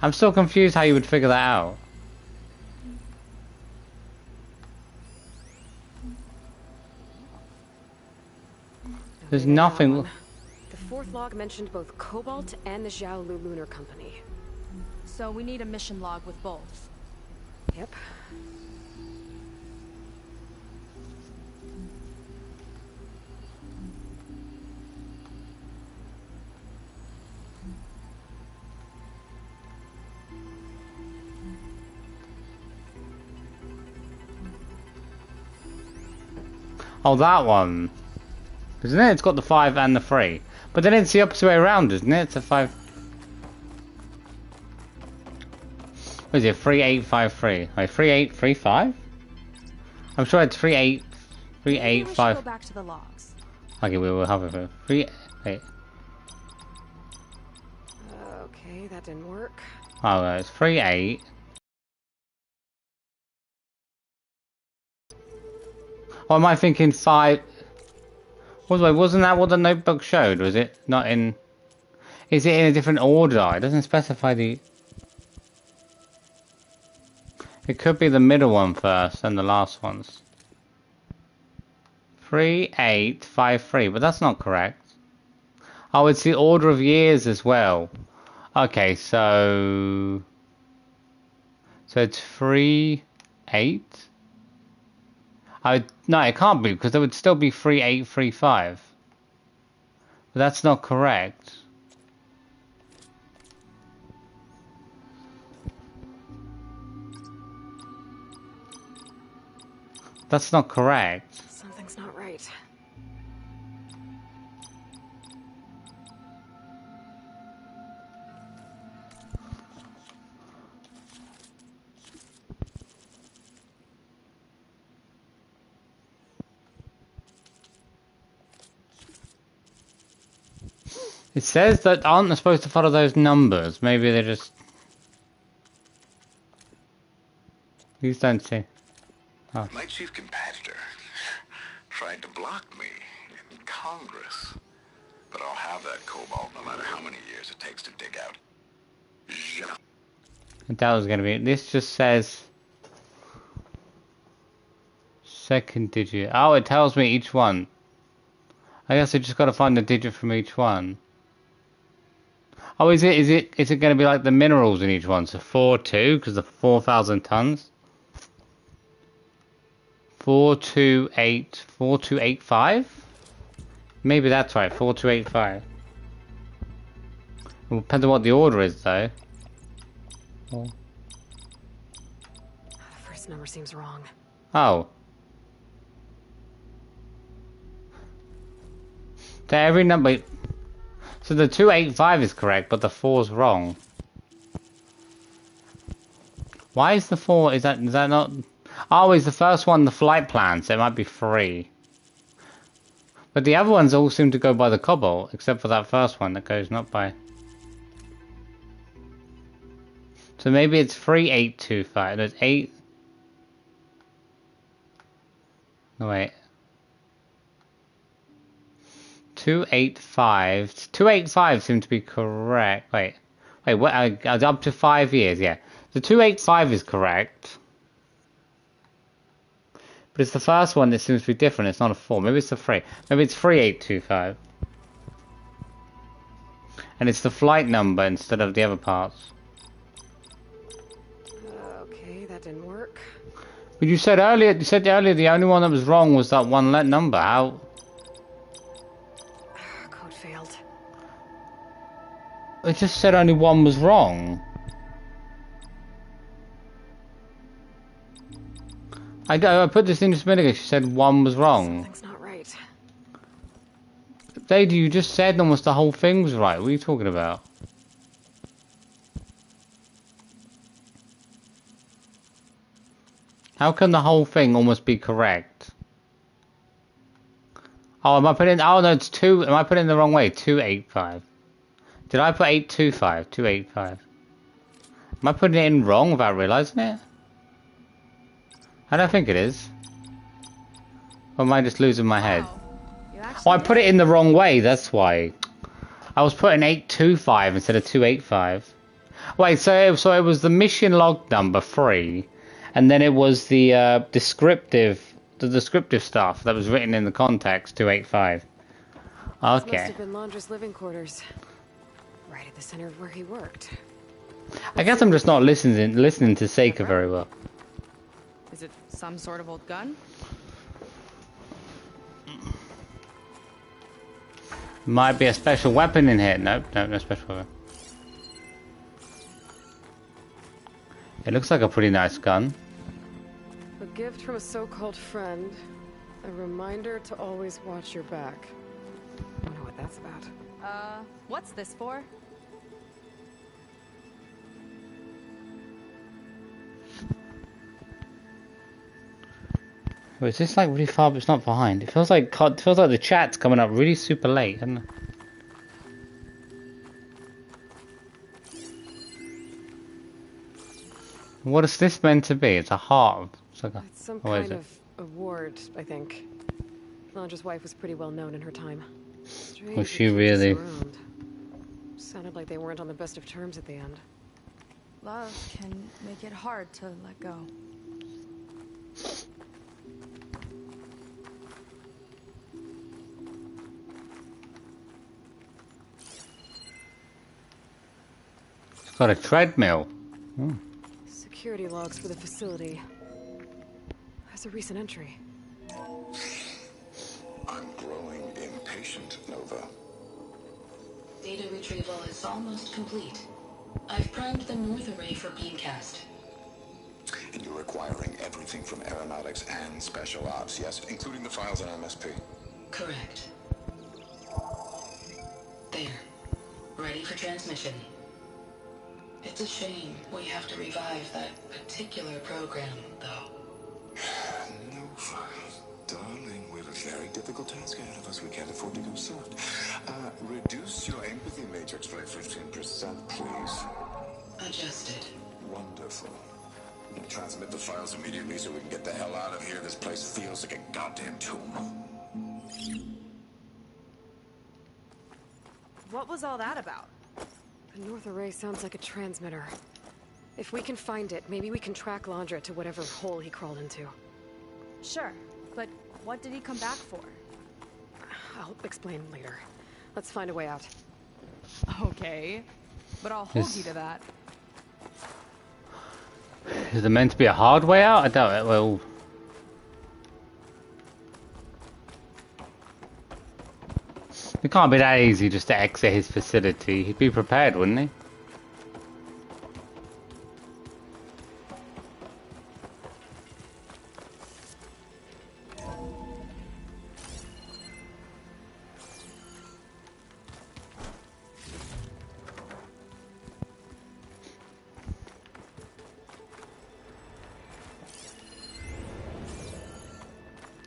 I'm still confused how you would figure that out. There's nothing... The fourth log mentioned both Cobalt and the Xiaolu Lunar Company. So we need a mission log with both. Yep. Oh, that one. Isn't it? It's got the 5 and the 3. But then it's the opposite way around, isn't it? It's a 5... What is it? 3853. Like 3835? I'm sure it's 3835. Go back to the logs. Okay, we will have it for 3... Wait. Okay, that didn't work. Oh, no, it's 38. Or am I thinking 5... Wasn't that what the notebook showed? Was it not in... Is it in a different order? It doesn't specify the... It could be the middle one first and the last ones. 3853, but that's not correct. Oh, it's the order of years as well. Okay, so it's 38. No, it can't be because there would still be 3835. But that's not correct. That's not correct. Something's not right. It says that aren't they supposed to follow those numbers? Maybe they're just... These don't see. Oh. My chief competitor tried to block me in Congress. But I'll have that cobalt no matter how many years it takes to dig out. That was going to be... This just says... Second digit. Oh, it tells me each one. I guess I just got to find the digit from each one. Oh, is it going to be like the minerals in each one? So 4-2, because of 4,000 tons. 4285? Maybe that's right, 4285. It depends on what the order is, though. Oh. The first number seems wrong. Oh. So every number... So the 285 is correct, but the 4's wrong. Why is the 4... Is that not... Oh, is the first one the flight plan, so it might be 3. But the other ones all seem to go by the cobalt, except for that first one that goes not by... So maybe it's 3825. There's 8... No, wait. 285. 285 seems to be correct. Wait, what? Up to 5 years, yeah. The 285 is correct. But it's the first one that seems to be different. It's not a 4. Maybe it's a 3. Maybe it's 3825. And it's the flight number instead of the other parts. Okay, that didn't work. But you said earlier the only one that was wrong was that one number. How? Code failed. It just said only one was wrong. I put this in just a minute ago. She said one was wrong. Something's not right. Lady, you just said almost the whole thing was right. What are you talking about? How can the whole thing almost be correct? Oh, am I putting... Oh, no, it's 2... Am I putting it the wrong way? 285. Did I put 825? 285. Am I putting it in wrong without realising it? I don't think it is. Or am I just losing my head? Oh, I put it in the wrong way, that's why. I was putting 825 instead of 285. Wait, so it was the mission log number 3, and then it was the descriptive stuff that was written in the context 285. Okay. This must have been Laundra's living quarters, right at the center of where he worked. I guess I'm just not listening to Seika very well. Is it some sort of old gun? Might be a special weapon in here. Nope, no special weapon. It looks like a pretty nice gun. A gift from a so-called friend. A reminder to always watch your back. I don't know what that's about. What's this for? Wait, is this like really far, but it's not behind? It feels like the chat's coming up really super late, doesn't it? What is this meant to be? It's a heart. It's like It's some kind of award, I think. Laundra's wife was pretty well known in her time. Was she really? Sounded like they weren't on the best of terms at the end. Love can make it hard to let go. It's got a treadmill. Security logs for the facility. There's a recent entry. I'm growing impatient, Nova. Data retrieval is almost complete. I've primed the north array for beamcast. And you're acquiring everything from aeronautics and special ops, yes? Including the files on MSP? Correct. There. Ready for transmission. It's a shame we have to revive that particular program, though. Nova, darling, we have a very difficult task ahead of us. We can't afford to go soft. Reduce your empathy matrix by 15%, please. Adjusted. Wonderful. Transmit the files immediately so we can get the hell out of here. This place feels like a goddamn tomb. What was all that about? The north array sounds like a transmitter. If we can find it, maybe we can track Landra to whatever hole he crawled into. Sure, but what did he come back for? I'll explain later. Let's find a way out. Okay, but I'll hold you to that. Is there meant to be a hard way out? I doubt it. Well, it can't be that easy just to exit his facility. He'd be prepared, wouldn't he?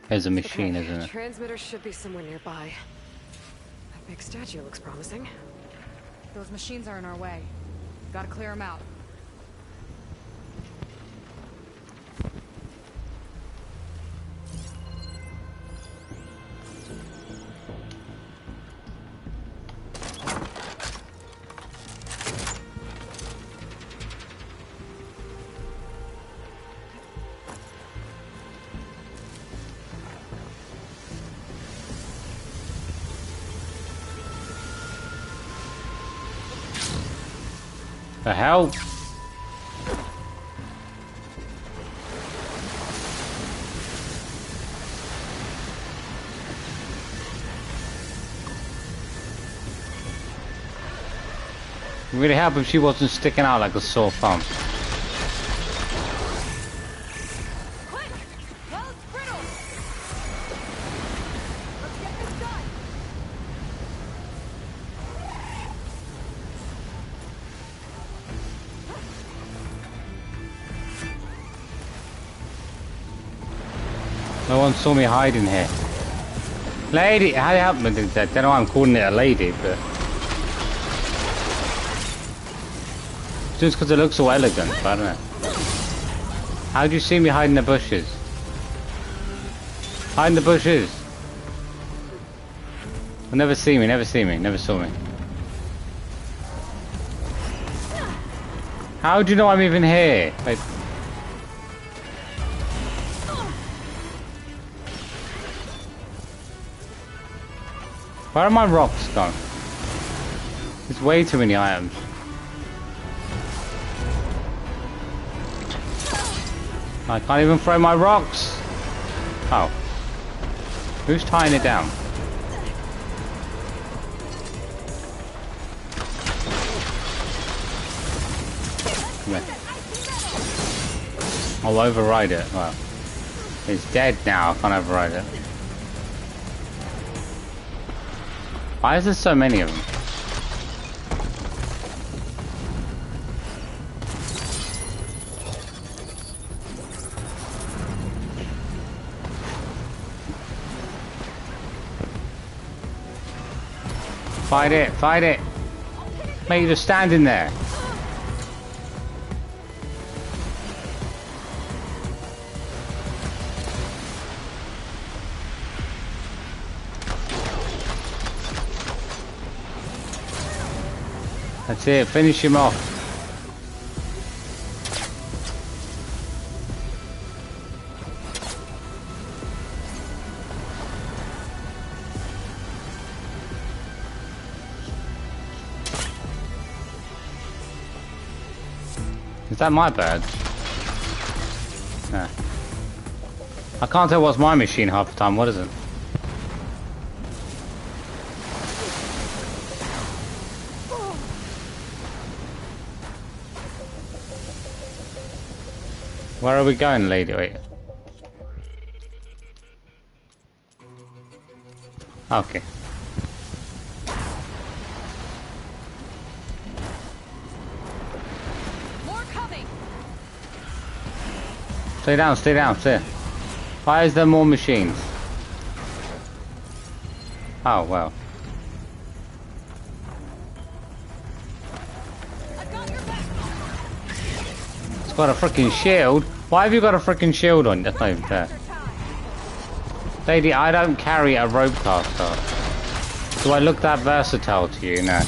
There's a machine, isn't it? Transmitter should be somewhere nearby. That big statue looks promising. Those machines are in our way. Gotta clear them out. The hell? It would really help if she wasn't sticking out like a sore thumb. Quick! Well, it's brittle! Let's get this done! No one saw me hiding here. Lady, how do you help me with that? I don't know why I'm calling it a lady, but just because it looks so elegant, but I don't know. How do you see me hide in the bushes? Hide in the bushes. Well, never see me, never see me, never saw me. How do you know I'm even here? Like, where are my rocks gone? There's way too many items. I can't even throw my rocks. Oh. Who's tying it down? Come here. I'll override it. Well, it's dead now. I can't override it. Why is there so many of them? Fight it, fight it. Mate, you're just standing there. That's it, finish him off. Is that my bird? No. I can't tell what's my machine half the time, what is it? Where are we going, lady? Wait. Okay. More coming. Stay down, stay. Why is there more machines? Oh, well. It's got a freaking shield. Why have you got a freaking shield on? That's not even fair. Lady, I don't carry a rope caster. Do I look that versatile to you? No.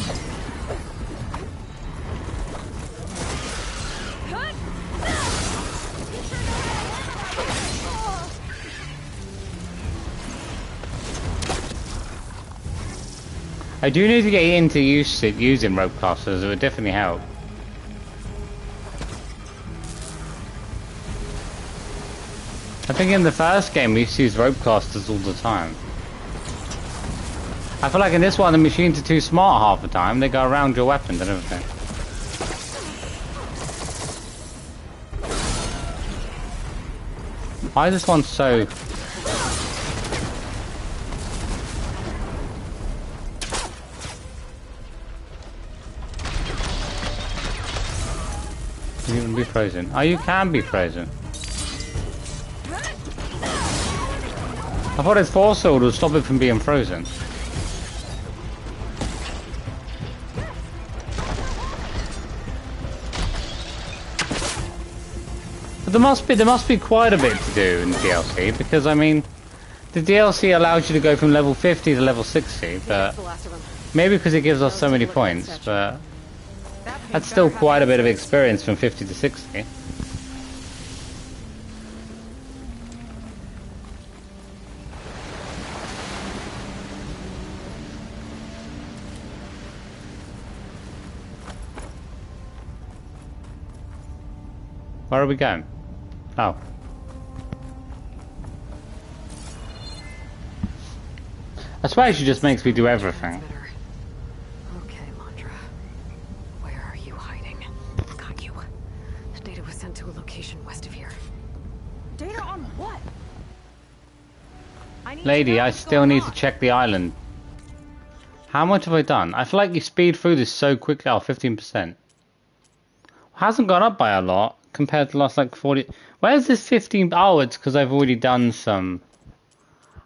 I do need to get into using rope casters. It would definitely help. I think in the first game we used to use rope casters all the time. I feel like in this one the machines are too smart half the time. They go around your weapons and everything. Why is this one so... You can be frozen. Oh, you can be frozen. I thought his force sword would stop it from being frozen. But there must be quite a bit to do in the DLC, because I mean, the DLC allows you to go from level 50 to level 60, but maybe because it gives us so many points, but that's still quite a bit of experience from 50 to 60. Where are we going? Oh. I swear she just makes me do everything. Okay, Landra. Where are you hiding? Got you. Data was sent to a location west of here. Data on what? Lady, I still need to check the island. How much have I done? I feel like you speed through this so quickly. Oh, 15%. Hasn't gone up by a lot compared to last like 40. Where's this 15? Oh, it's because I've already done some.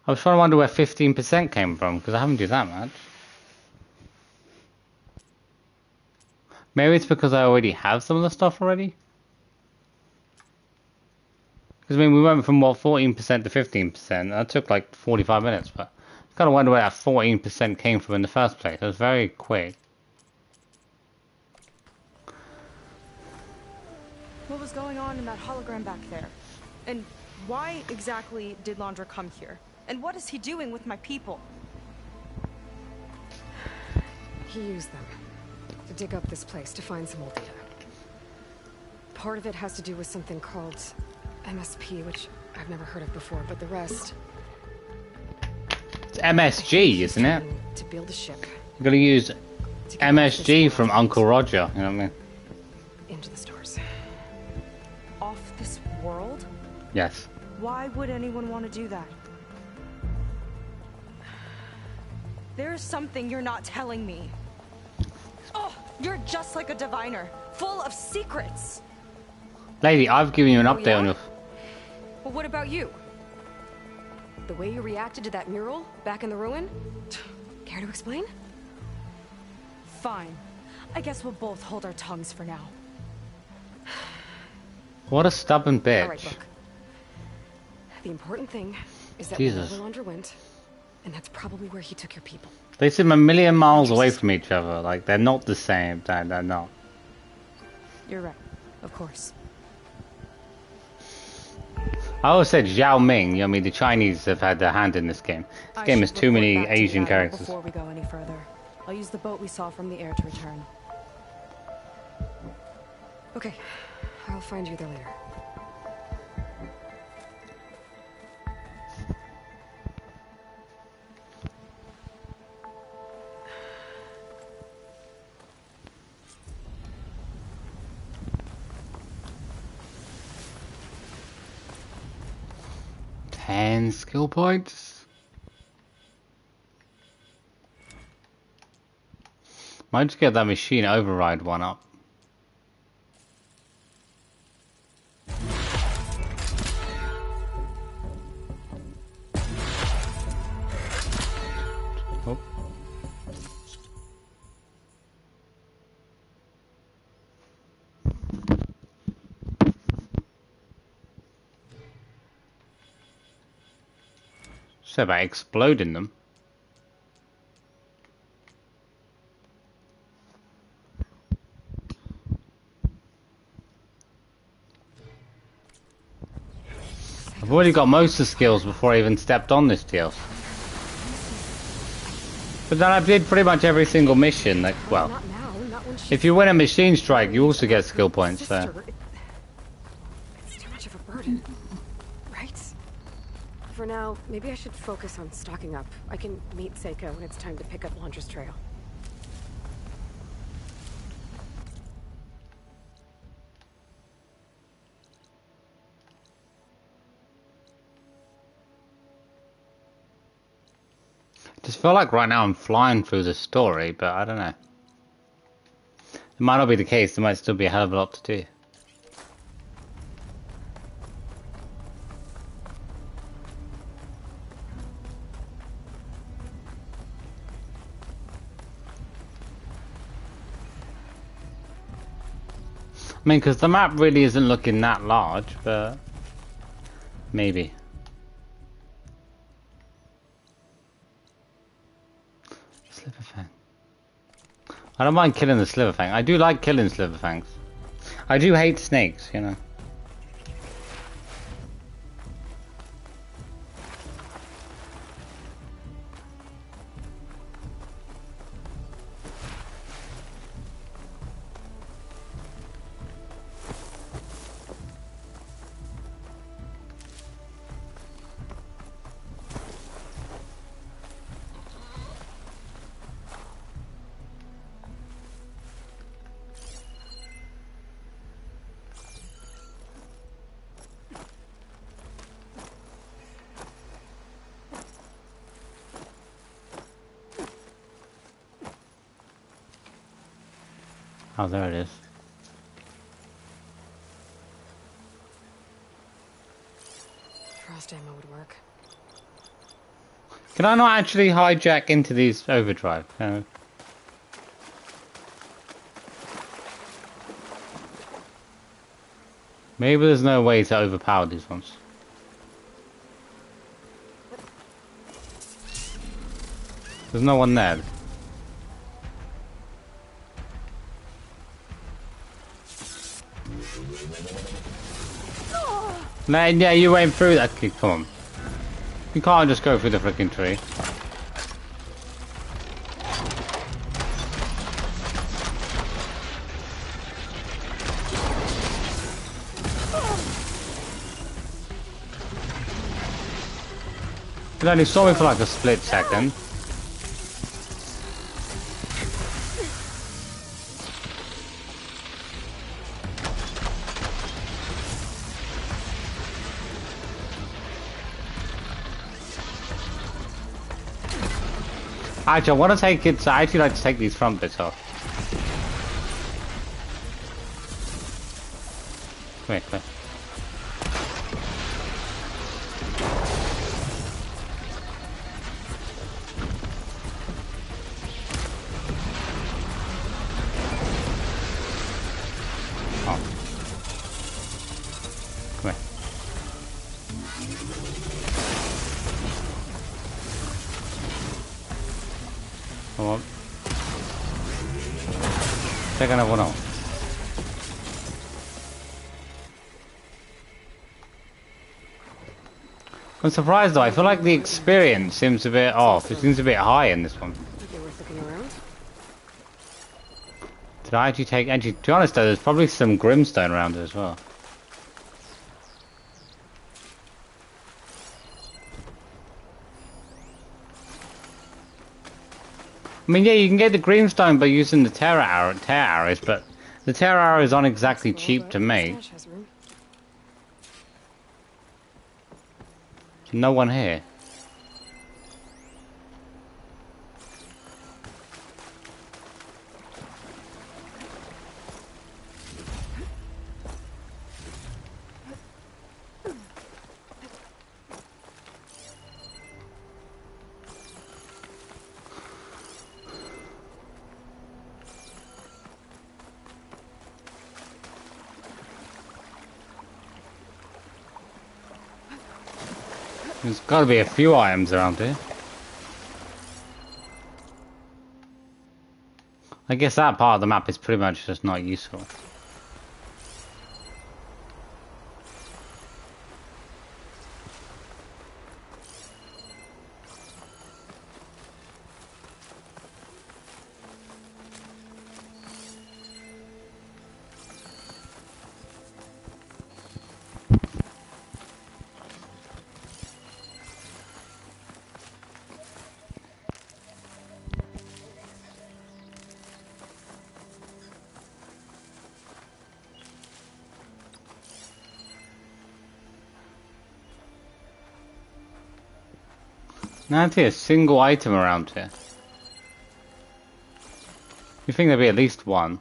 I was trying to wonder where 15% came from because I haven't done that much. Maybe it's because I already have some of the stuff already. Because I mean, we went from what 14% to 15%. That took like 45 minutes, but I kind of wonder where that 14% came from in the first place. It was very quick. What was going on in that hologram back there? And why exactly did Landra come here? And what is he doing with my people? He used them to dig up this place to find some old data. Part of it has to do with something called MSP, which I've never heard of before, but the rest... It's MSG, isn't it? To build a ship. You're gonna use MSG from Uncle Roger, you know what I mean? Into the stars. Off this world? Yes. Why would anyone want to do that? There's something you're not telling me. Oh, you're just like a diviner, full of secrets. Lady, I've given you an update on your... Well, what about you? The way you reacted to that mural back in the ruin? Care to explain? Fine. I guess we'll both hold our tongues for now. What a stubborn bitch. All right, look. The important thing is that Jesus. wherever Landra went, And that's probably where he took your people. They seem a million miles away from each other. Like, they're not the same. They're not. You're right. Of course. I always said Zhao Ming. You know, I mean, the Chinese have had their hand in this game. This game has too many Asian characters. Before we go any further, I'll use the boat we saw from the air to return. Okay, I'll find you there later. And skill points. Might just get that machine override one up. Oh. So about exploding them. I've already got most of the skills before I even stepped on this deal. But then I did pretty much every single mission. Like, well, if you win a machine strike, you also get skill points. So. It's too much of a burden, right? For now, maybe I should focus on stocking up. I can meet Seika when it's time to pick up Launcher's trail. I just feel like right now I'm flying through the story, but I don't know. It might not be the case. There might still be a hell of a lot to do. I mean, because the map really isn't looking that large, but maybe. Sliverfang. I don't mind killing the Sliverfang. I do like killing Sliverfangs. I do hate snakes, you know. Oh, there it is. Frost ammo would work. Can I not actually hijack into these overdrive? Maybe there's no way to overpower these ones. There's no one there. Man, yeah, you went through that. Okay, come on. You can't just go through the freaking tree. It only saw me for like a split second. Actually, I want to take it. So I actually like to take these front bits off. Come here, come here. take another one off. I'm surprised though, I feel like the experience seems a bit off. It seems a bit high in this one. Okay, worth looking around. Did I actually take... Actually, to be honest though, there's probably some Grimstone around it as well. I mean, yeah, you can get the Grimstone by using the tear arrows, but the tear arrows aren't exactly cheap to make. No one here. There's got to be a few items around here. I guess that part of the map is pretty much just not useful. Now I see a single item around here. You think there'd be at least one?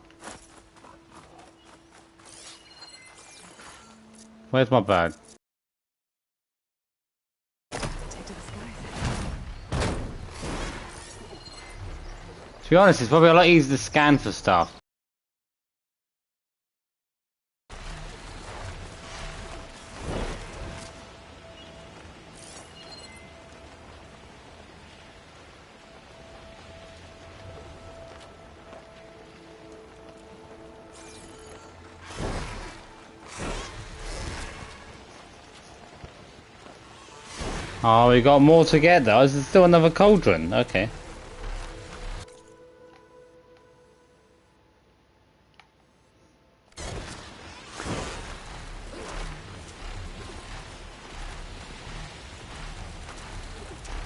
Where's my bird? To be honest, it's probably a lot easier to scan for stuff. Oh, we got more to get though. Is there still another cauldron? Okay.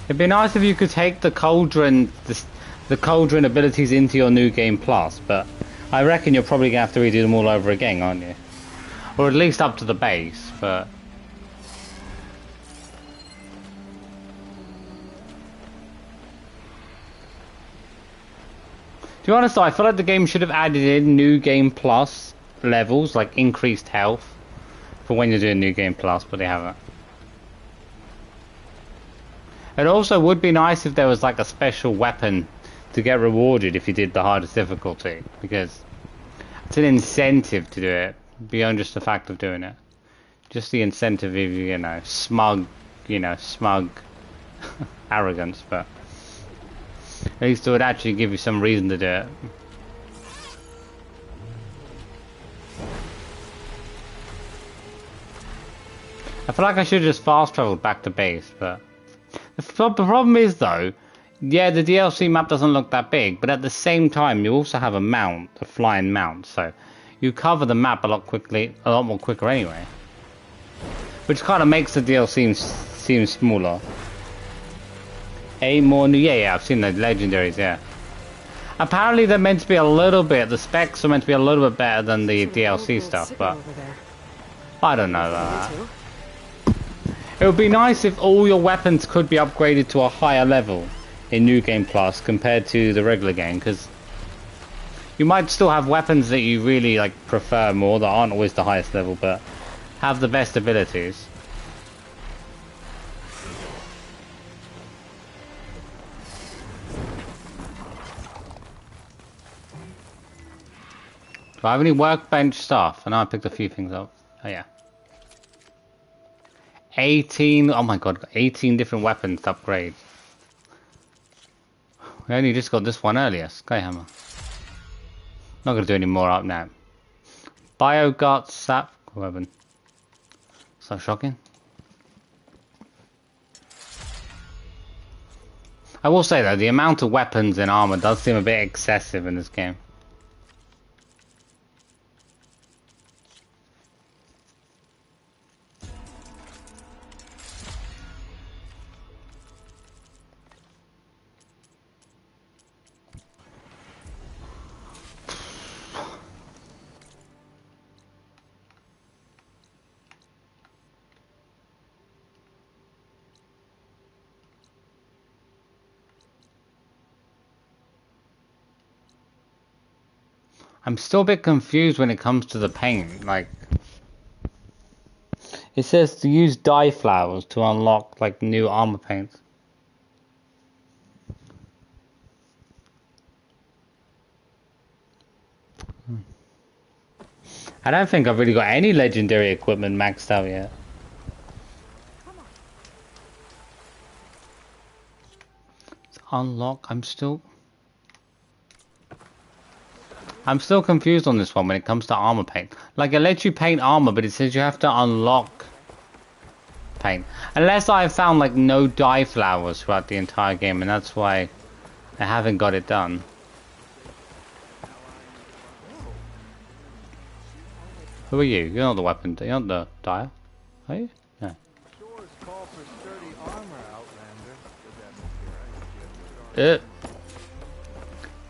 It'd be nice if you could take the cauldron, the cauldron abilities into your new game plus, but I reckon you're probably gonna have to redo them all over again, aren't you? Or at least up to the base, but. To be honest though, I feel like the game should have added in New Game Plus levels, like increased health, for when you're doing New Game Plus, but they haven't. It also would be nice if there was like a special weapon to get rewarded if you did the hardest difficulty, because it's an incentive to do it, beyond just the fact of doing it. Just the incentive of, you know, smug arrogance, but at least it would actually give you some reason to do it. I feel like I should have just fast traveled back to base, but the problem is though, yeah, the DLC map doesn't look that big, but at the same time you also have a mount, a flying mount, so you cover the map a lot more quicker anyway, which kind of makes the DLC seem smaller. 8 more new, yeah, I've seen the legendaries, yeah. Apparently they're meant to be a little bit, the specs are meant to be a little bit better than the DLC stuff, but I don't know about that. It would be nice if all your weapons could be upgraded to a higher level in New Game Plus compared to the regular game, because you might still have weapons that you really like prefer more that aren't always the highest level, but have the best abilities. Do I have any workbench stuff? I know I picked a few things up. Oh yeah. 18, oh my god, 18 different weapons to upgrade. We only just got this one earlier, Skyhammer. Not gonna do any more up now. Biogut sap weapon. So shocking. I will say though, the amount of weapons and armor does seem a bit excessive in this game. I'm still a bit confused when it comes to the paint. Like, it says to use dye flowers to unlock like new armor paints. I don't think I've really got any legendary equipment maxed out yet. Unlock. I'm still confused on this one when it comes to armor paint. Like, it lets you paint armor, but it says you have to unlock paint. Unless I've found like no dye flowers throughout the entire game, and that's why I haven't got it done. Who are you? You're not the weapon. You're not the dyer, are you? No.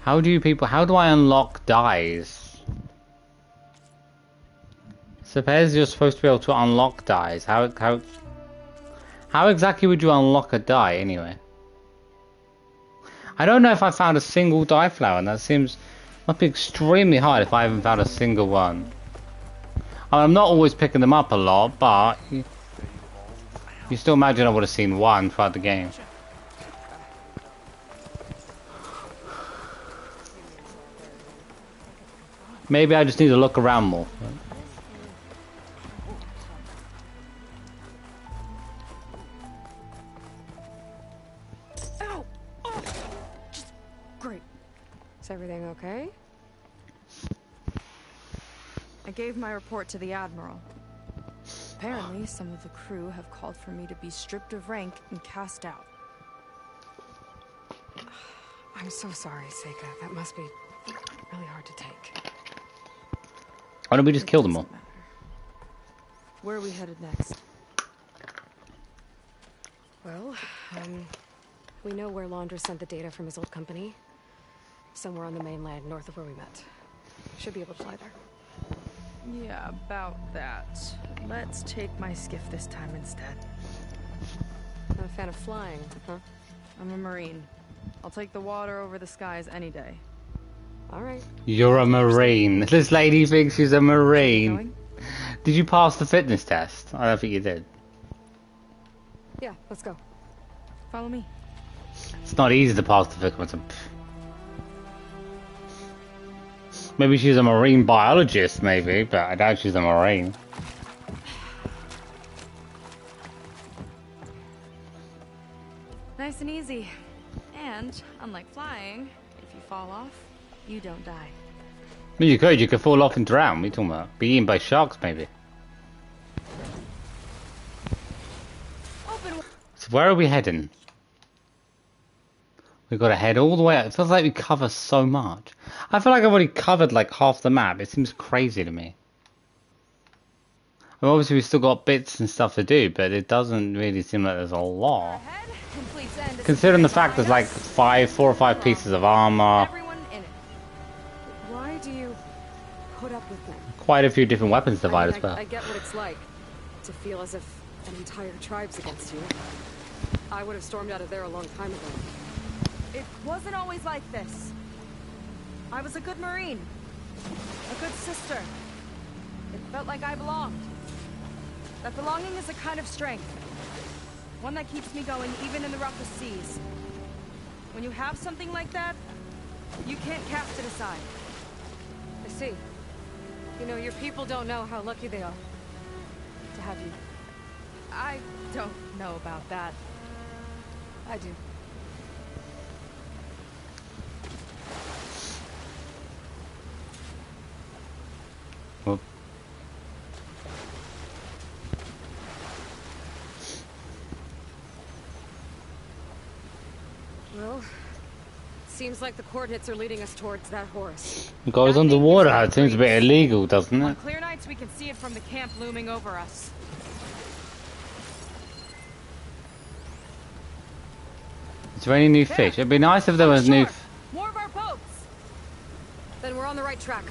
How do I unlock dyes? Suppose you're supposed to be able to unlock dyes. How exactly would you unlock a dye anyway? I don't know if I found a single dye flower, and that must be extremely hard if I haven't found a single one. I'm not always picking them up a lot, but you still imagine I would have seen one throughout the game. Maybe I just need to look around more. Ow! Oh. Great. Is everything okay? I gave my report to the Admiral. Apparently, some of the crew have called for me to be stripped of rank and cast out. I'm so sorry, Seika. That must be really hard to take. Why don't we just kill them all? Where are we headed next? Well, we know where Laundress sent the data from his old company. Somewhere on the mainland, north of where we met. Should be able to fly there. Yeah, about that. Let's take my skiff this time instead. Not a fan of flying, huh? I'm a Marine. I'll take the water over the skies any day. All right. You're a Marine. This lady thinks she's a Marine. Did you pass the fitness test? I don't think you did. Yeah, let's go. Follow me. It's not easy to pass the fitness test. Maybe she's a marine biologist, maybe, but I doubt she's a Marine. Nice and easy. And, unlike flying, if you fall off, you don't die. I mean, you could fall off and drown. What are you talking about? Be eaten by sharks, maybe. So where are we heading? We've got to head all the way out. It feels like we cover so much. I feel like I've already covered like half the map. It seems crazy to me. Well, obviously we've still got bits and stuff to do, but it doesn't really seem like there's a lot. Considering the fact there's like 4 or 5 pieces of armor. Why do you put up with them? Quite a few different weapons to fight as well. I get what it's like to feel as if an entire tribe's against you. I would have stormed out of there a long time ago. It wasn't always like this. I was a good Marine. A good sister. It felt like I belonged. That belonging is a kind of strength. One that keeps me going even in the roughest seas. When you have something like that, you can't cast it aside. I see. You know, your people don't know how lucky they are to have you. I don't know about that. I do. Whoop. Well, seems like the coordinates are leading us towards that horse. It goes underwater. It seems a bit illegal, doesn't On it? clear nights, we can see it from the camp looming over us. Is there any new fish? It'd be nice if there was new More of our boats. Then we're on the right track.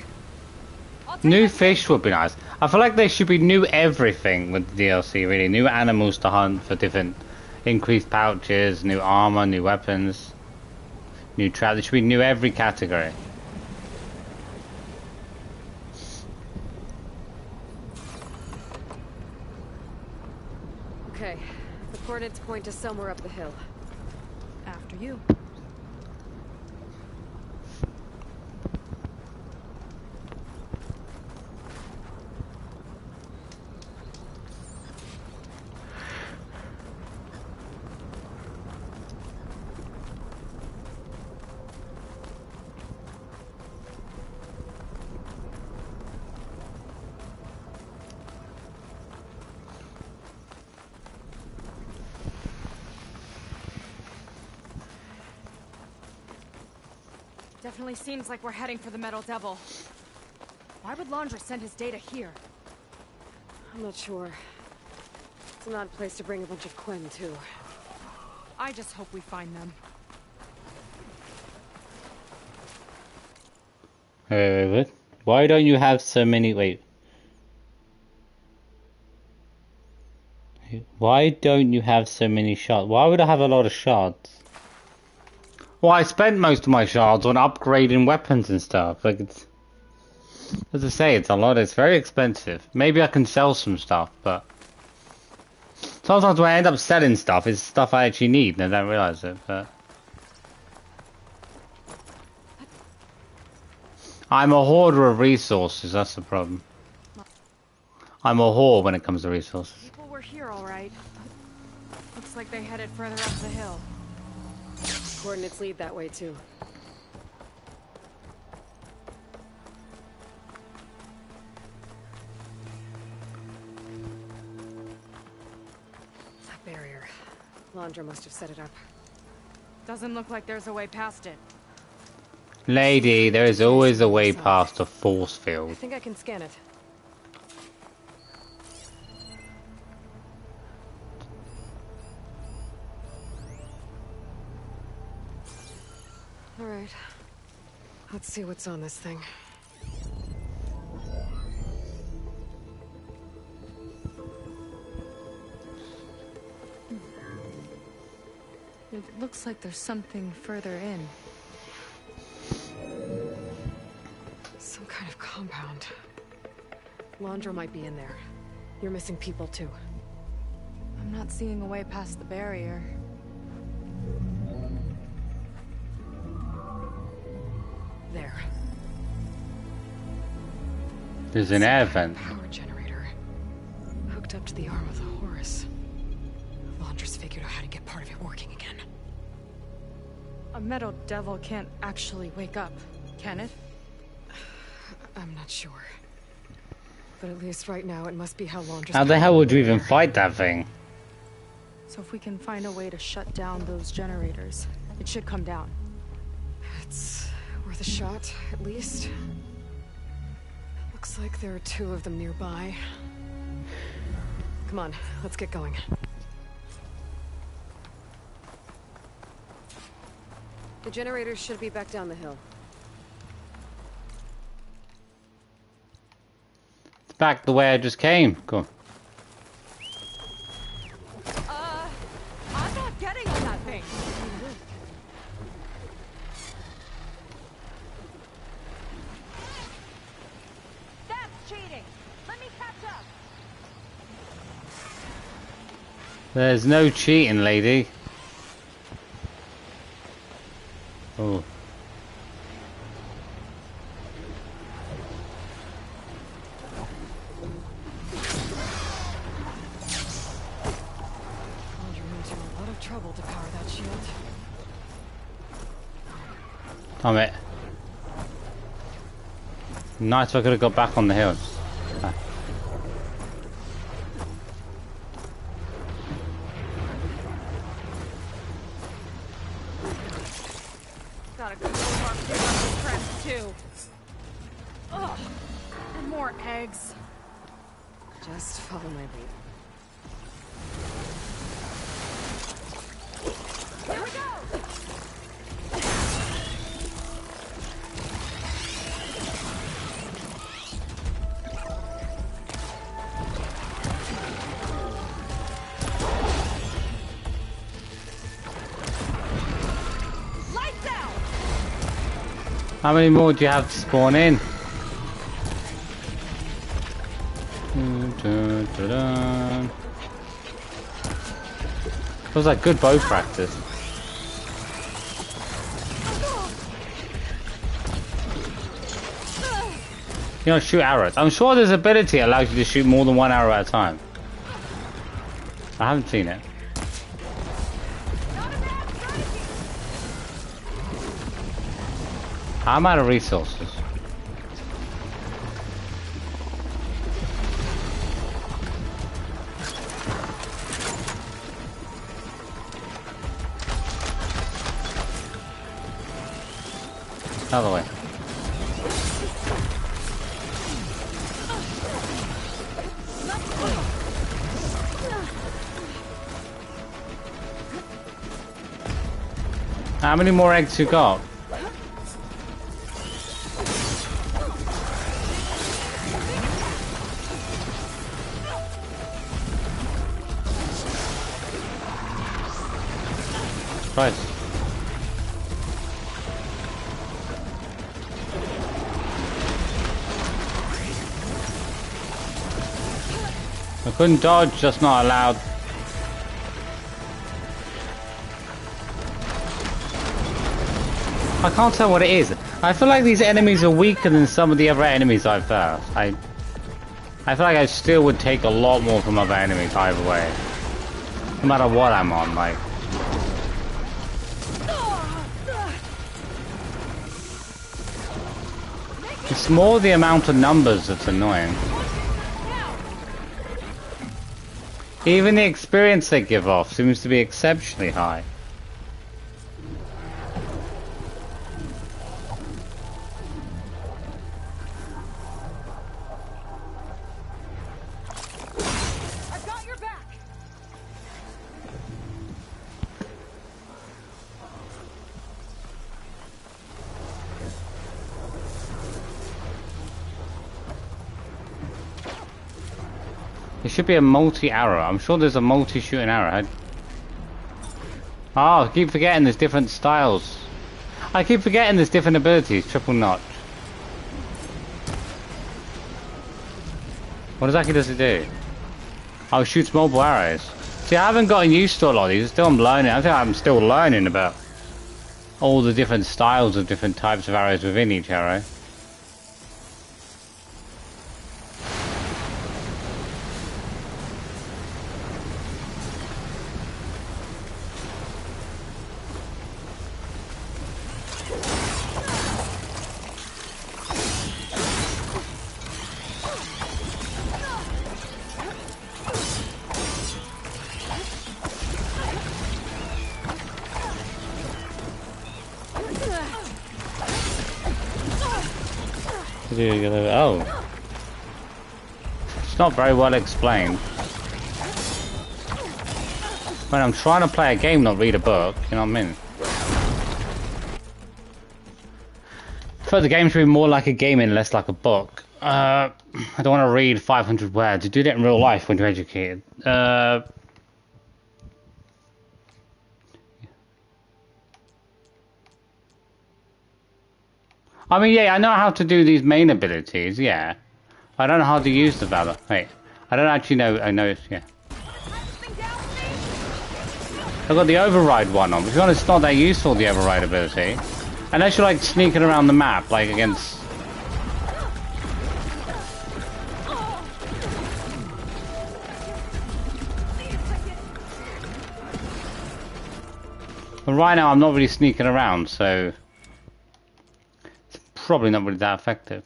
new fish would be nice. I feel like there should be new everything with the DLC. Really, new animals to hunt for different increased pouches, new armor, new weapons, new trap. There should be new every category. Okay, the coordinates point to somewhere up the hill. After you. Definitely seems like we're heading for the Metal Devil. Why would Laundress send his data here? I'm not sure. It's an odd place to bring a bunch of Quen to. I just hope we find them. Wait. Why don't you have so many... Wait. Why don't you have so many shards? Why would I have a lot of shards? Well, I spent most of my shards on upgrading weapons and stuff. Like, it's... As I say, it's a lot. It's very expensive. Maybe I can sell some stuff, but... Sometimes when I end up selling stuff, it's stuff I actually need and I don't realise it, but... I'm a hoarder of resources, that's the problem. I'm a whore when it comes to resources. People were here, all right. Looks like they headed further up the hill. Coordinates lead that way too. That barrier. Laundra must have set it up. Doesn't look like there's a way past it. Lady, there is always a way past a force field. I think I can scan it. All right. Let's see what's on this thing. It looks like there's something further in. Some kind of compound. Laundra might be in there. You're missing people too. I'm not seeing a way past the barrier. There. There's an air vent. Power generator. Hooked up to the arm of the horse. Laundra's figured out how to get part of it working again. A metal devil can't actually wake up, can it? I'm not sure. But at least right now it must be how Laundra's... How the hell would you even fight that thing? So if we can find a way to shut down those generators, it should come down. It's worth a shot, at least. Looks like there are 2 of them nearby. Come on, let's get going. The generators should be back down the hill. It's back the way I just came. Go on. I'm not getting on that thing. That's cheating. Let me catch up. There's no cheating, lady. Oh. You're into a lot of trouble to power that shield. Damn it. Nice if I could have got back on the hill. Eggs. Just follow my lead. Here we go! Lights out! How many more do you have to spawn in? Feels like good bow practice. You know, shoot arrows. I'm sure this ability allows you to shoot more than one arrow at a time. I haven't seen it. I'm out of resources. Other way. How many more eggs you got? Right. I couldn't dodge, just not allowed. I can't tell what it is. I feel like these enemies are weaker than some of the other enemies I've found. I feel like I still would take a lot more from other enemies either way. No matter what I'm on, like. It's more the amount of numbers that's annoying. Even the experience they give off seems to be exceptionally high. I've got your back. There should be a multi-arrow. I'm sure there's a multi-shooting arrow. Oh, I keep forgetting there's different styles. I keep forgetting there's different abilities. Triple notch. What exactly does it do? Oh, it shoots multiple arrows. See, I haven't gotten used to a lot of these. Still, I'm learning. I think I'm still learning about all the different styles of different types of arrows within each arrow. Oh. It's not very well explained. When I'm trying to play a game, not read a book, you know what I mean? I thought the game should be more like a game and less like a book. I don't want to read 500 words. You do that in real life when you're educated. I mean, yeah, I know how to do these main abilities, yeah. I don't know how to use the Valor. Wait, I don't actually know. I know it's, yeah. I've got the override one on, but to be honest, it's not that useful, the override ability. Unless you're like sneaking around the map, like against... But right now, I'm not really sneaking around, so... Probably not really that effective.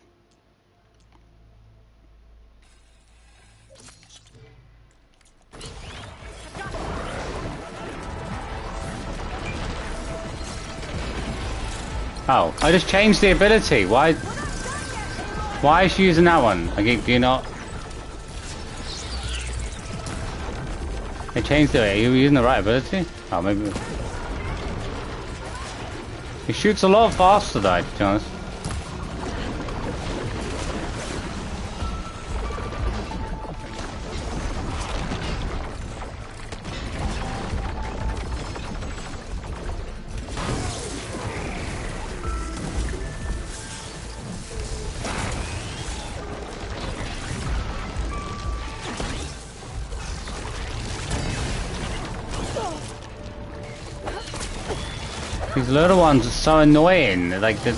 Oh, I just changed the ability. Why? Why is she using that one? Like, do you not? They changed it. Are you using the right ability? Oh, maybe. He shoots a lot faster, though, to be honest. These little ones are so annoying. Like this.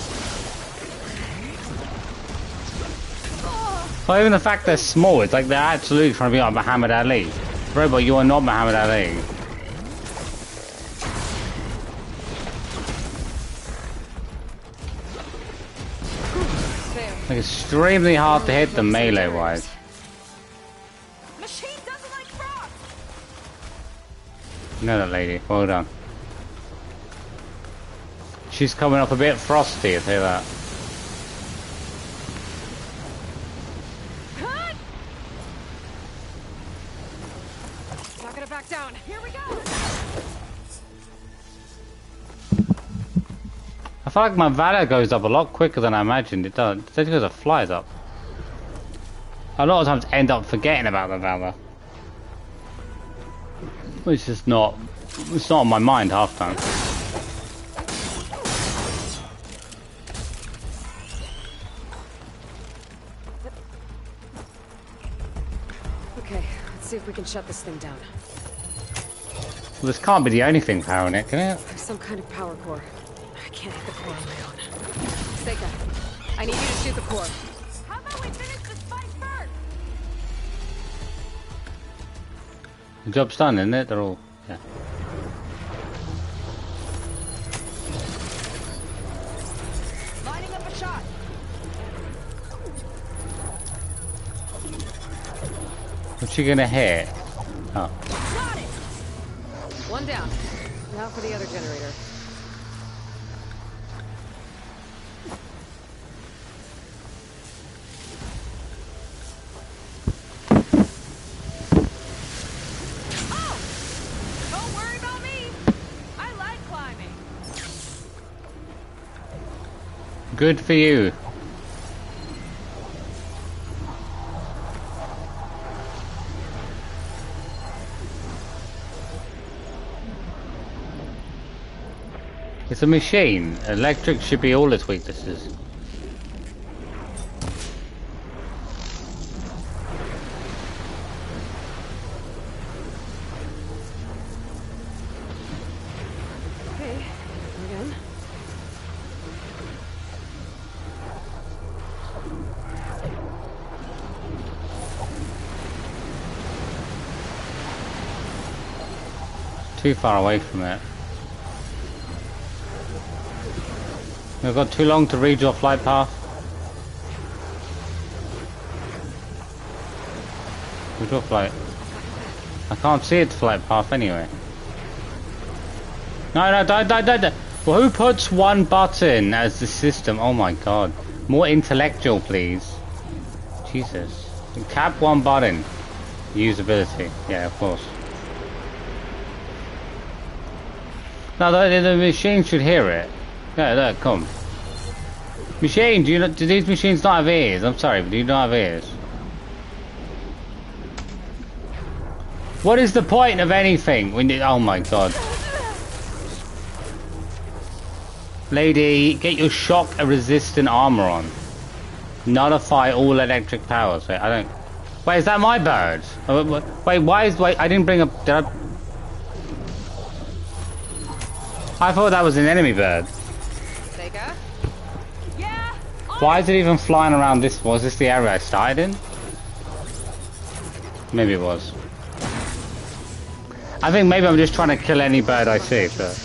Not even the fact they're small. It's like they're absolutely trying to be like Muhammad Ali. Robot, you are not Muhammad Ali. Like extremely hard to hit them melee wise. Machine doesn't like frogs. You know that lady. Well done. She's coming up a bit frosty, I'll tell you that. Not gonna back down. Here we go. I feel like my valor goes up a lot quicker than I imagined it does. It's because it flies up. A lot of times I end up forgetting about the valor. Which is not... It's not on my mind half time. See if we can shut this thing down. Well, this can't be the only thing powering it, can it? Some kind of power core. I can't hit the core on my own. Seika, I need you to shoot the core. How about we finish this fight first? The job's done, isn't it? They're all... yeah. Lining up a shot. What's she gonna hit? Oh. Got it. One down. Now for the other generator. Oh! Don't worry about me. I like climbing. Good for you. It's a machine. Electric should be all its weaknesses. Okay, again. Too far away from it. We've got too long to read your flight path. Where's your flight? I can't see its flight path anyway. No, don't. Well, who puts one button as the system? Oh my god. More intellectual, please. Jesus. Cap one button. Usability. Yeah, of course. No, the machine should hear it. Yeah, look, come. Machine, do these machines not have ears? I'm sorry, but do you not have ears? What is the point of anything? Oh my god. Lady, get your shock resistant armor on. Nullify all electric powers. Wait, I don't... Wait, is that my bird? Wait, why is... Wait, I didn't bring up... Did I thought that was an enemy bird. Yeah. Why is it even flying around this? Was this the area I started in? Maybe it was. I think maybe I'm just trying to kill any bird I see, but...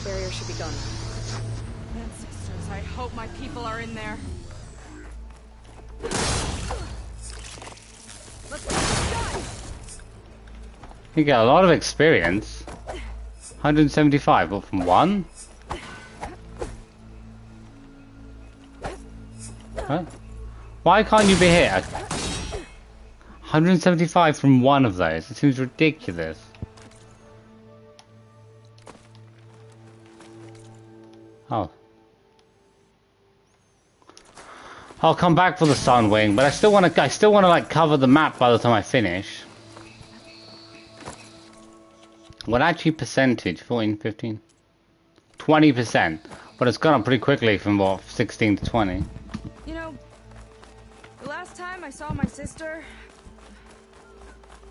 Barrier should be gone. Ancestors, I hope my people are in there. Let's get this done. You get a lot of experience. 175, but from one? What? Why can't you be here? 175 from one of those. It seems ridiculous. Oh. I'll come back for the sun wing, but I still want to like cover the map by the time I finish. What actually percentage? 14, 15, 20%. But it's gone up pretty quickly from what 16 to 20. You know, the last time I saw my sister,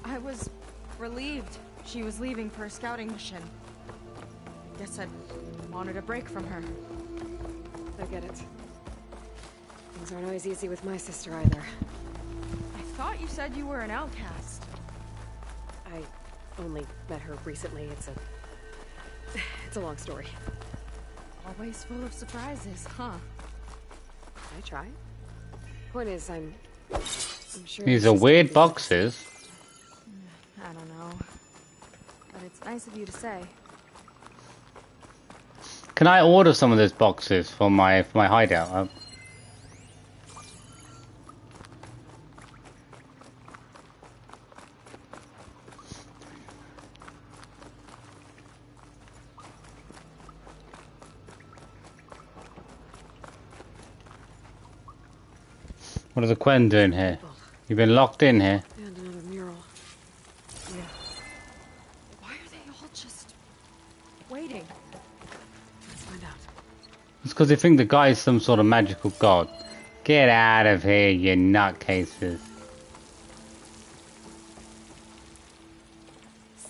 I was relieved she was leaving for a scouting mission. Guess I wanted a break from her. I get it. Things aren't always easy with my sister either. I thought you said you were an outcast. I only met her recently. It's a long story. Always full of surprises, huh? I try. Point is, I'm sure These are weird boxes. I don't know. But it's nice of you to say. Can I order some of those boxes for my hideout? What is the Quen doing here? You've been locked in here. And another mural. Yeah. Why are they all just waiting? Let's find out. It's because they think the guy is some sort of magical god. Get out of here, you nutcases.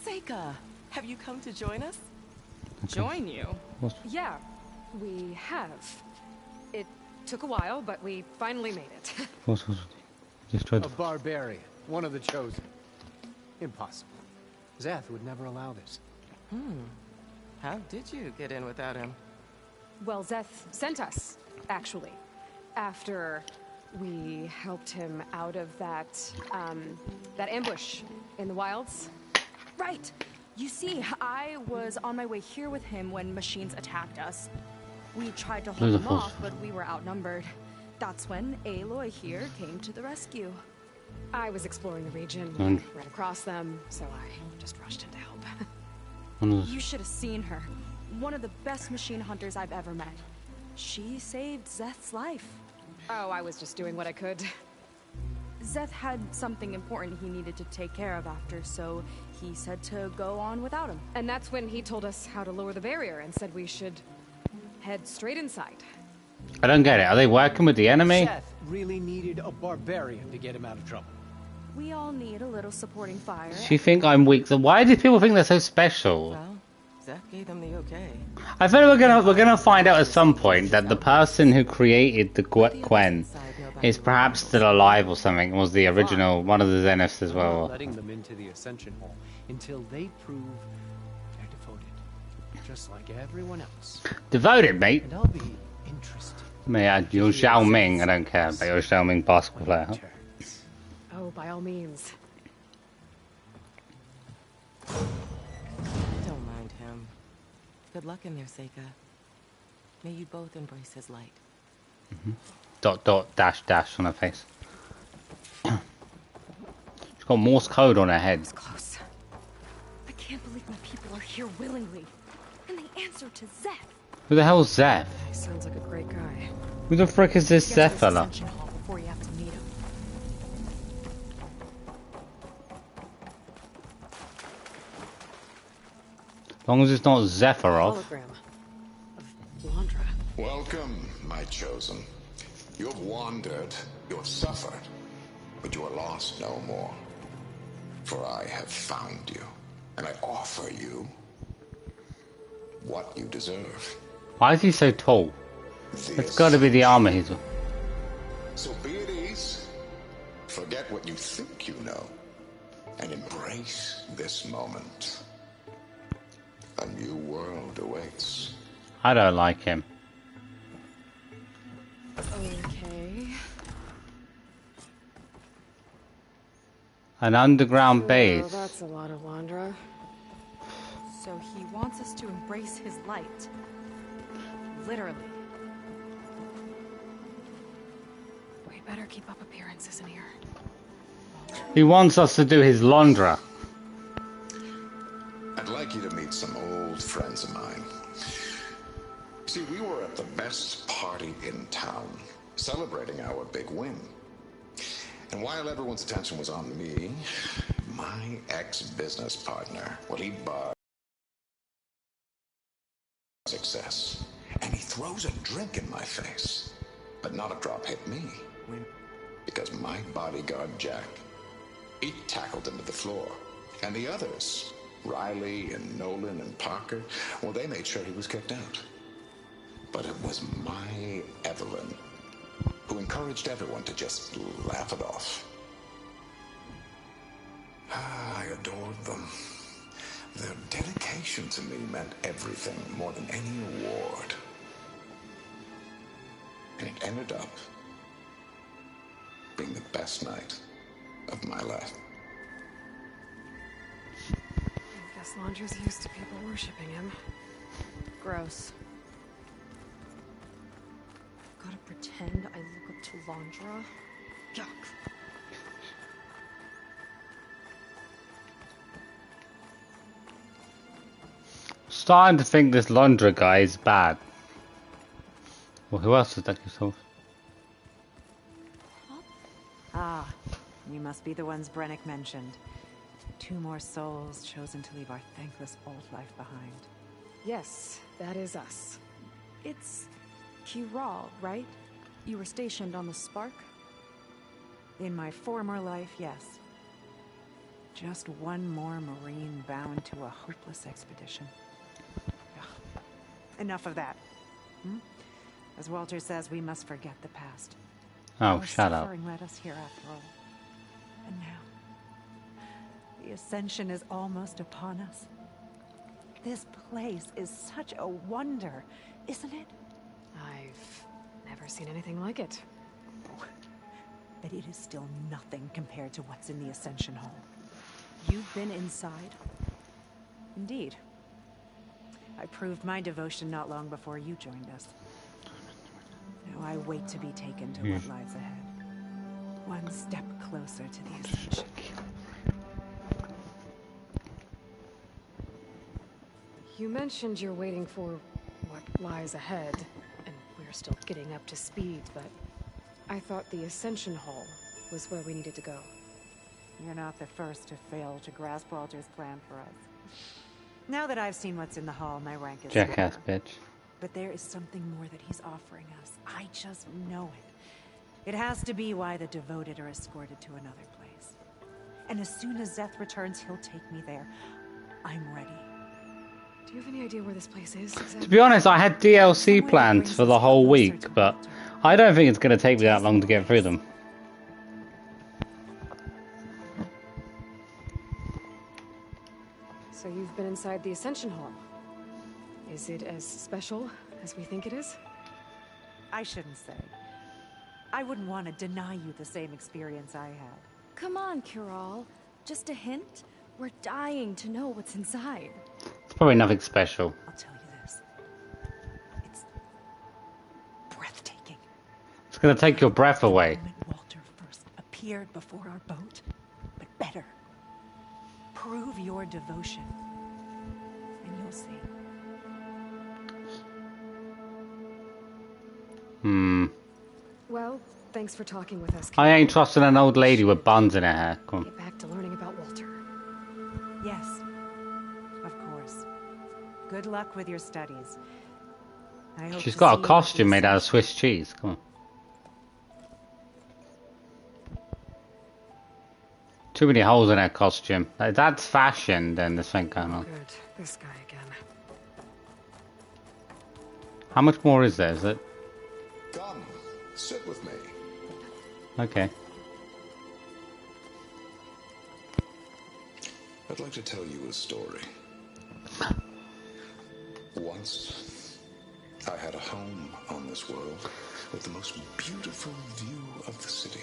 Seika, have you come to join us? Okay. Join you? Yeah, we have. It took a while, but we finally made it. Just tried A barbarian, one of the chosen. Impossible. Zeth would never allow this. How did you get in without him? Well, Zeth sent us, actually. After we helped him out of that ambush in the wilds. Right! You see, I was on my way here with him when machines attacked us. We tried to hold them off, but we were outnumbered. That's when Aloy here came to the rescue. I was exploring the region, ran across them, so I just rushed in to help. You should have seen her. One of the best machine hunters I've ever met. She saved Zeth's life. Oh, I was just doing what I could. Zeth had something important he needed to take care of after, so he said to go on without him. And that's when he told us how to lower the barrier and said we should head straight inside. I don't get it. Are they working with the enemy? Seth really needed a barbarian to get him out of trouble. We all need a little supporting fire. She think I'm weak. So why do people think they're so special? Well, Zeth gave them the okay. I feel like we're gonna find out at some point that the person who created the Quen is perhaps still alive or something. Was the original one of the Zeniths as well? Letting them into the Ascension Hall until they prove they're devoted, just like everyone else. Devoted, mate. And I'll be interested. Yeah, you're Xiao Ming. I don't care, but you're a Xiao Ming basketball player. Huh? Oh, by all means. Don't mind him. Good luck in there, Seika. May you both embrace his light. Dot dot dash dash on her face. She's got Morse code on her head. It's close. I can't believe my people are here willingly. And they answer to Zeth. Who the hell is Zeth? He sounds like a great guy. Who the frick is this Zeth fella? Before you have to meet him. As long as it's not Zephyroth. Hologram of Londra. Welcome, my chosen. You have wandered, you have suffered, but you are lost no more. For I have found you, and I offer you what you deserve. Why is he so tall? It's got to be the armor he's. So be at ease. Forget what you think you know, and embrace this moment. A new world awaits. I don't like him. Okay. An underground base. Oh, that's a lot of Londra. So he wants us to embrace his light. Literally. Wait, better keep up appearances in here. He wants us to do his laundry. I'd like you to meet some old friends of mine. See, we were at the best party in town, celebrating our big win. And while everyone's attention was on me, my ex-business partner, well, he barred success. And he throws a drink in my face. But not a drop hit me. Because my bodyguard, Jack, he tackled him to the floor. And the others, Riley and Nolan and Parker, well, they made sure he was kicked out. But it was my Evelyn who encouraged everyone to just laugh it off. I adored them. Their dedication to me meant everything, more than any award. And it ended up being the best night of my life. I guess Laundry's used to people worshipping him. Gross. Gotta pretend I look up to Laundra? Yuck. Starting to think this laundry guy is bad. Well, who else is that yourself? Ah, we must be the ones Brennick mentioned. 2 more souls chosen to leave our thankless old life behind. Yes, that is us. It's Kiral, right? You were stationed on the Spark? In my former life, yes. Just one more Marine bound to a hopeless expedition. Ugh. Enough of that. As Walter says, we must forget the past. Oh, Our shut up. suffering led us here after all. And now, the Ascension is almost upon us. This place is such a wonder, isn't it? I've never seen anything like it. But it is still nothing compared to what's in the Ascension Hall. You've been inside? Indeed. I proved my devotion not long before you joined us. Now I wait to be taken to what lies ahead. One step closer to the Ascension. You mentioned you're waiting for what lies ahead, and we're still getting up to speed, but I thought the Ascension Hall was where we needed to go. You're not the first to fail to grasp Walter's plan for us. Now that I've seen what's in the hall, my rank is Jackass lower. bitch. But there is something more that he's offering us. I just know it. It has to be why the devoted are escorted to another place. And as soon as Zeth returns, he'll take me there. I'm ready. Do you have any idea where this place is exactly? To be honest, I had DLC plans for the whole week, but I don't think it's going to take me that long to get through them. So you've been inside the Ascension Hall. Is it as special as we think it is? I shouldn't say. I wouldn't want to deny you the same experience I had. Come on, Kiral. Just a hint? We're dying to know what's inside. It's probably nothing special. I'll tell you this. It's breathtaking. It's going to take your breath away. When Walter first appeared before our boat, but better. Prove your devotion, and you'll see. Well, thanks for talking with us. I ain't trusting an old lady with buns in her hair. Come on. Get back to learning about Walter. Yes, of course. Good luck with your studies. I hope She's to got see a you costume at made the out of Swiss cheese. Come on. Too many holes in her costume. Like, that's fashion, then this thing going on. Good. This guy again. How much more is there? Is it? Come, sit with me. Okay. I'd like to tell you a story. Once, I had a home on this world with the most beautiful view of the city.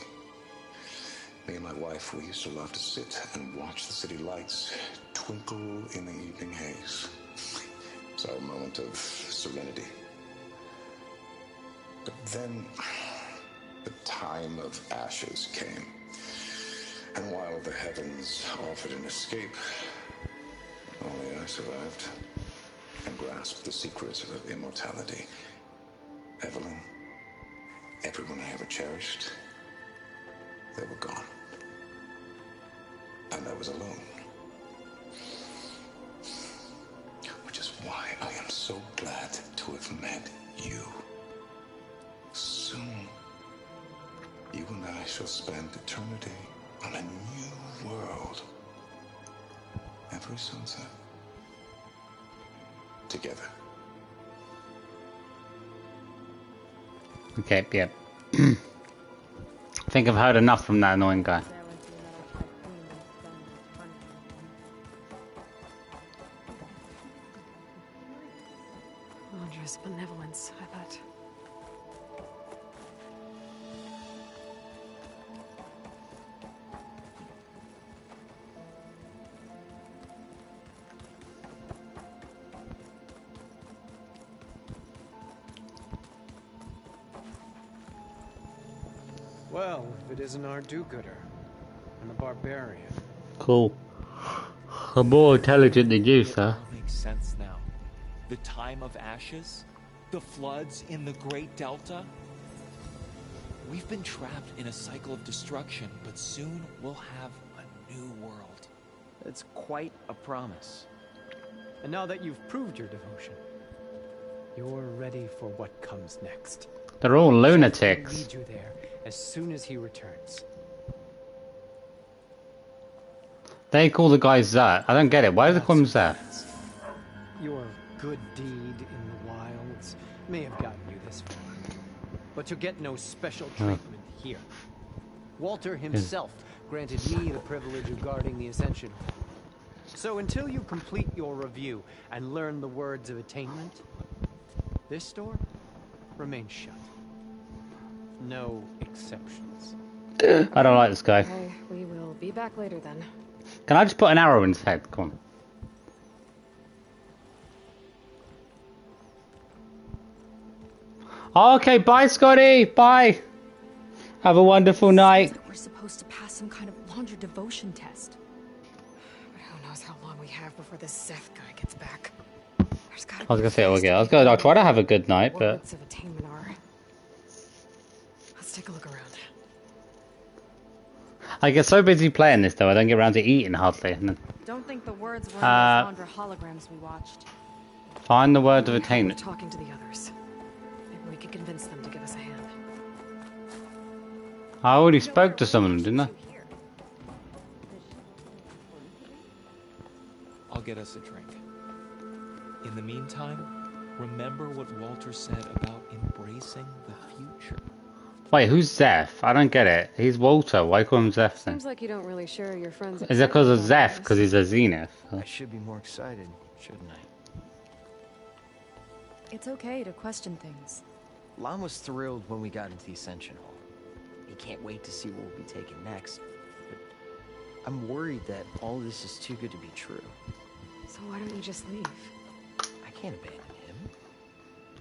Me and my wife, we used to love to sit and watch the city lights twinkle in the evening haze. It's our moment of serenity. But then, the time of ashes came. And while the heavens offered an escape, only I survived and grasped the secrets of immortality. Evelyn, everyone I ever cherished, they were gone. And I was alone. Which is why I am so glad to have met you. Soon, you and I shall spend eternity on a new world. Every sunset. Together. Okay, yeah. I think I've heard enough from that annoying guy. Wondrous benevolence, I bet. Well, if it isn't our do-gooder, and a barbarian. Cool. I'm more intelligent than you, sir. It all makes sense now. The time of ashes, the floods in the Great Delta. We've been trapped in a cycle of destruction, but soon we'll have a new world. It's quite a promise. And now that you've proved your devotion, you're ready for what comes next. They're all We'll lunatics. lead you there as soon as he returns. They call the guy Zat. I don't get it. Why do they call him Zat? Your good deed in the wilds may have gotten you this far, but you'll get no special treatment here. Walter himself granted me the privilege of guarding the Ascension. So until you complete your review and learn the words of attainment, this door remains shut. No exceptions. I don't like this guy. Okay, we will be back later then. Can I just put an arrow in his head? Come on. Okay, bye, Scotty. Bye. Have a wonderful night. We're supposed to pass some kind of laundry devotion test. But who knows how long we have before this ZENITH guy gets back. There's gotta I was gonna say it again. I'll try to have a good night, but words of attainment are. Let's take a look around. I get so busy playing this though, I don't get around to eating hardly. And then, Don't think the words were in those Laundra holograms we watched. find the word of We're attainment. talking to the others. Maybe we could convince them to give us a hand. I already spoke to some of them, didn't I? I'll get us a drink. In the meantime, remember what Walter said about embracing the future. Wait, who's Zeph? I don't get it. He's Walter. Why call him Zeph then? Seems like you don't really share your friends. Is that because of Zeph? Because he's a Zenith? I should be more excited, shouldn't I? It's okay to question things. Lon was thrilled when we got into the Ascension Hall. He can't wait to see what we'll be taking next. But I'm worried that all this is too good to be true. So why don't you just leave? I can't abandon him.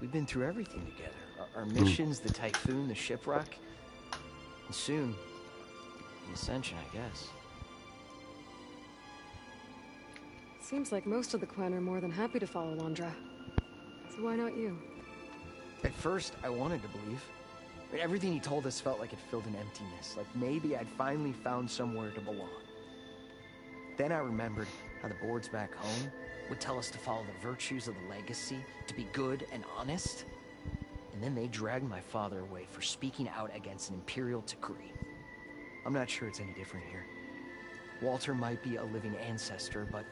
We've been through everything together. Our missions, the Typhoon, the shipwreck. And soon, the Ascension, I guess. Seems like most of the Quen are more than happy to follow Laundra. So why not you? At first, I wanted to believe. But everything he told us felt like it filled an emptiness. Like maybe I'd finally found somewhere to belong. Then I remembered how the boards back home would tell us to follow the virtues of the legacy, to be good and honest. And then they dragged my father away for speaking out against an imperial decree. I'm not sure it's any different here. Walter might be a living ancestor, but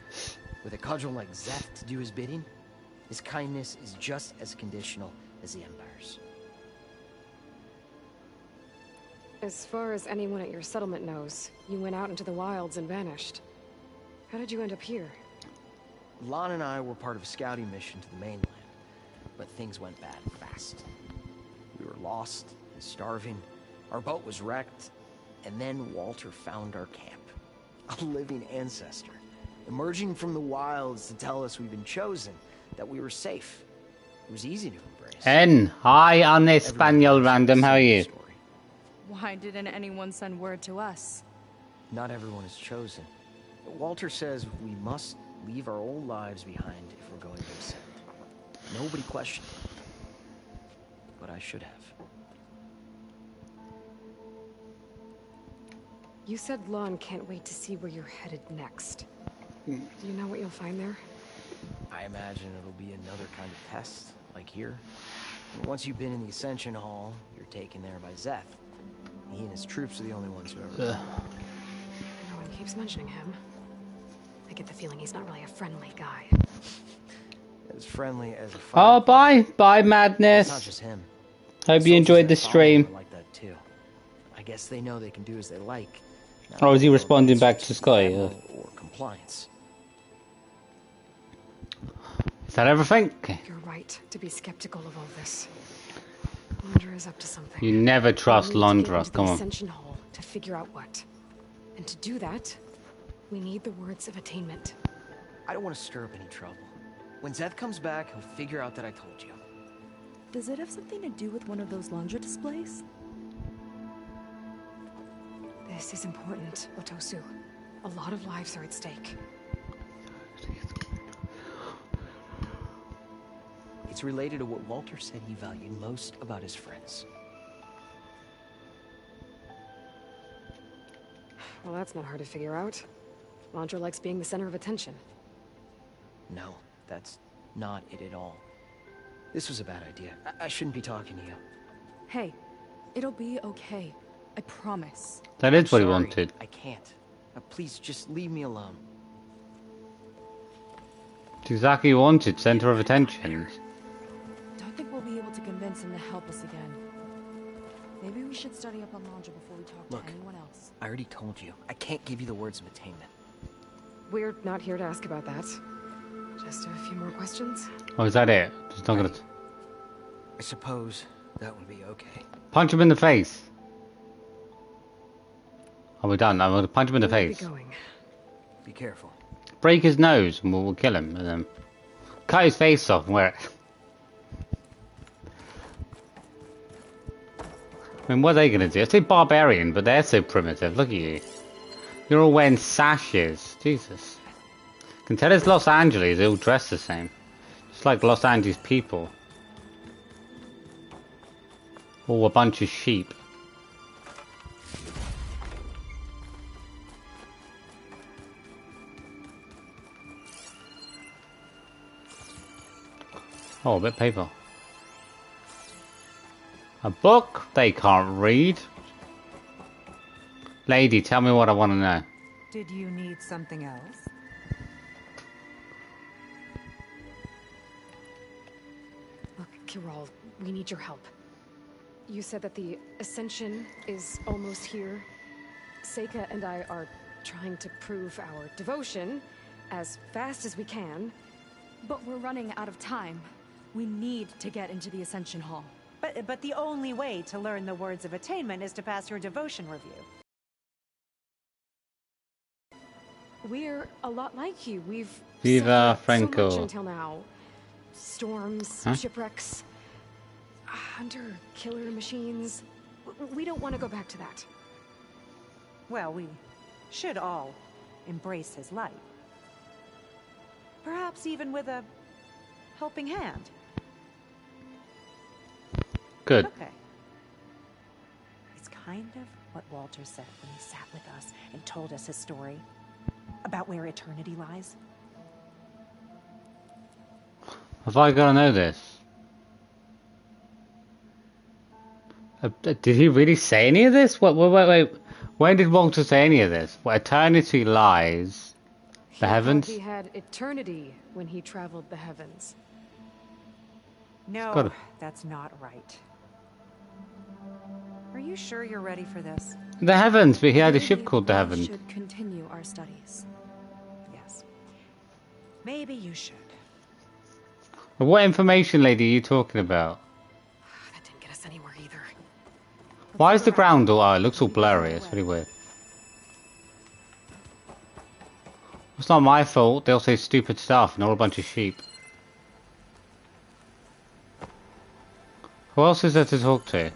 with a cudgel like ZENITH to do his bidding, his kindness is just as conditional as the Empire's. As far as anyone at your settlement knows, you went out into the wilds and vanished. How did you end up here? Lon and I were part of a scouting mission to the mainland, but things went bad fast. We were lost and starving, our boat was wrecked, and then Walter found our camp. A living ancestor, emerging from the wilds to tell us we've been chosen, that we were safe. It was easy to embrace. Hi, I'm Espanol Random. How are you? Why didn't anyone send word to us? Not everyone is chosen. Walter says we must leave our old lives behind if we're going to ascend. Nobody questioned it. But I should have. You said Lon can't wait to see where you're headed next. Do you know what you'll find there? I imagine it'll be another kind of test, like here. Once you've been in the Ascension Hall, you're taken there by Zeth. He and his troops are the only ones who ever... No one keeps mentioning him. I get the feeling he's not really a friendly guy. As friendly as a Oh, bye. Bye, madness. It's not just him. Hope you enjoyed the stream. Like that too. I guess they know they can do as they like. Oh, is he responding back to Sky? Or compliance. Is that everything? You're right to be skeptical of all this. Londra is up to something. You never trust Londra. Come on. Ascension Hall to figure out what. And to do that, we need the words of attainment. I don't want to stir up any trouble. When Zeth comes back, he'll figure out that I told you. Does it have something to do with one of those Londra displays? This is important, Otosu. A lot of lives are at stake. It's related to what Walter said he valued most about his friends. Well, that's not hard to figure out. Londra likes being the center of attention. No, that's not it at all. This was a bad idea. I shouldn't be talking to you. Hey, it'll be okay. I promise. That is what he Sorry, wanted. I can't. Please, just leave me alone. It's exactly what he wanted. Center of attention. Don't think we'll be able to convince him to help us again. Maybe we should study up on Londra before we talk Look, to anyone else. I already told you. I can't give you the words of attainment. We're not here to ask about that. Just a few more questions. Oh, is that it? Just not gonna... I suppose that would be okay. Punch him in the face. Oh, we're done. I'm gonna punch him in the Where are we face. going? Be careful. Break his nose and we'll kill him. And then cut his face off and wear it. I mean, what are they gonna do? I say barbarian, but they're so primitive. Look at you. You're all wearing sashes. Jesus. Can tell it's Los Angeles. They all dress the same. Just like Los Angeles people. All a bunch of sheep. Oh, a bit of paper. A book they can't read. Lady, tell me what I want to know. Did you need something else? Look, Kirol, we need your help. You said that the Ascension is almost here. Seika and I are trying to prove our devotion as fast as we can. But we're running out of time. We need to get into the Ascension Hall. But the only way to learn the words of attainment is to pass your devotion review. We're a lot like you. We've Viva suffered Franco. so much until now. Storms, Huh? shipwrecks, hunter-killer machines. We don't want to go back to that. Well, we should all embrace his light. Perhaps even with a helping hand. Good. Okay. It's kind of what Walter said when he sat with us and told us his story about where eternity lies. Have I got to know this? Did he really say any of this? Wait. When did Walter say any of this? What eternity lies? The heavens? He had eternity when he traveled the heavens. No, that's not right. Are you sure you're ready for this? The heavens, but he had a ship Maybe called the we Heavens. should continue our studies. Yes. Maybe you should. What information, lady, are you talking about? That didn't get us anywhere either. Why is the ground all... Oh, it looks all blurry. It's really weird. It's not my fault. They'll say stupid stuff and all a bunch of sheep. Who else is there to talk to?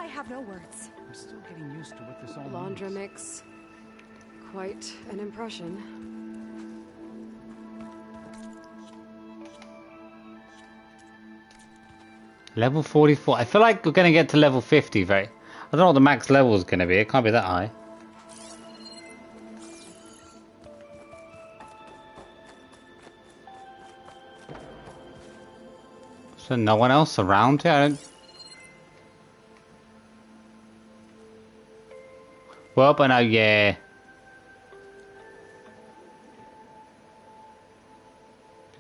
I have no words. I'm still getting used to what this all Laundra means. makes quite an impression. Level 44. I feel like we're going to get to level 50, right? I don't know what the max level is going to be. It can't be that high. So no one else around here? I don't... Well, but no, yeah.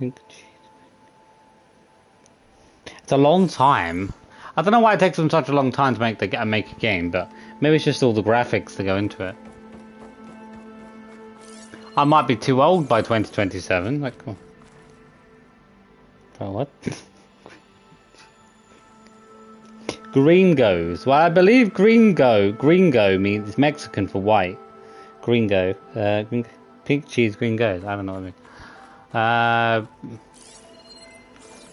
It's a long time. I don't know why it takes them such a long time to make a game, but maybe it's just all the graphics that go into it. I might be too old by 2027. Like, oh. So what? Gringos. Well, I believe gringo means Mexican for white. Gringo. Pink cheese gringos. I don't know what I mean.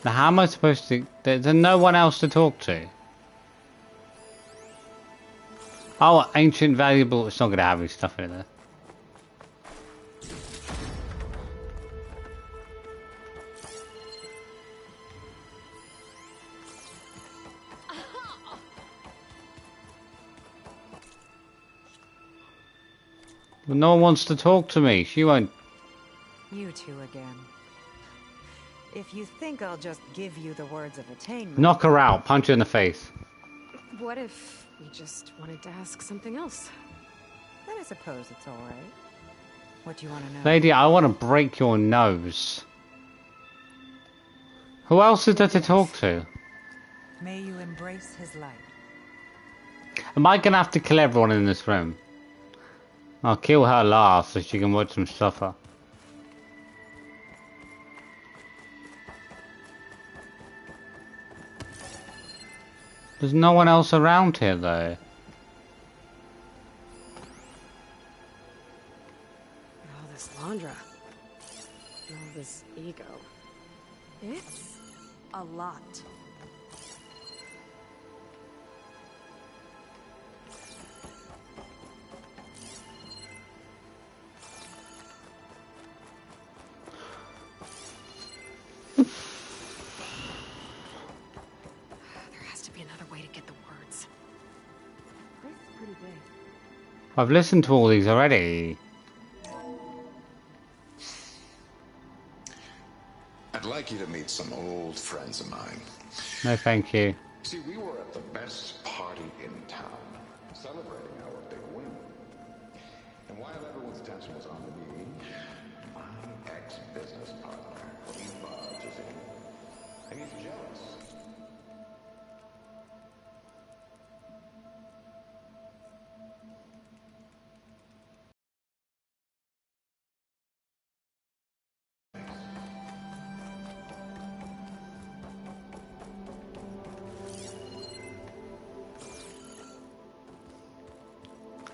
Now how am I supposed to... There's no one else to talk to. Oh, ancient valuable... It's not going to have any stuff in there. Well, no one wants to talk to me. She won't... You two again. If you think I'll just give you the words of attainment... Knock her out. Punch her in the face. What if we just wanted to ask something else? Then I suppose it's all right. What do you want to know? Lady, I want to break your nose. Who else is there to talk to? May you embrace his light. Am I going to have to kill everyone in this room? I'll kill her last so she can watch them suffer. There's no one else around here though. All this Laundra. All this ego. It's a lot. I've listened to all these already. I'd like you to meet some old friends of mine. No, thank you. See, we were at the best party in town, celebrating our big win. And while everyone's attention was on me, my ex-business partner, he barges in. And he's jealous.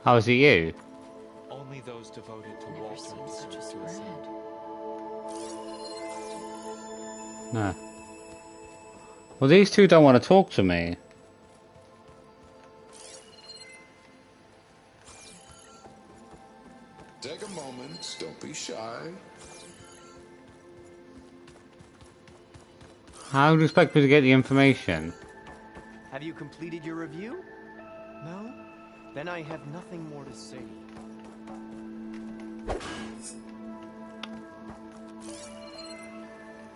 How is it you? Only those devoted to Walter deserve to ascend. No. Well, these two don't want to talk to me. Take a moment, don't be shy. How do you expect me to get the information? Have you completed your review? No? Then I have nothing more to say.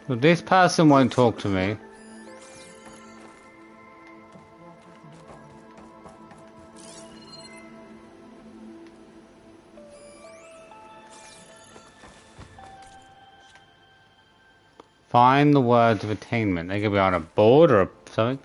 Well, this person won't talk to me. Find the words of attainment. They could be on a board or something.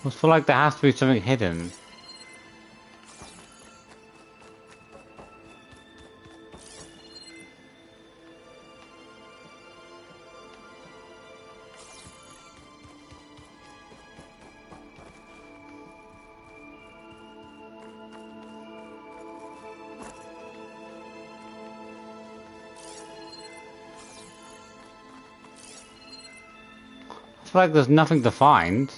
I feel like there has to be something hidden. I feel like there's nothing to find.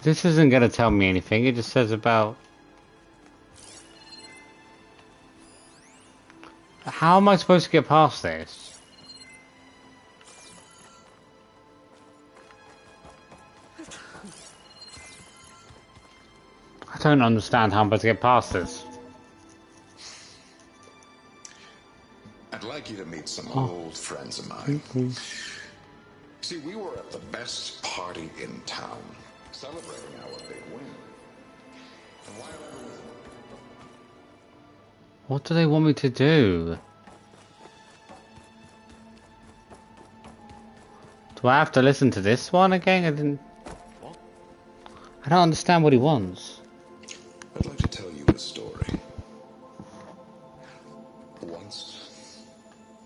This isn't gonna tell me anything, it just says about... How am I supposed to get past this? I don't understand how I'm supposed to get past this. I'd like you to meet some old friends of mine. See, we were at the best party in town, celebrating our big win. And while What do they want me to do? Do I have to listen to this one again? I don't understand what he wants. I'd like to tell you a story. Once,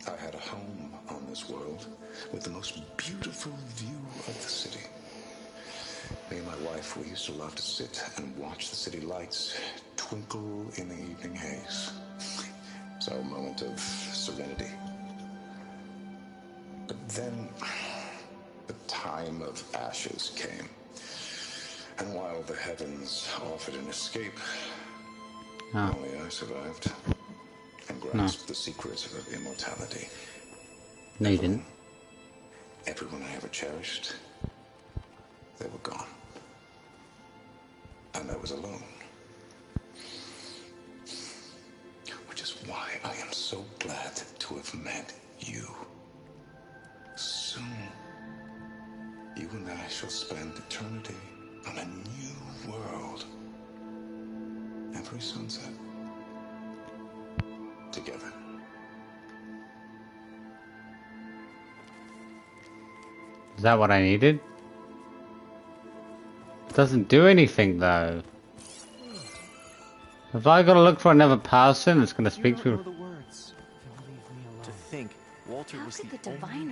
I had a home on this world with the most beautiful view of the city. Me and my wife, we used to love to sit and watch the city lights twinkle in the evening haze. It's our moment of serenity. But then, the time of ashes came. And while the heavens offered an escape, only I survived and grasped the secrets of immortality. No, you didn't. Everyone I ever cherished, they were gone. And I was alone. Which is why I am so glad to have met you. Soon, you and I shall spend eternity on a new world. Every sunset. Together. Is that what I needed? It doesn't do anything though. Have I got to look for another person that's going to speak to me? To think Walter was the only one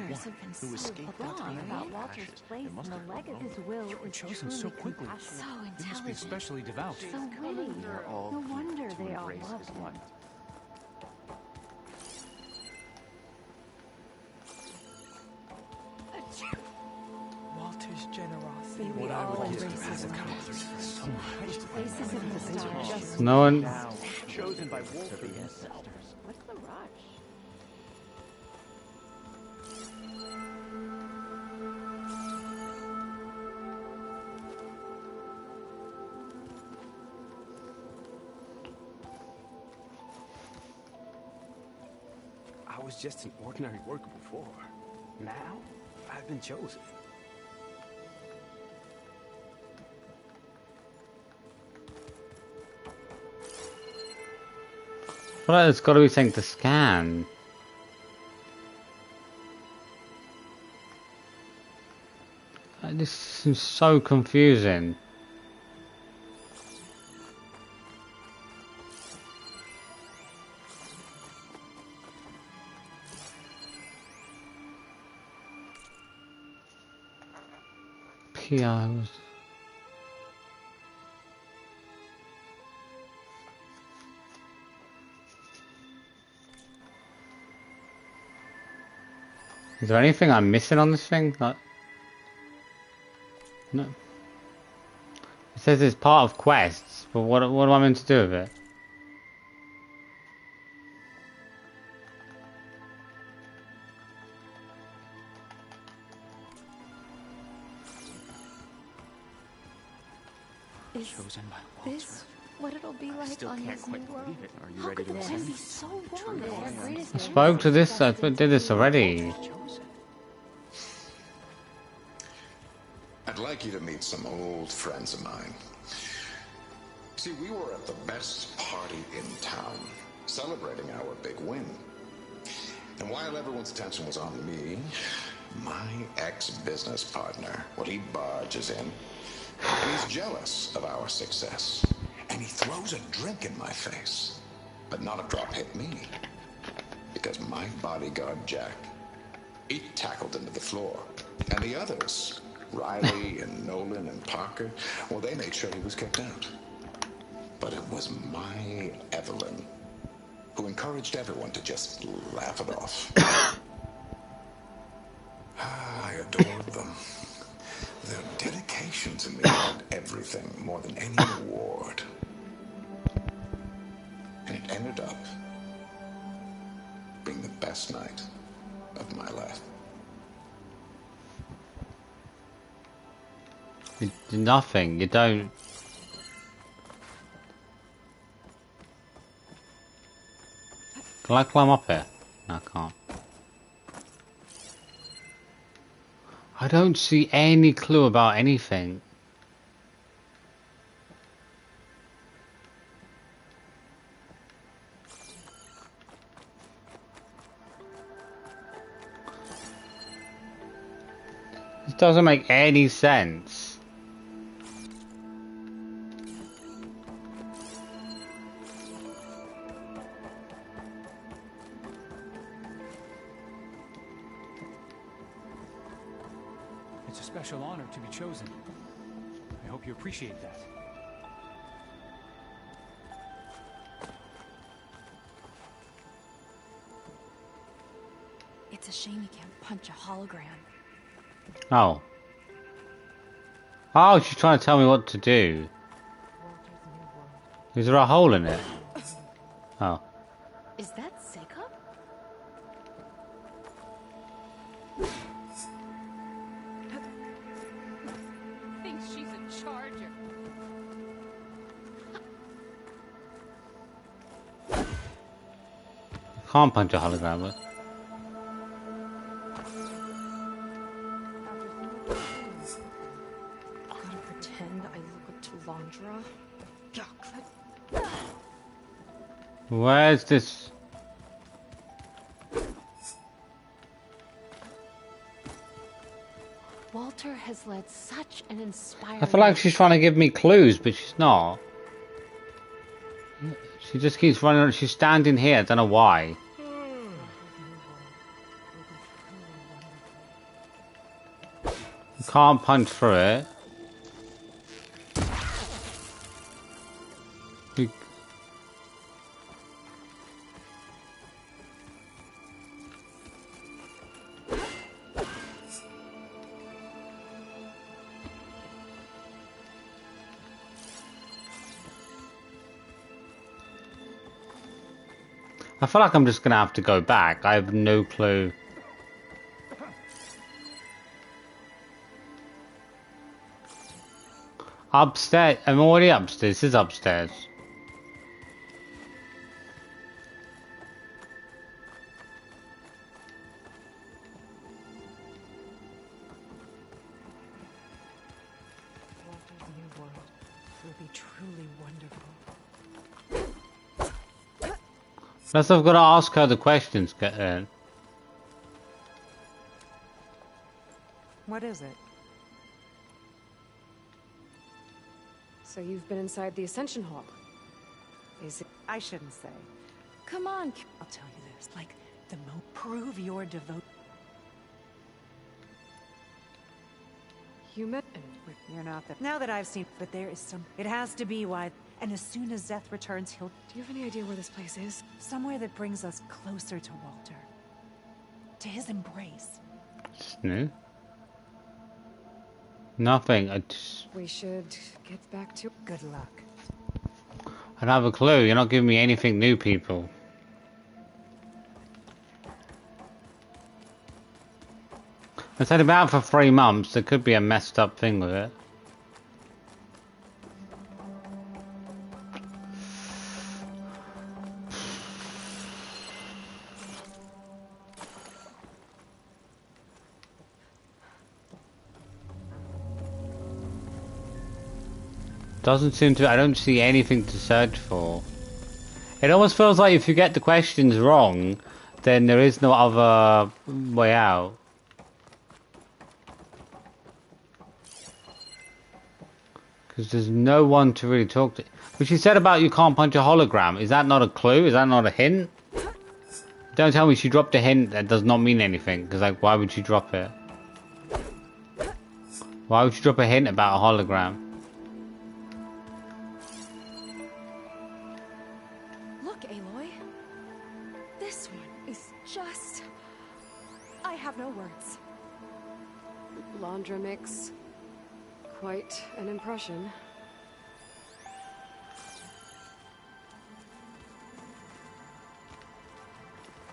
who escaped that about Walter's place in the legacy. His will is chosen so quickly. So He must be especially devout. So witty. No wonder they all love him. Walter's generosity. What I would give as a No one. Chosen by Walter himself. What's the rush? I was just an ordinary worker before. Now, I've been chosen. I feel like there's got to be something to scan. This seems so confusing. POs. Is there anything I'm missing on this thing? Like, no. It says it's part of quests, but what am I meant to do with it? Is this what it'll be like on this new world? Are you How ready could to the ascend? be so wrong? They're our greatest I spoke to this, I did this already. like you to meet some old friends of mine. See, we were at the best party in town, celebrating our big win. And while everyone's attention was on me, my ex-business partner, well, he barges in, and he's jealous of our success. And he throws a drink in my face. But not a drop hit me. Because my bodyguard, Jack, he tackled him to the floor. And the others, Riley and Nolan and Parker, well, they made sure he was kicked out. But it was my Evelyn who encouraged everyone to just laugh it off. I adored them. Their dedication to me meant everything, more than any award. And it ended up being the best night of my life. Nothing, you don't... Can I climb up here? No, I can't. I don't see any clue about anything. This doesn't make any sense. It's a special honor to be chosen. I hope you appreciate that. It's a shame you can't punch a hologram. Oh. Oh, she's trying to tell me what to do. Is there a hole in it? Oh. Is that Seika? Thinks she's a charger. Can't punch a hologram, but... Gotta pretend I look up to Landra. Where's this? Walter has led such an inspiring... I feel like she's trying to give me clues, but she's not. She just keeps running. She's standing here. I don't know why. You can't punch through it. You... I feel like I'm just gonna have to go back. I have no clue. Upstairs. I'm already upstairs. This is upstairs. Walter's new world will be truly wonderful. Plus, I've got to ask her the questions. What is it? So you've been inside the Ascension Hall. Is it... I shouldn't say. Come on. I'll tell you this, like, the prove your devotion. You met... You're not that... Now that I've seen... But there is some... It has to be why... And as soon as Zeth returns, he'll... Do you have any idea where this place is? Somewhere that brings us closer to Walter. To his embrace. No. Nothing. I just... We should get back to... Good luck. I don't have a clue. You're not giving me anything new, people. It's only been out for 3 months. There could be a messed up thing with it. Doesn't seem to. I don't see anything to search for. It almost feels like if you get the questions wrong, then there is no other way out. Because there's no one to really talk to. But she said about you can't punch a hologram. Is that not a clue? Is that not a hint? Don't tell me she dropped a hint that does not mean anything. Because, like, why would she drop it? Why would she drop a hint about a hologram? Look, Aloy. This one is just... I have no words. Laundra mix. Quite an impression.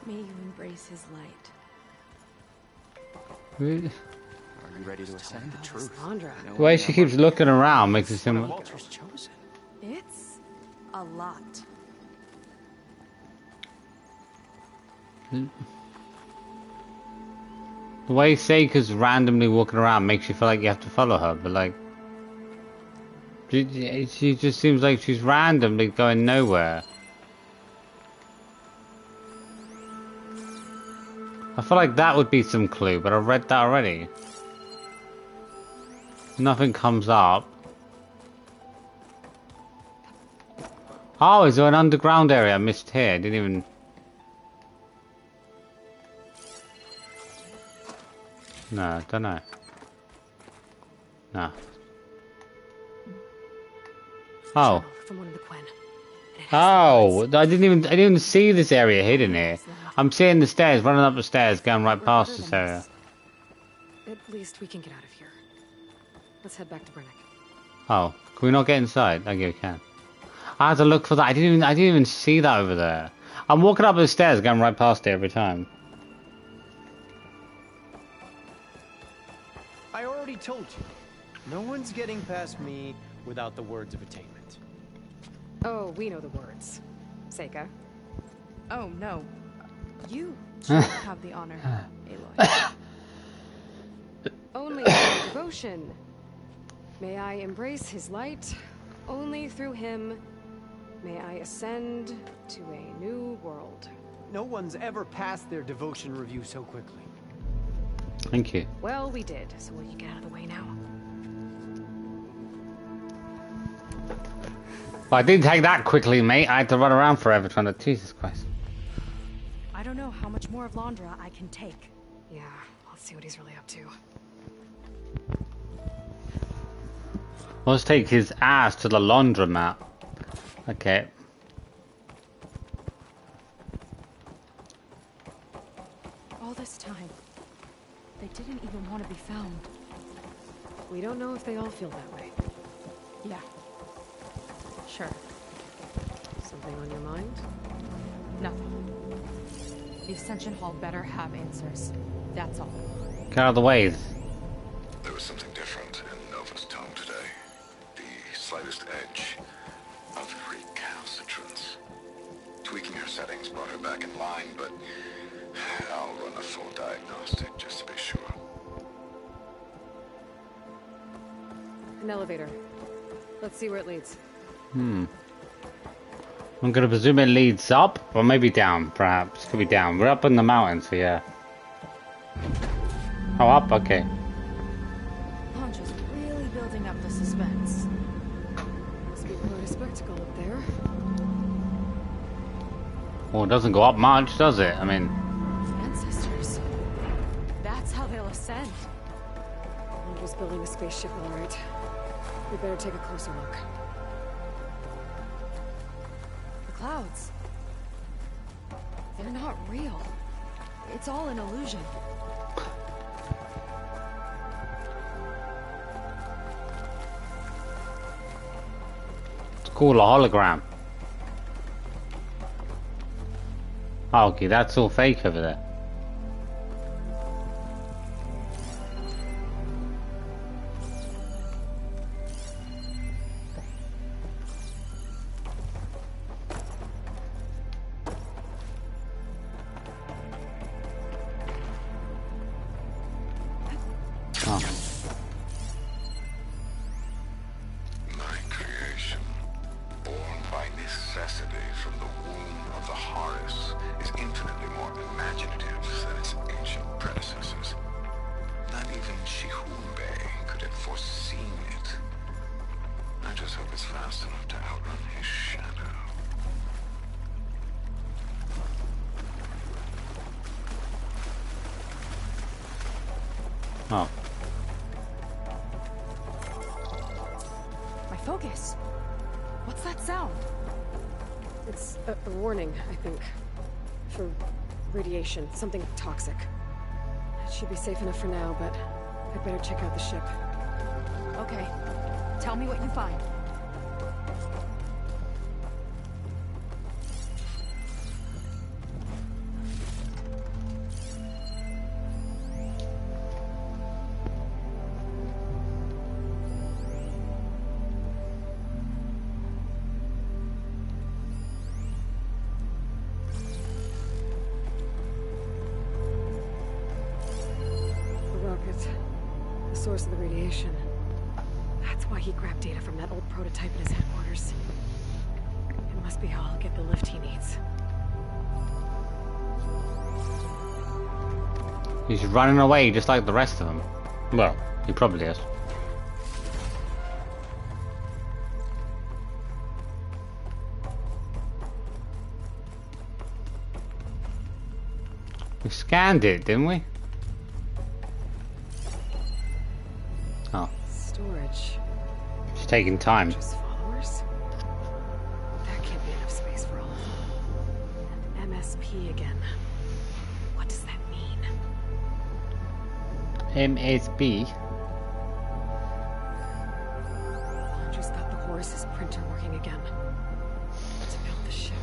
May you embrace his light. Really? Are you ready to ascend the truth? Laundra. The way she keeps looking around makes it seem like... It's a lot. The way Seika's randomly walking around makes you feel like you have to follow her, but like... She just seems like she's randomly going nowhere. I feel like that would be some clue, but I've read that already. Nothing comes up. Oh, is there an underground area I missed here? I didn't even... No, I don't know. No. Oh. From one of the Quen. Oh, I didn't even see this area hidden here. I'm seeing the stairs, running up the stairs, going right past this area. At least we can get out of here. Let's head back to Brennick. Oh, can we not get inside? Okay, we can. I had to look for that. I didn't even see that over there. I'm walking up the stairs, going right past it every time. I already told you. No one's getting past me without the words of attainment. Oh, we know the words. Seika. Oh, no. You should have the honor, Aloy. Only through devotion. May I embrace his light. Only through him may I ascend to a new world. No one's ever passed their devotion review so quickly. Thank you. Well, we did, so will you get out of the way now? Well, I didn't take that quickly, mate. I had to run around forever trying to... Jesus Christ. I don't know how much more of Laundra I can take. Yeah, let's see what he's really up to. Let's take his ass to the laundromat. Okay. All this time, they didn't even want to be found. We don't know if they all feel that way. Yeah. Sure. Something on your mind? Nothing. The Ascension Hall better have answers. That's all. Get out of the way. There was something different in Nova's tone today. The slightest edge of recalcitrance. Tweaking her settings brought her back in line, but I'll run a full diagnostic just to be sure. An elevator. Let's see where it leads. I'm gonna presume it leads up, or maybe down, perhaps. Could be down. We're up in the mountain, so yeah. Oh, up? Okay. Poncho's really building up the suspense. Must be quite a spectacle up there. Well, it doesn't go up much, does it? I mean... Ancestors. That's how they'll ascend. Laundra's building a spaceship, all right. We better take a closer look. The clouds. They're not real. It's all an illusion. It's called a hologram. Oh, okay, that's all fake over there. My creation. just hope it's fast enough to outrun his shadow. Oh. My focus. What's that sound? It's a warning, I think. For radiation, something toxic. It should be safe enough for now, but I'd better check out the ship. Okay. Tell me what you find. Source of the radiation. That's why he grabbed data from that old prototype in his headquarters. It must be how I'll get the lift he needs. He's running away just like the rest of them. Well, he probably is. We scanned it, didn't we? Oh. Storage. It's taking time. Just followers? That can't be enough space for all of them. MSP again. What does that mean? MSP? Just got the Horus's printer working again. To build the ship.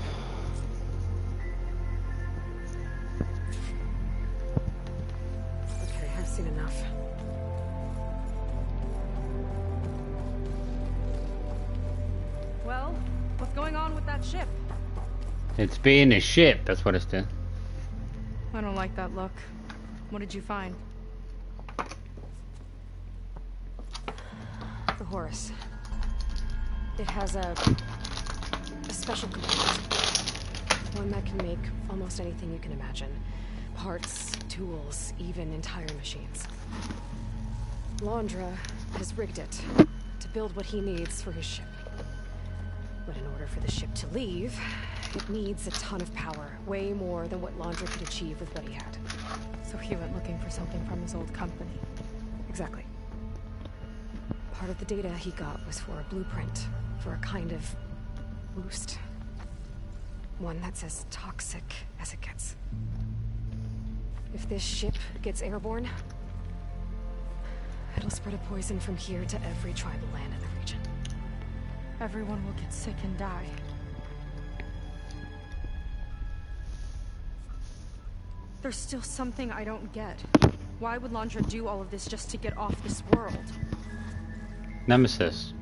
Okay, I've seen enough. Well, what's going on with that ship? It's being a ship, that's what it's doing. I don't like that look. What did you find? The Horus. It has a special component. One that can make almost anything you can imagine. Parts, tools, even entire machines. Londra has rigged it to build what he needs for his ship. But in order for the ship to leave, it needs a ton of power, way more than what Londra could achieve with what he had. So he went looking for something from his old company. Exactly. Part of the data he got was for a blueprint, for a kind of boost. One that's as toxic as it gets. If this ship gets airborne, it'll spread a poison from here to every tribal land in the region. Everyone will get sick and die. There's still something I don't get. Why would Londra do all of this just to get off this world? Nemesis.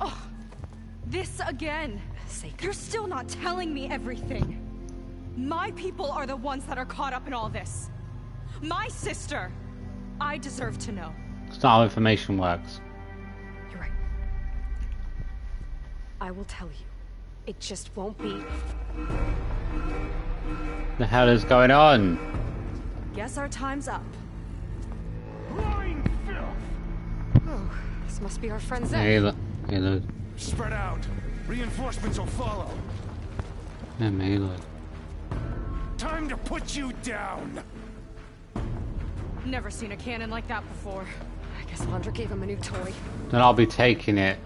Oh, this again. You're still not telling me everything. My people are the ones that are caught up in all this. My sister. I deserve to know. That's not how information works. You're right. I will tell you. It just won't be. The hell is going on? Guess our time's up. Oh, this must be our friend Zed. Hey, look. Hey, look. Spread out. Reinforcements will follow. Yeah, hey, look. Time to put you down. Never seen a cannon like that before. I guess Londra gave him a new toy. Then I'll be taking it.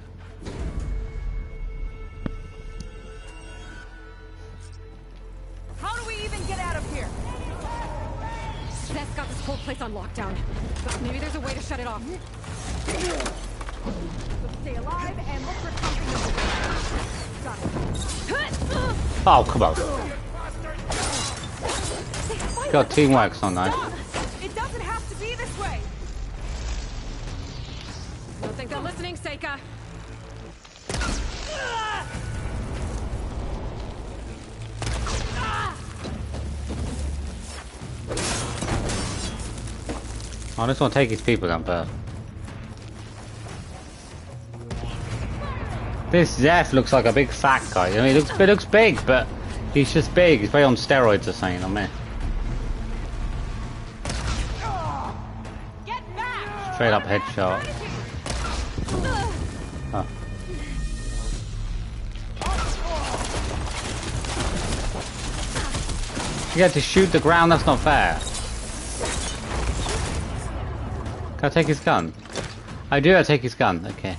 How do we even get out of here? Zed's got this whole place on lockdown. But maybe there's a way to shut it off. We'll stay alive and look for something. Got it. Oh, come on. God, teamwork's not nice. It doesn't have to be this way. Don't think they're listening, Seika. I just want to take his people down first. This Zeph looks like a big fat guy. I mean, it looks big, but he's just big. He's very on steroids or something, on me. Straight up headshot. Oh. You get to shoot the ground, that's not fair. Can I take his gun? I do, I take his gun, okay.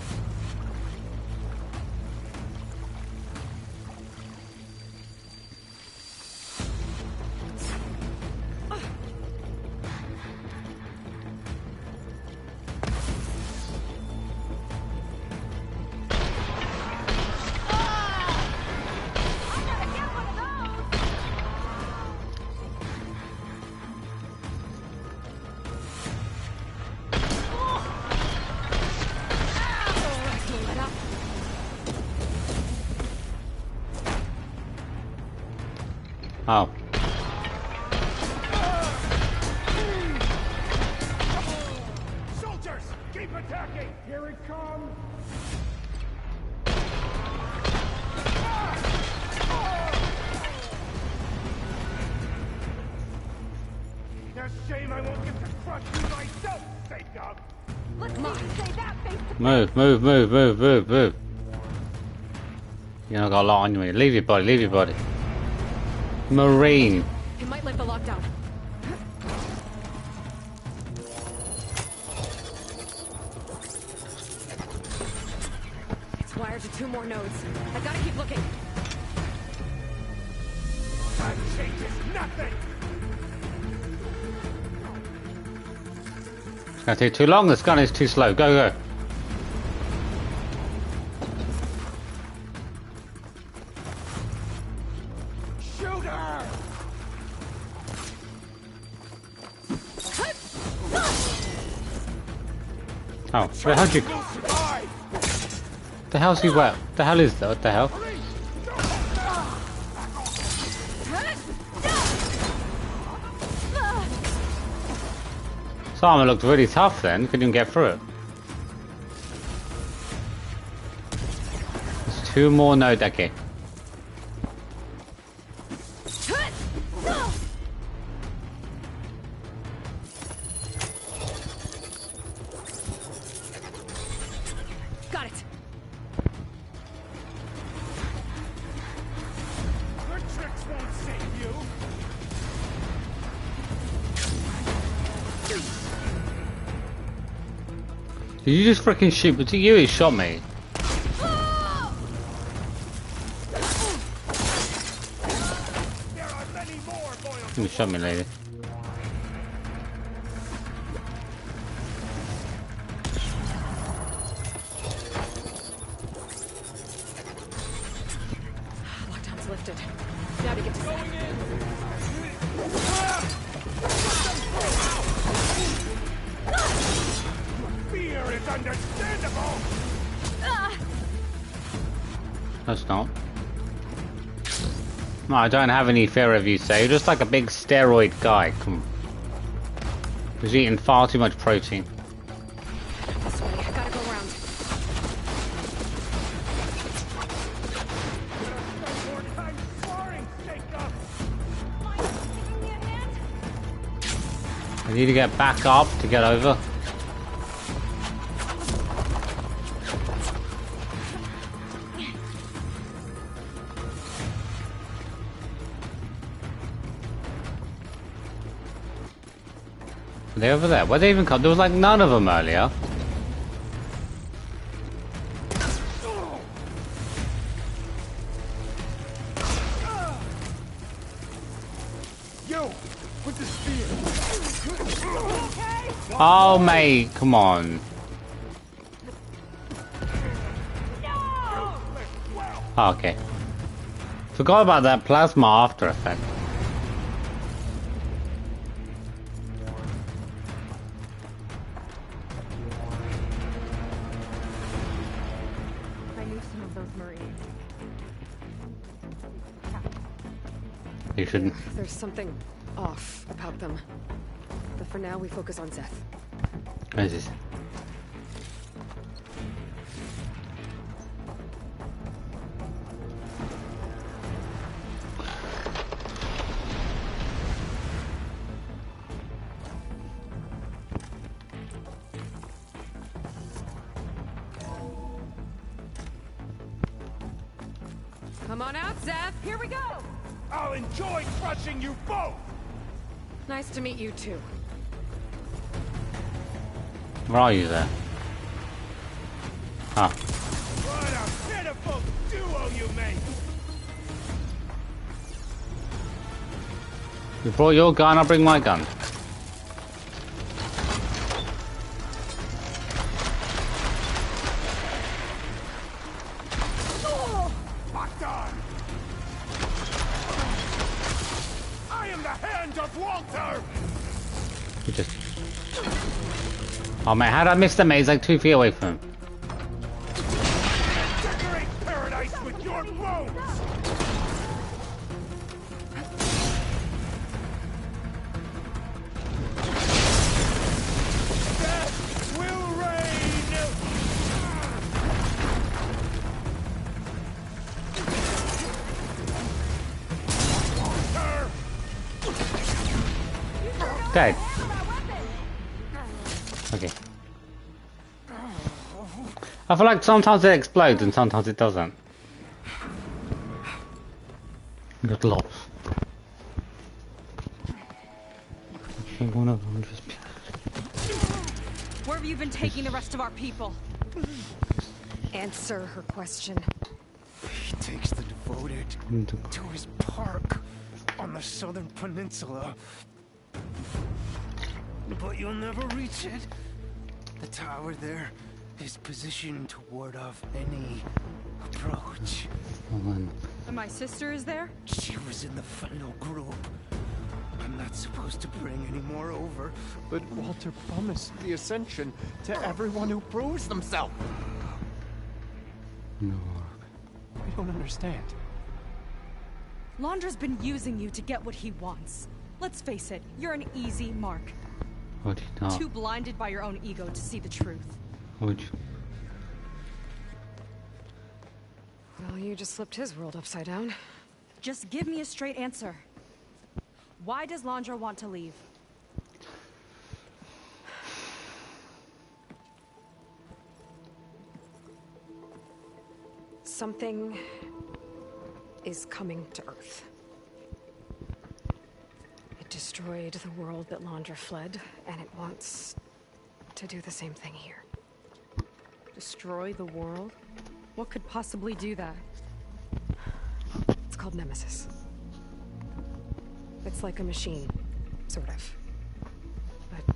Oh. Soldiers, keep attacking! Here it comes! There's shame I won't get to crush you myself, Seika! Let's say that face to Move, move, move, move, move, move. You don't got a lot on you. Leave your body, leave your body. Marine. It might lift the lockdown. It's wired to 2 more nodes. I gotta keep looking. That changes nothing! It's gonna take too long. This gun is too slow. Go, go. Shoot her! Oh, wait, how'd you? The hell's he wet? The hell is that? What the hell? This armor looked really tough then. Couldn't even get through it. There's 2 more node. Okay. Got it. Your tricks won't save you! Did you just freaking shoot? But you, he shot me. You shot me, lady. Lockdown's lifted. Now to get to going in. Fear is understandable! That's not. No, I don't have any fear of you, say. You're just like a big steroid guy. Come on. He's eating far too much protein. This way. I gotta go around. More time sparring, Seika! I need to get back up to get over. Are they over there? Where'd they even come? There was like none of them earlier. Yo, with the spear! Oh, mate, come on. Oh, okay. Forgot about that plasma after effect. I knew some of those Marines. You shouldn't. There's something off about them. But for now, we focus on Zeth. What is this? Come on out, Zeth. Here we go. I'll enjoy crushing you both. Nice to meet you too. Where are you there? Ah. What a pitiful duo you make. You brought your gun, I'll bring my gun. Locked on. I am the hand of Walter. You just... Oh man, how did I miss the maze like 2 feet away from him? Decorate paradise with your bones. Death will reign. Walter. Dead. Okay. I feel like sometimes it explodes and sometimes it doesn't. Get lost. I think one of them just... Where have you been taking the rest of our people? Answer her question. He takes the devoted to his park on the southern peninsula. But you'll never reach it. The tower there is positioned to ward off any approach. And my sister is there? She was in the final group. I'm not supposed to bring any more over, but Walter promised the ascension to everyone who proves themselves. No. I don't understand. Londra's been using you to get what he wants. Let's face it, you're an easy mark. Would you not? Too blinded by your own ego to see the truth. Would you? Well, you just flipped his world upside down. Just give me a straight answer. Why does Londra want to leave? Something is coming to Earth. It destroyed the world that Londra fled, and it wants to do the same thing here. Destroy the world? What could possibly do that? It's called Nemesis. It's like a machine, sort of. But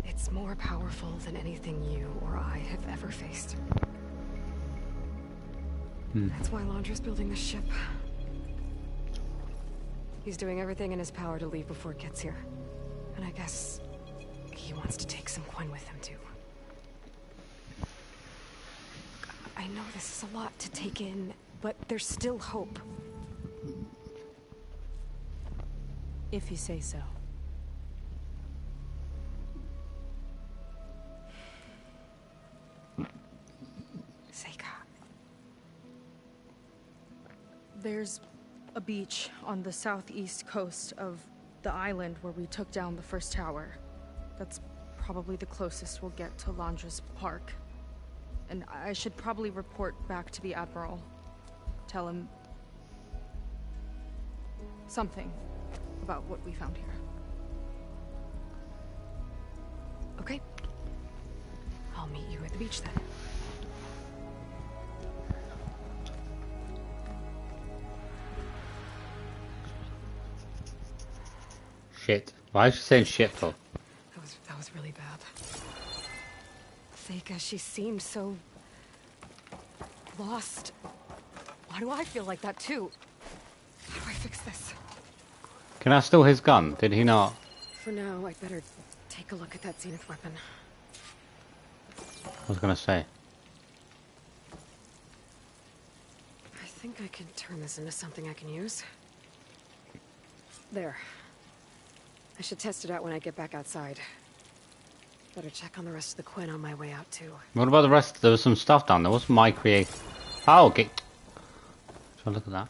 it's more powerful than anything you or I have ever faced. That's why Londra's building this ship. He's doing everything in his power to leave before it gets here. And I guess he wants to take some Quen with him, too. I know this is a lot to take in, but there's still hope. If you say so. Seika. There's a beach on the southeast coast of the island where we took down the first tower. That's probably the closest we'll get to Londra's park. And I should probably report back to the Admiral. Tell him something about what we found here. Okay. I'll meet you at the beach then. Shit. Why is she saying shit for? That was really bad. Seika, she seemed so lost. Why do I feel like that too? How do I fix this? Can I steal his gun? Did he not? For now, I'd better take a look at that Zenith weapon. I was gonna say. I think I can turn this into something I can use. There. I should test it out when I get back outside. Better check on the rest of the Quen on my way out, too. What about the rest? There was some stuff down there. What's my create? Oh, okay. So look at that.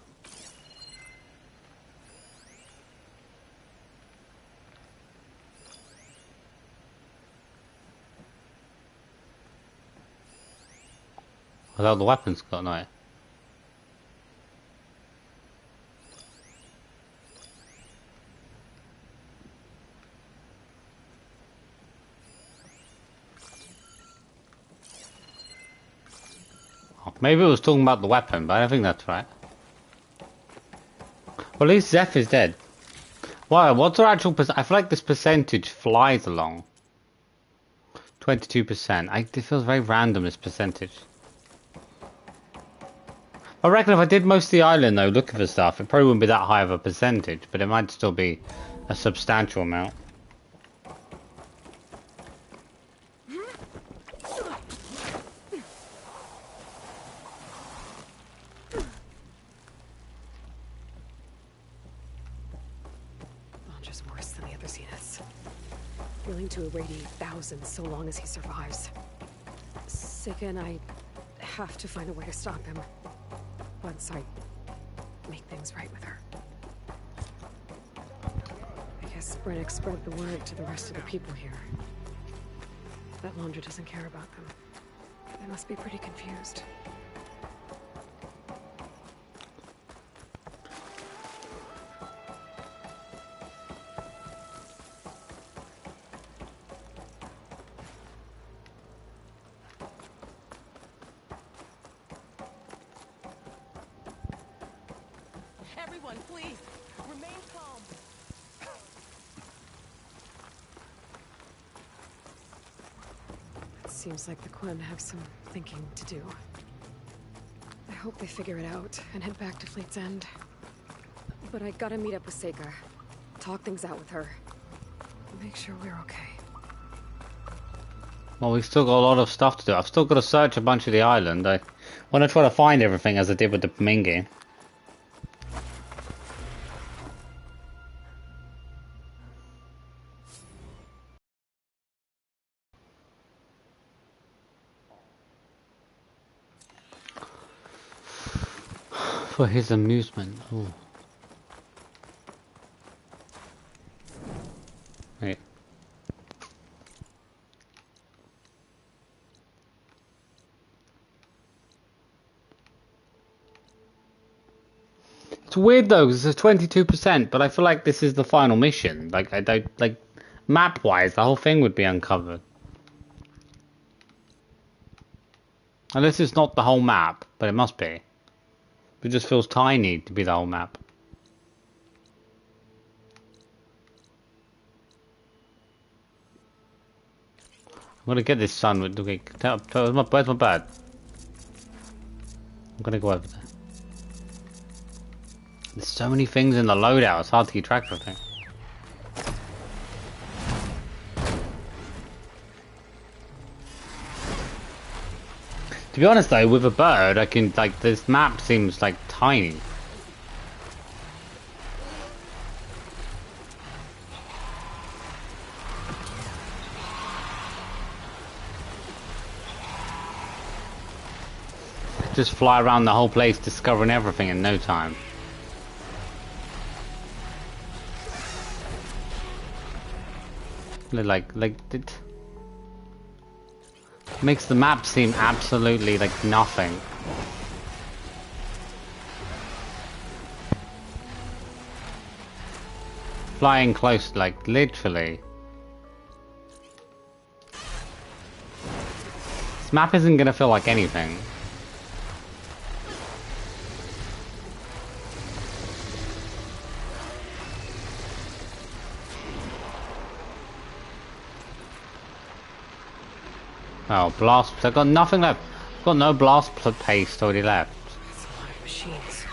Without the weapons got on it. Maybe it was talking about the weapon, but I don't think that's right. Well, at least Zeph is dead. Wow, what's our actual percent? I feel like this percentage flies along. 22%. It feels very random, this percentage. I reckon if I did most of the island, though, looking for stuff, it probably wouldn't be that high of a percentage, but it might still be a substantial amount. Just worse than the other Zeniths. Willing to irradiate thousands so long as he survives. Seika and I have to find a way to stop him. Once I make things right with her. I guess Brennick spread the word to the rest of the people here. That Laundra doesn't care about them. They must be pretty confused. Everyone, please, remain calm. It seems like the Quen have some thinking to do. I hope they figure it out and head back to Fleet's End. But I gotta meet up with Seika. Talk things out with her. Make sure we're okay. Well, we've still got a lot of stuff to do. I've still got to search a bunch of the island. I want to try to find everything as I did with the main game. For his amusement. Oh. Wait. It's weird though, because it's 22%, but I feel like this is the final mission. Like, I don't, like, map-wise, the whole thing would be uncovered. Unless it's not the whole map, but it must be. It just feels tiny to be the whole map. I'm gonna get this sun with okay, where's my bird? I'm gonna go over there. There's so many things in the loadout, it's hard to keep track of everything. To be honest though, with a bird, I can, like, this map seems, like, tiny. Just fly around the whole place discovering everything in no time. Like it makes the map seem absolutely like nothing. Flying close, like literally. This map isn't gonna feel like anything. Oh, blast! I've got nothing left. I've got no blast paste already left. That's a lot of machines.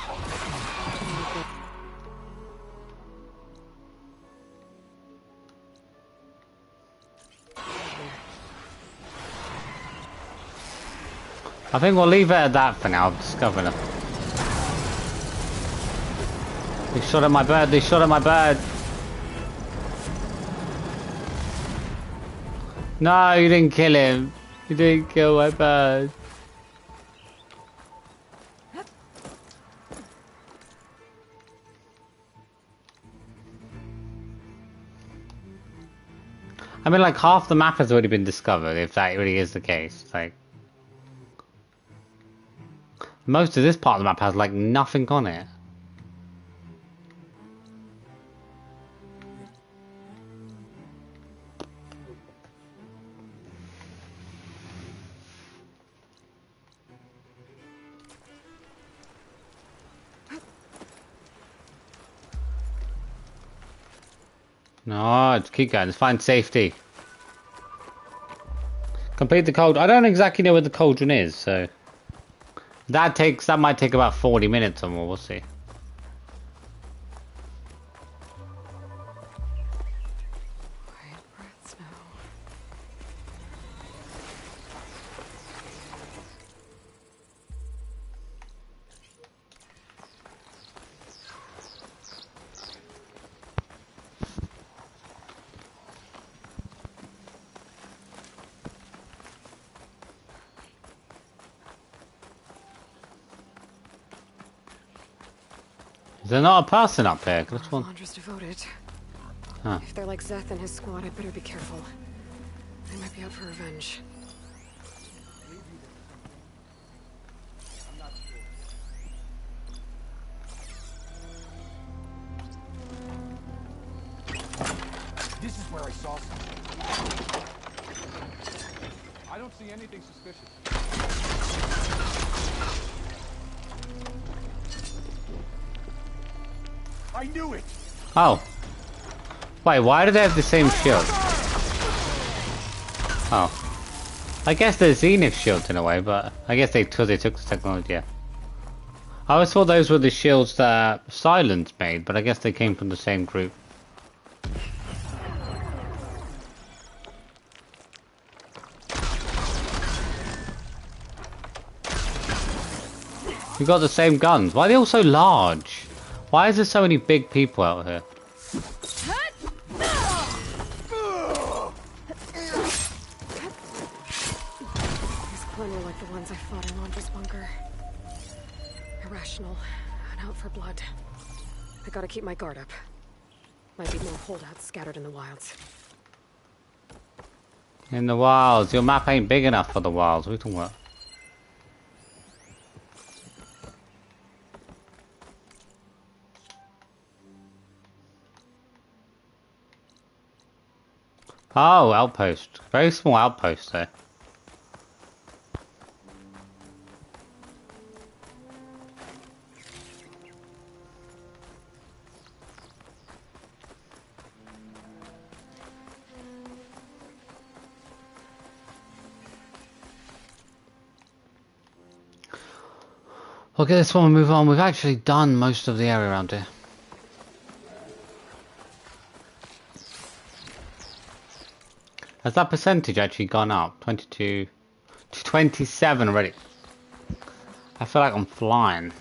I think we'll leave it at that for now. Discovering it. They shot at my bird. They shot at my bird. No, you didn't kill him. You didn't kill my bird. I mean, like, half the map has already been discovered, if that really is the case. Like, most of this part of the map has, like, nothing on it. No, just keep going. Let's find safety. Complete the cauldron. I don't exactly know where the cauldron is, so that might take about 40 minutes or more. We'll see. Is there not a person up here? Launder's devoted. Huh. If they're like Zeth and his squad, I'd better be careful. They might be out for revenge. This is where I saw something. I don't see anything suspicious. I knew it! Oh. Wait, why do they have the same shield? Oh. I guess they're Zenith shields in a way, but I guess they took the technology, yeah. I always thought those were the shields that Silence made, but I guess they came from the same group. We got the same guns. Why are they all so large? Why is there so many big people out here? These clone were like the ones I fought in Launder's bunker. Irrational and out for blood. I gotta keep my guard up. Might be more holdouts scattered in the wilds. In the wilds. Your map ain't big enough for the wilds. What are you talking about? Oh, outpost. Very small outpost there. Okay, this one we move on. We've actually done most of the area around here. Has that percentage actually gone up? 22 to 27 already. I feel like I'm flying.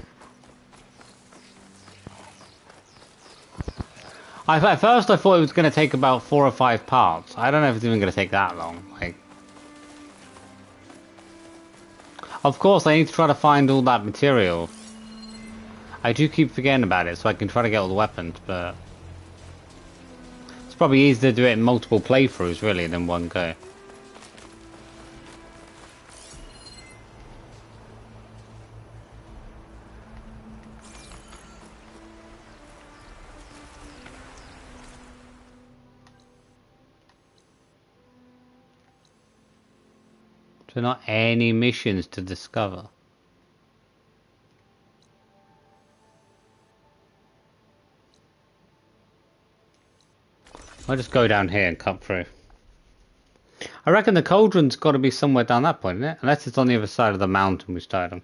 At first I thought it was going to take about 4 or 5 parts. I don't know if it's even going to take that long. Like, of course I need to try to find all that material. I do keep forgetting about it so I can try to get all the weapons, but it's probably easier to do it in multiple playthroughs really than one go. So not any missions to discover. I'll just go down here and cut through. I reckon the cauldron's got to be somewhere down that point, isn't it? Unless it's on the other side of the mountain we started on.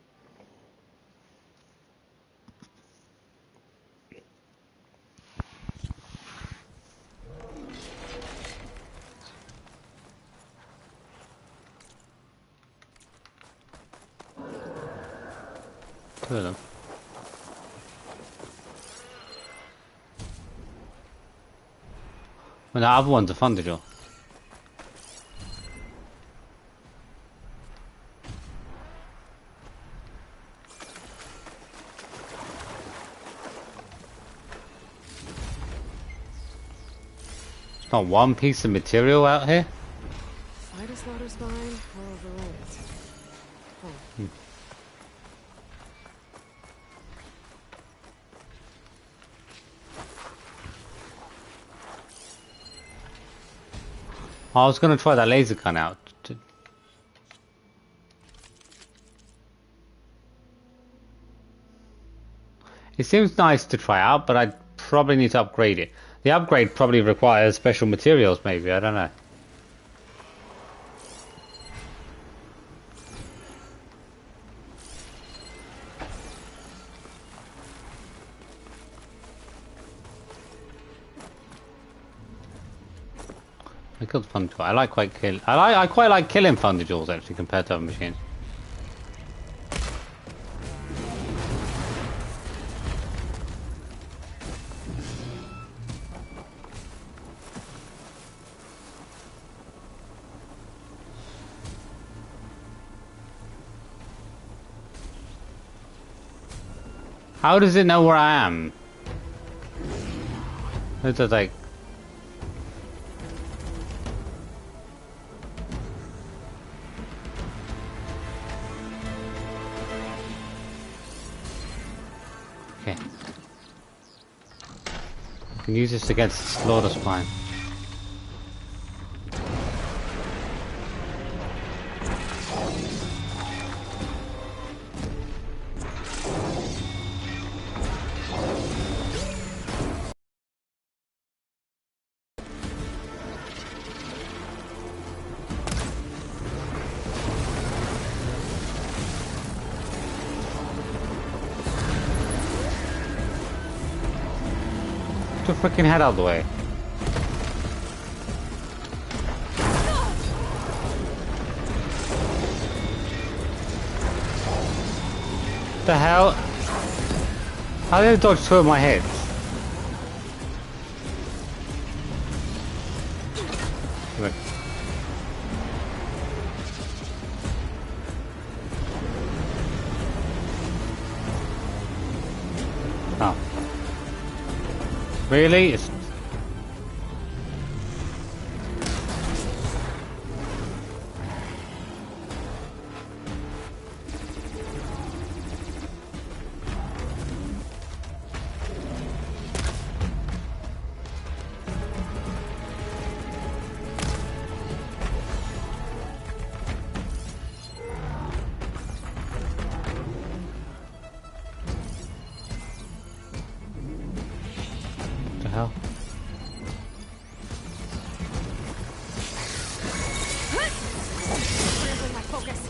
Two of them. Well, the other one's a Thunderjaw. There's not one piece of material out here. Fight a slaughter spine or overrun it. Oh. I was going to try that laser gun out. It seems nice to try out, but I'd probably need to upgrade it. The upgrade probably requires special materials, maybe, I don't know. I killed fun tool. I quite like killing thunder jewels actually compared to other machines. How does it know where I am? It's just like... Okay. I can use this against the slaughter spine. Get your freaking head out of the way. The hell? How did I dodge two of my heads? Look. Oh. Really? It's... the hell? My focus.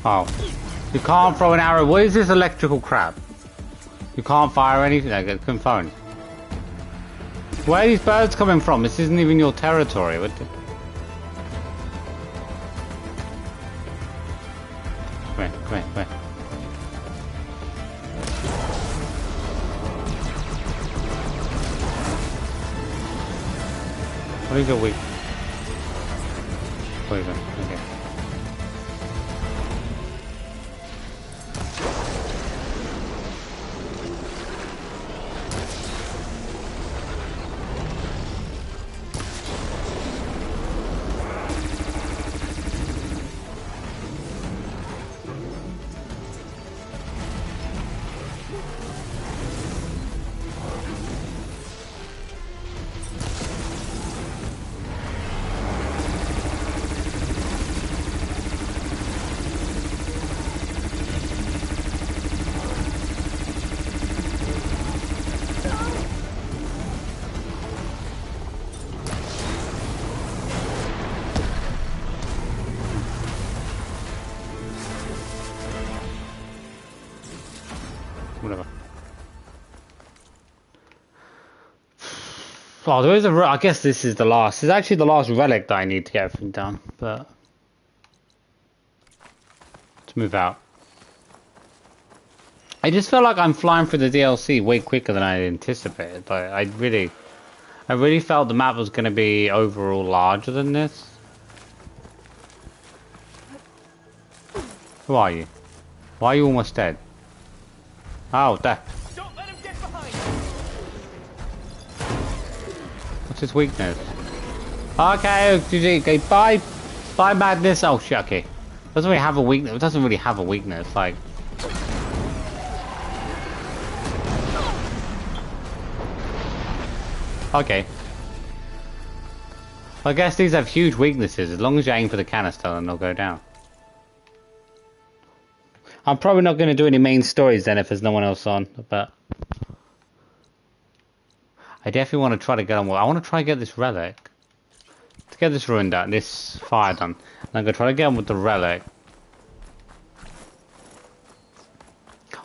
Oh. You can't throw an arrow. What is this electrical crap? You can't fire anything. I couldn't phone. Where are these birds coming from? This isn't even your territory. What the... Come here, come here, come here. What is your weak? Poison. Okay. Whatever. Oh, there is a... I guess this is the last. It's actually the last relic that I need to get everything done, but... Let's move out. I just feel like I'm flying through the DLC way quicker than I anticipated. Like, I really felt the map was going to be overall larger than this. Who are you? Why are you almost dead? Oh, there. Don't let him get behind. What's his weakness? Okay, GG. Okay, bye. Bye, madness. Oh shit. Okay. Doesn't really have a weakness. It doesn't really have a weakness. Like. Okay. I guess these have huge weaknesses. As long as you aim for the canister, then they'll go down. I'm probably not going to do any main stories then if there's no one else on, but I definitely want to try to get on. I want to try to get this relic. To get this ruin done, this fire done. And I'm going to try to get on with the relic.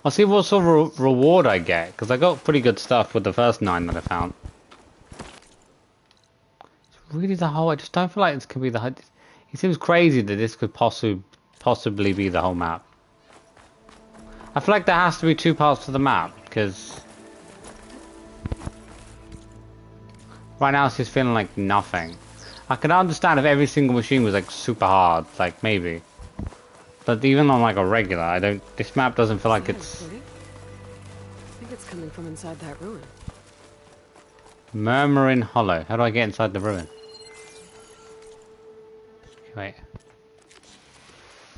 I'll see what sort of reward I get, because I got pretty good stuff with the first 9 that I found. It's really the whole... I just don't feel like this could be the whole... It seems crazy that this could possibly be the whole map. I feel like there has to be 2 parts to the map, because... Right now it's just feeling like nothing. I can understand if every single machine was like super hard, like maybe. But even on like a regular, I don't... This map doesn't feel like it's... I think it's coming from inside that ruin. Murmuring Hollow. How do I get inside the ruin? Wait.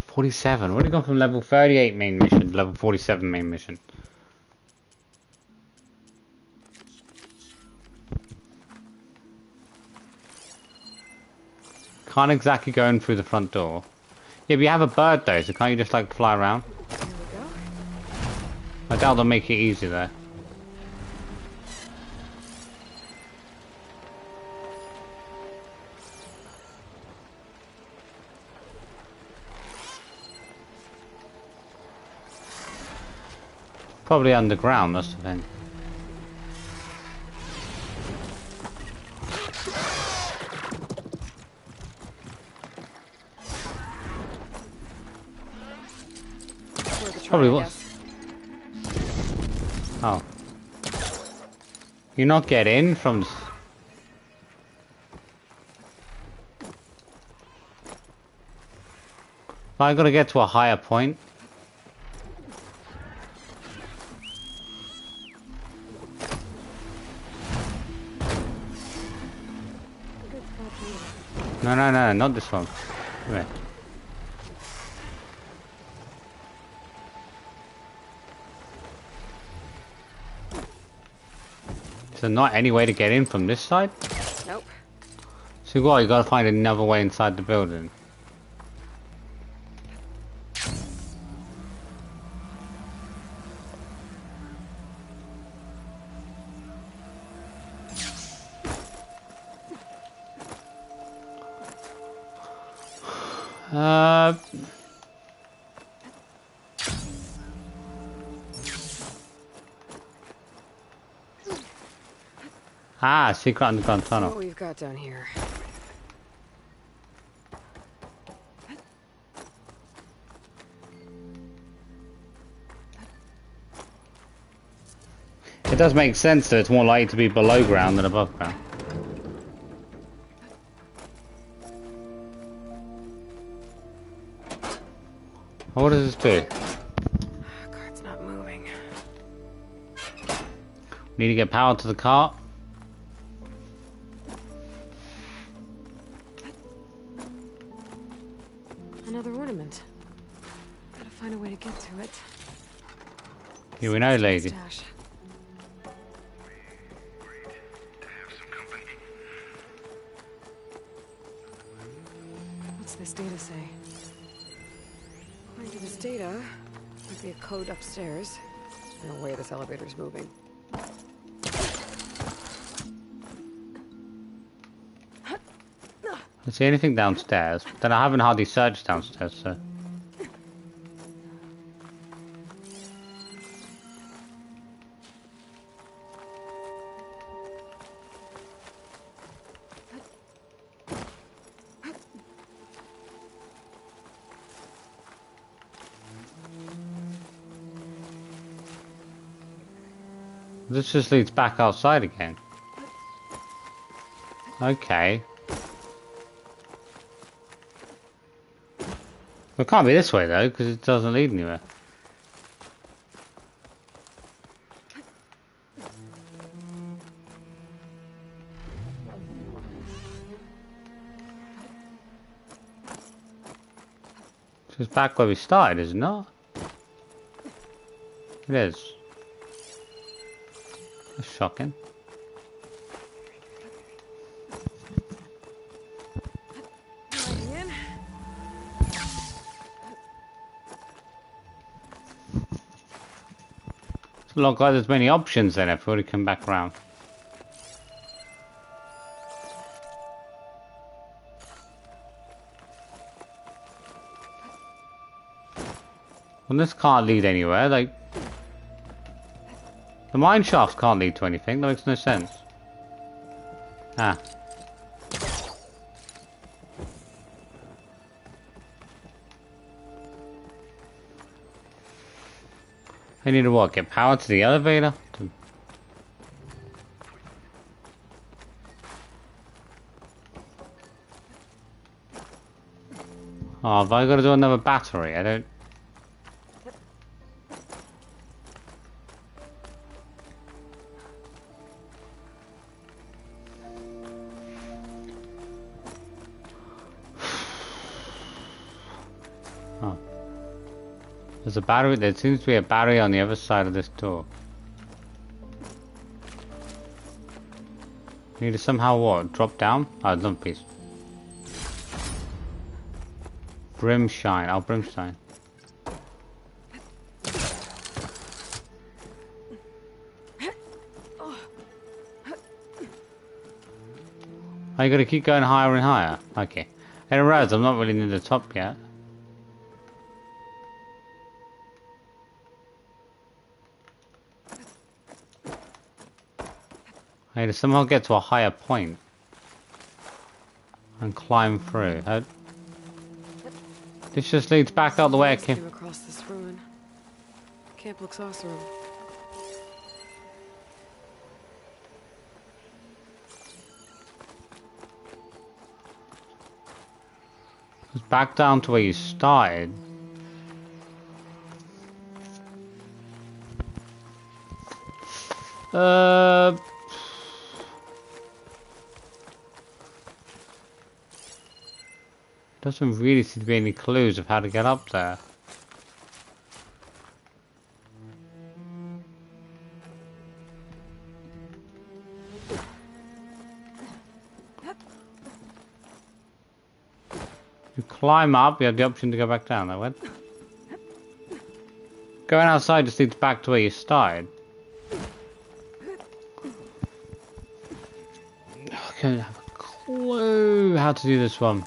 47. What have you gone from level 38 main mission to level 47 main mission? Can't exactly go in through the front door. Yeah, but you have a bird though, so can't you just like fly around? Here we go. I doubt they'll make it easy there. Probably underground, that's the thing. Probably was. Oh. You not get in from... I gotta get to a higher point. No, not this one. Come here. Is there not any way to get in from this side? Nope. So what, you gotta find another way inside the building. Secret underground tunnel. What we've got down here. It does make sense that it's more likely to be below ground than above ground. What does this do? Cart's not moving. Need to get power to the cart. Another ornament. Gotta find a way to get to it. Here we know, lady. Stash. What's this data say? According to this data, might be a code upstairs. No way this elevator's moving. Don't see anything downstairs. Then I haven't hardly searched downstairs, so. This just leads back outside again. Okay. It can't be this way though, because it doesn't lead anywhere. So it's back where we started, is it not? It is. That's shocking. Doesn't look like there's many options then if we already come back around. Well, this can't lead anywhere, like... The mine shafts can't lead to anything, that makes no sense. Ah. I need to what? Get power to the elevator? Oh, have I got to do another battery? I don't... Oh. There's a battery, there seems to be a battery on the other side of this door. Need to somehow what? Drop down? Oh, another piece. Brimshine. Oh, brimstone. Oh, you gotta keep going higher and higher. Okay. I didn't realize I'm not really near the top yet. I need to somehow get to a higher point and climb through. This just leads back out the way I came. Across this ruin. Camp looks awesome. It's back down to where you started. Doesn't really seem to be any clues of how to get up there. You climb up, you have the option to go back down. That went. Going outside just leads back to where you started. I don't have a clue how to do this one.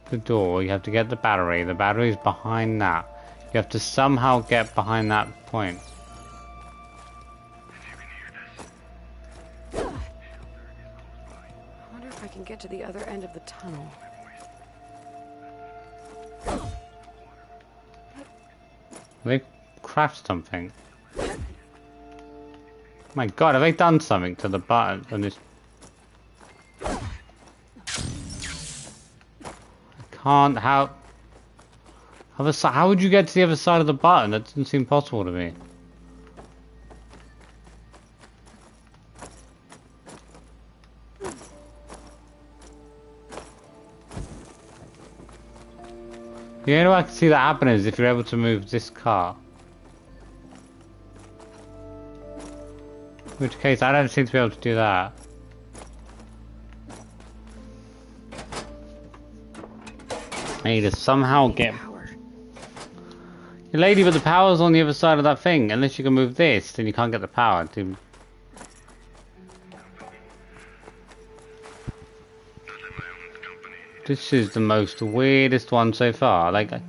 The door, you have to get the battery. The battery's behind that. You have to somehow get behind that point. I wonder if I can get to the other end of the tunnel. They crashed something. My god, have they done something to the button on this? Can't, how would you get to the other side of the button? That doesn't seem possible to me. The only way I can see that happening is if you're able to move this car. In which case, I don't seem to be able to do that. I need to somehow get... Lady, but the power's on the other side of that thing. Unless you can move this, then you can't get the power. This is the most weirdest one so far. Like, I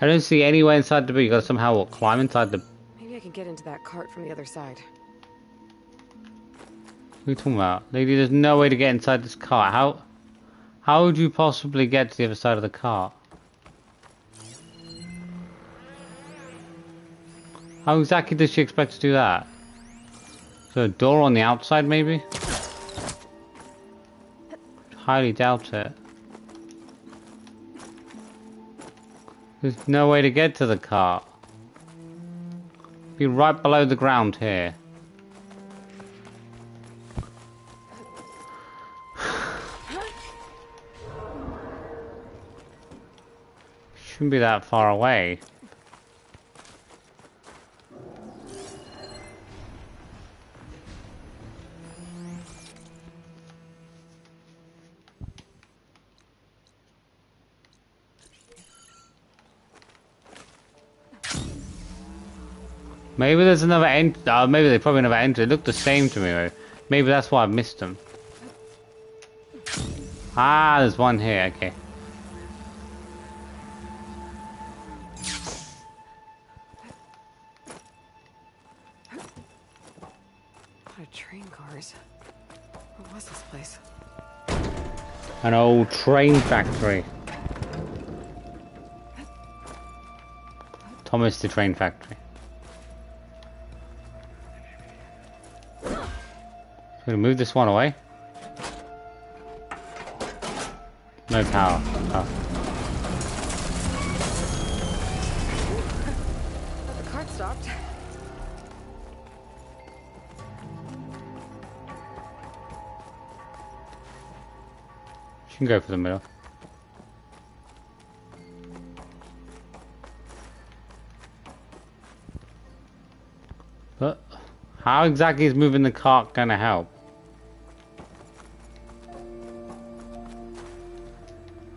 don't see anywhere inside the boot. You gotta somehow climb inside the... Maybe I can get into that cart from the other side. What are you talking about? Lady, there's no way to get inside this cart. How would you possibly get to the other side of the cart? How exactly does she expect to do that? Is there a door on the outside, maybe? Highly doubt it. There's no way to get to the cart. Be right below the ground here. Shouldn't be that far away. Maybe there's another end. Maybe they probably never entered. It looked the same to me. Though. Maybe that's why I missed them. Ah, there's one here. Okay. What a train cars. What was this place? An old train factory. Thomas the Train Factory. Gonna move this one away. No power. Oh. The cart stopped. You can go for the middle. But how exactly is moving the cart gonna help?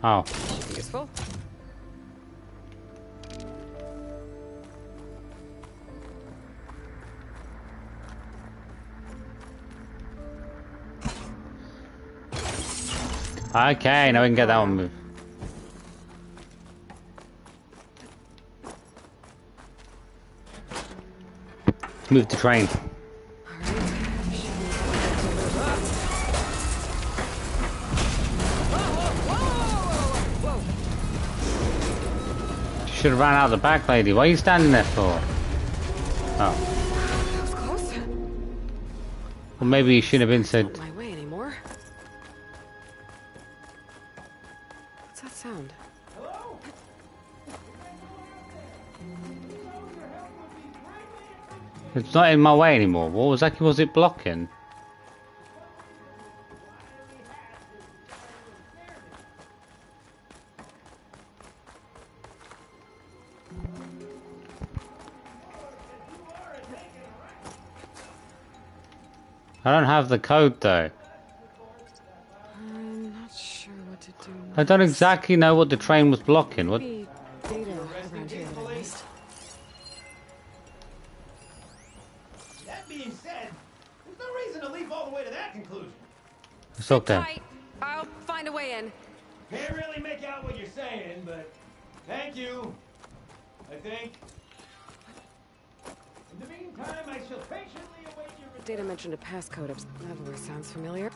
Oh. Useful. Okay, now we can get that one moved. Move the train. Should have ran out the back, lady. What are you standing there for? Oh. That was close. Well, maybe you shouldn't have been said. Not my way anymore. What's that sound? It's not in my way anymore. What exactly was it blocking? I don't have the code though. I'm not sure what to do. I don't exactly know what the train was blocking. What? Maybe data around here that I missed. That being said, there's no reason to leap all the way to that conclusion. It's okay. Tight. I'll find a way in. Can't really make out what you're saying, but thank you. I think. In the meantime, I shall patiently await your return. Data mentioned a passcode. That voice sounds familiar.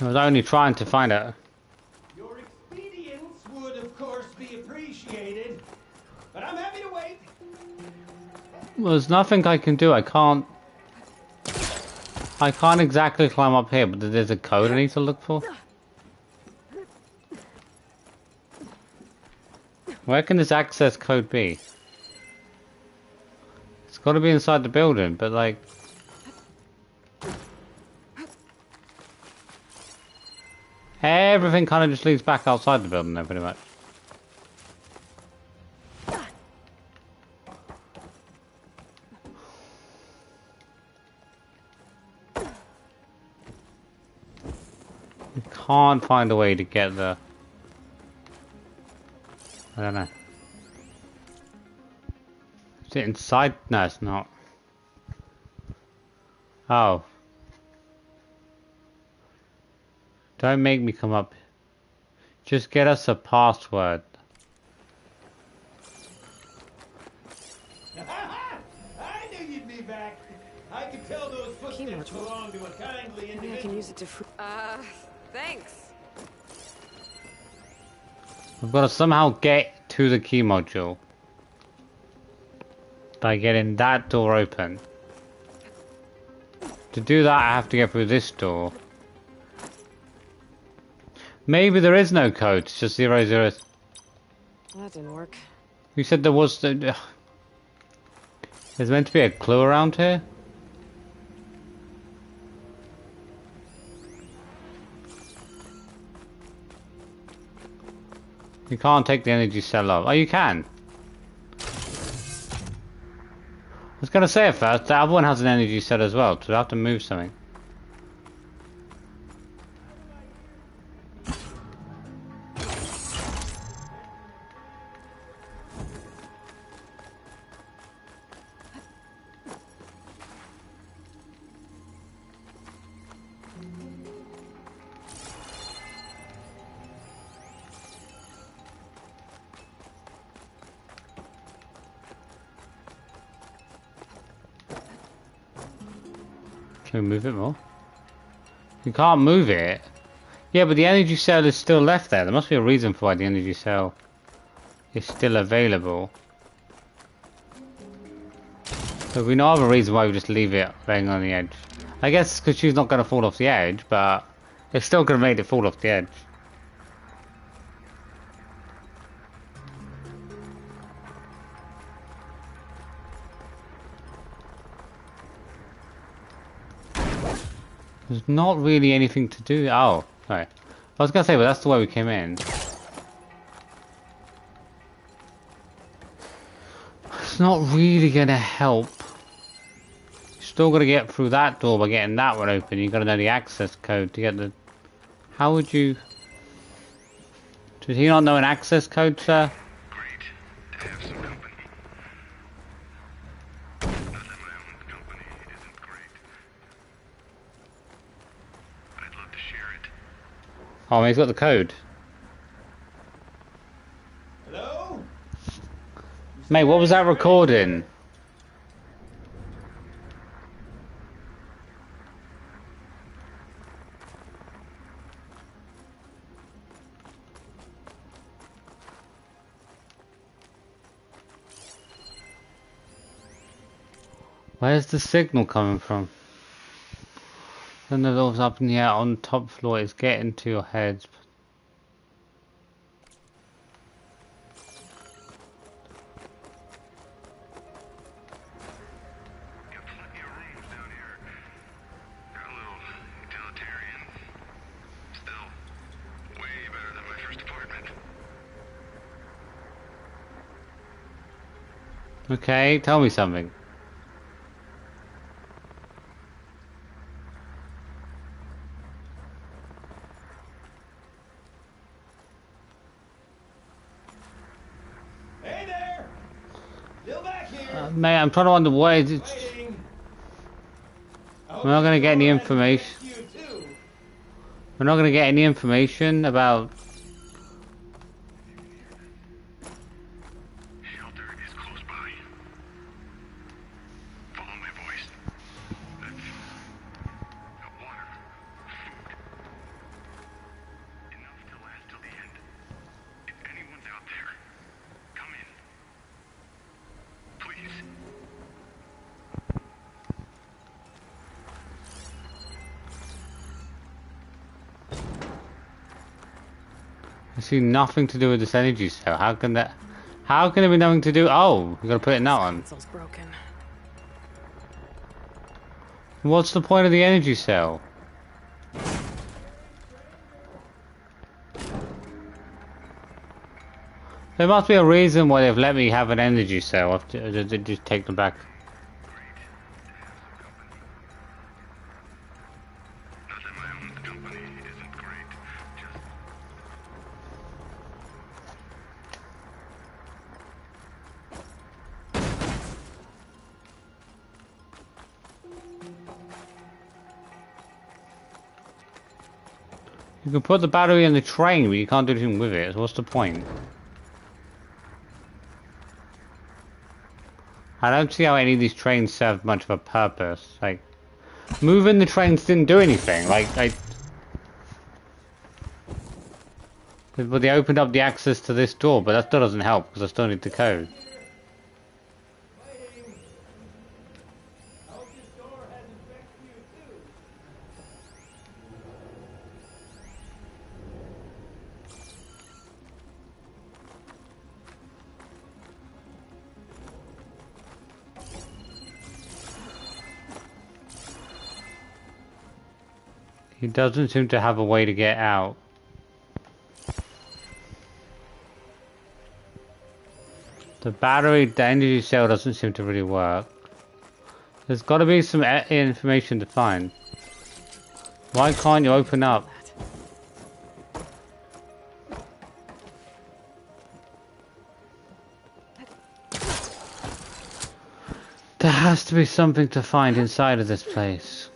I was only trying to find it. Your expedience would, of course, be appreciated, but I'm happy to wait. Well, there's nothing I can do. I can't exactly climb up here, but there's a code I need to look for. Where can this access code be? It's got to be inside the building, but like... everything kind of just leads back outside the building then, pretty much. You can't find a way to get the... I don't know. Is it inside? No, it's not. Oh. Don't make me come up. Just get us a password. I knew you'd be back. I could tell those footsteps belong to a kindly individual. Maybe I can use it to thanks. I've got to somehow get to the key module by getting that door open. To do that, I have to get through this door. Maybe there is no code, it's just 00. Well, that didn't work. You said there was... There's meant to be a clue around here? You can't take the energy cell off. Oh, you can. I was going to say at first, the other one has an energy cell as well, so I have to move something. Can we move it more? You can't move it. Yeah, but the energy cell is still left there. There must be a reason for why the energy cell is still available. So we know of a reason why we just leave it laying on the edge. I guess because she's not going to fall off the edge, but it's still going to make it fall off the edge. There's not really anything to do. Oh, sorry. I was going to say, but that's the way we came in. It's not really going to help. Still got to get through that door by getting that one open. You got to know the access code to get the. How would you? Does he not know an access code, sir? Great to have some company. Not that my own company isn't great. I'd love to share it. Oh, he's got the code. Hello? Mate, what was that recording? Where's the signal coming from? Then the door's up in the air on top floor. It's getting to your heads. Okay, tell me something. Hey there! Still back here. Mate, I'm trying to wonder why is it. We're not going to get any information. We're not going to get any information about. I see nothing to do with this energy cell. How can that? How can there be nothing to do? Oh, you got to put it in that one. Console's broken. What's the point of the energy cell? There must be a reason why they've let me have an energy cell. I've just take them back. You can put the battery in the train, but you can't do anything with it. So what's the point? I don't see how any of these trains serve much of a purpose. Like, moving the trains didn't do anything. But they opened up the access to this door, but that still doesn't help because I still need the code. He doesn't seem to have a way to get out. The energy cell doesn't seem to really work. There's got to be some information to find. Why can't you open up? There has to be something to find inside of this place.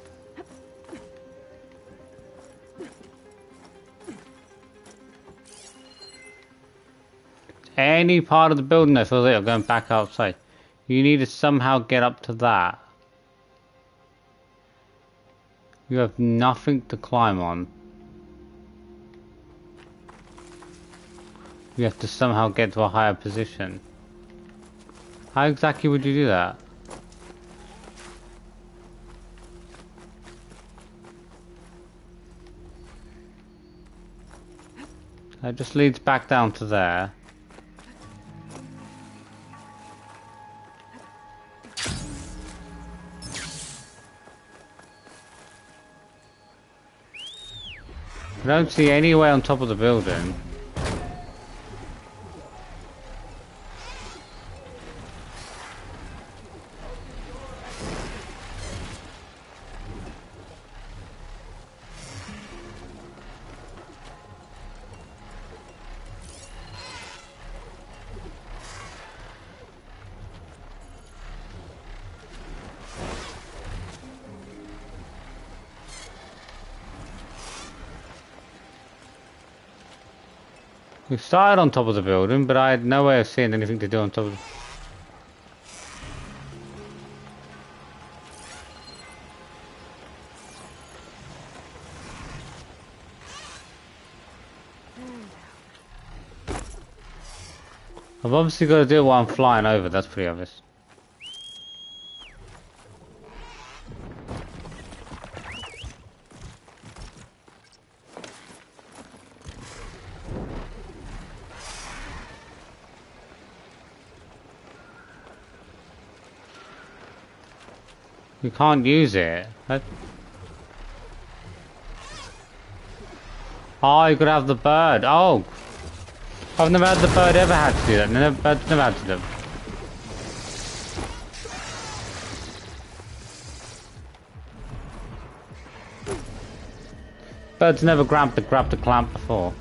Any part of the building that feels like you're going back outside. You need to somehow get up to that. You have nothing to climb on. You have to somehow get to a higher position. How exactly would you do that? It just leads back down to there. I don't see any way on top of the building. We started on top of the building, but I had no way of seeing anything to do on top of the... I've obviously got to do it while I'm flying over, that's pretty obvious. You can't use it. Oh, you could have the bird. Oh, I've never had the bird ever had to do that. Bird's never had to do it. Bird's never grabbed the clamp before.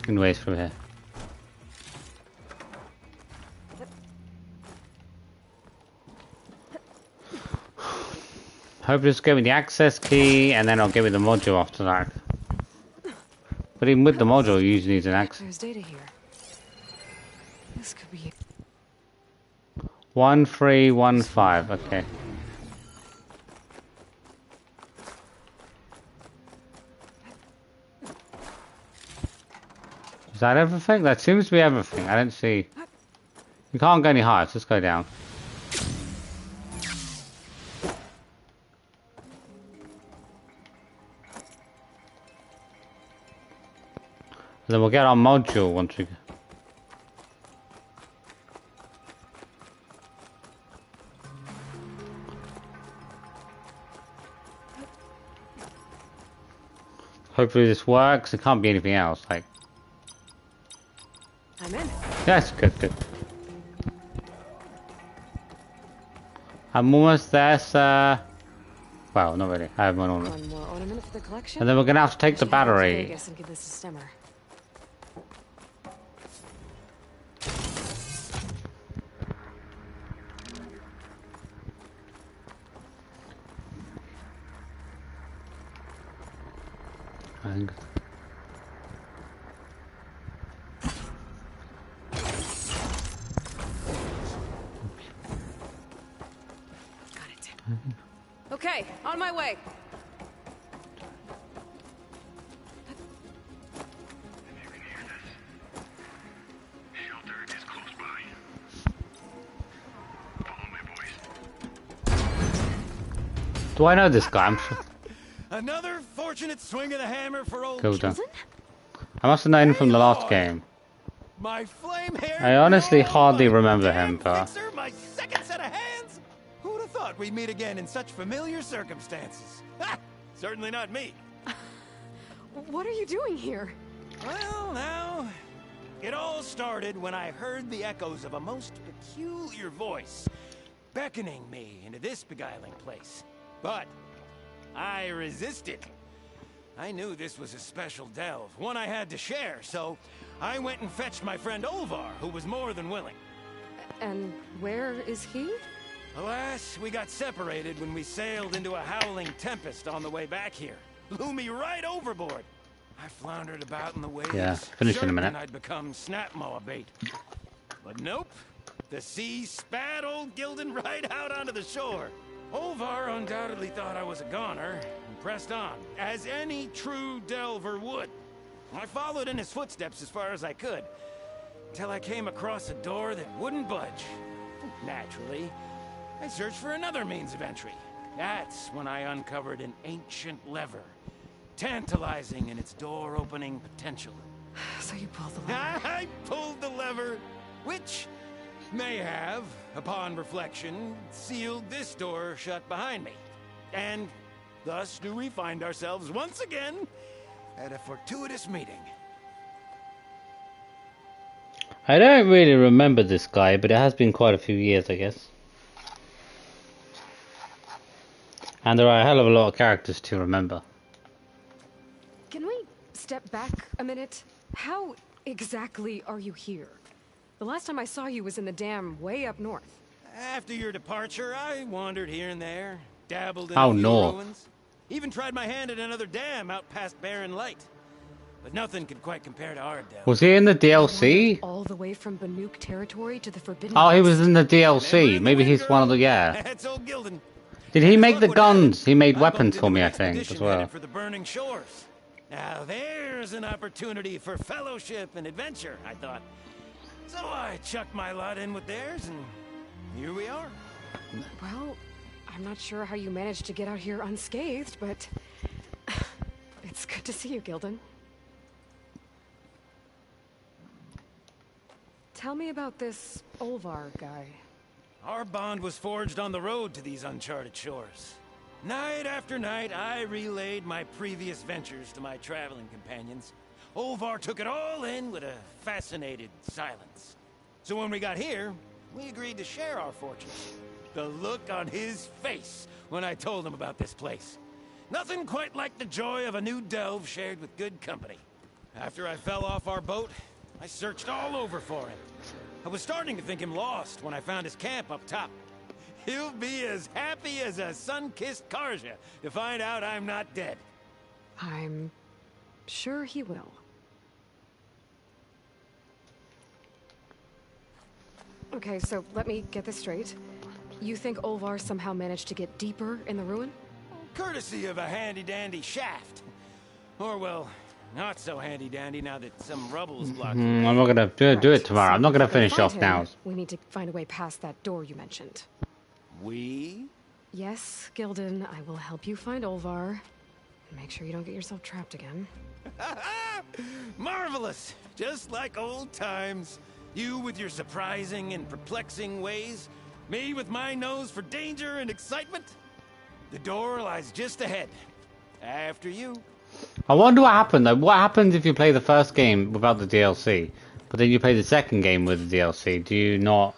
Anyways, from here. Hope just give me the access key and then I'll give me the module after that. But even with the module, you usually need an access. There's data here. This could be 1315. Okay. Is that everything? That seems to be everything. I don't see. You can't go any higher. So let's go down. Then we'll get our module once we... Hopefully this works. It can't be anything else. Like... I'm in. Yes, good. I'm almost there, sir. Well, not really. I have one ornament. One more ornament for the collection. And then we're gonna have to take the battery. Vegas and give this a simmer. And Okay, on my way. do I know this guy? I'm sure. Another fortunate swing of the hammer for old Cool done. I must have known him from the last game. My flame-haired I honestly hardly remember him, but... fixer, my second set of hands. Who'd have thought we'd meet again in such familiar circumstances? Ha! Certainly not me. What are you doing here? Well, now, it all started when I heard the echoes of a most peculiar voice beckoning me into this beguiling place. But I resisted. I knew this was a special delve, one I had to share, so I went and fetched my friend Olvar, who was more than willing. And where is he? Alas, we got separated when we sailed into a howling tempest on the way back here. Blew me right overboard. I floundered about in the waves. Yeah, finish in a minute. I'd become snap maw bait. But nope. The sea spat old Gildan right out onto the shore. Olvar undoubtedly thought I was a goner and pressed on, as any true delver would. I followed in his footsteps as far as I could, till I came across a door that wouldn't budge. Naturally, I searched for another means of entry. That's when I uncovered an ancient lever, tantalizing in its door-opening potential. So you pulled the lever. I pulled the lever, which may have, upon reflection, sealed this door shut behind me. And thus do we find ourselves once again at a fortuitous meeting. I don't really remember this guy, but it has been quite a few years, I guess. And there are a hell of a lot of characters to remember. Can we step back a minute? How exactly are you here? The last time I saw you was in the dam way up north. After your departure, I wandered here and there, dabbled in Oh, a few no. ruins, even tried my hand at another dam out past Barren Light. But nothing could quite compare to our dam. Was he in the DLC? All the way from Banuk territory to the Forbidden Oh, he West. was in the DLC. Maybe he's one of the, yeah. That's old Gildan. Did he make the guns? He made weapons for me, I think, as well. For the burning shores. Now there's an opportunity for fellowship and adventure, I thought. So I chucked my lot in with theirs, and here we are. Well, I'm not sure how you managed to get out here unscathed, but it's good to see you, Gildan. Tell me about this Olvar guy. Our bond was forged on the road to these uncharted shores. Night after night, I relayed my previous ventures to my traveling companions. Olvar took it all in with a fascinated silence. So when we got here, we agreed to share our fortunes. The look on his face when I told him about this place. Nothing quite like the joy of a new delve shared with good company. After I fell off our boat, I searched all over for him. I was starting to think him lost when I found his camp up top. He'll be as happy as a sun-kissed Karja to find out I'm not dead. I'm sure he will. Okay, so let me get this straight. You think Olvar somehow managed to get deeper in the ruin? Courtesy of a handy-dandy shaft. Or, well, not so handy-dandy now that some rubble's blocked. I'm not gonna do it tomorrow. I'm not gonna finish off now. We need to find a way past that door you mentioned. We? Yes, Gildan, I will help you find Olvar. Make sure you don't get yourself trapped again. Marvelous! Just like old times. You with your surprising and perplexing ways. Me with my nose for danger and excitement. The door lies just ahead. After you. I wonder what happened though. What happens if you play the first game without the DLC, but then you play the second game with the DLC? Do you not?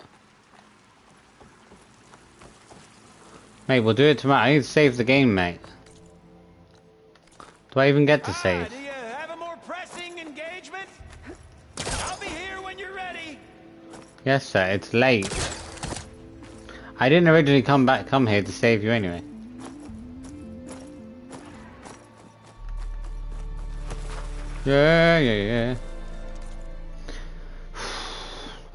Mate, we'll do it tomorrow. I need to save the game, mate. Do I even get to save? Do you have a more pressing engagement? I'll be here when you're ready. Yes, sir. It's late. I didn't originally come here to save you anyway. Yeah.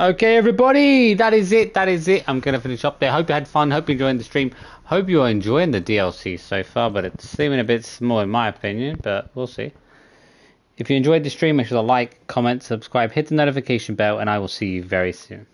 Okay, everybody, that is it. I'm gonna finish up there. Hope you had fun. Hope you enjoyed the stream. Hope you are enjoying the DLC so far, but it's seeming a bit small in my opinion, but we'll see. If you enjoyed the stream, make sure to like, comment, subscribe, hit the notification bell, and I will see you very soon.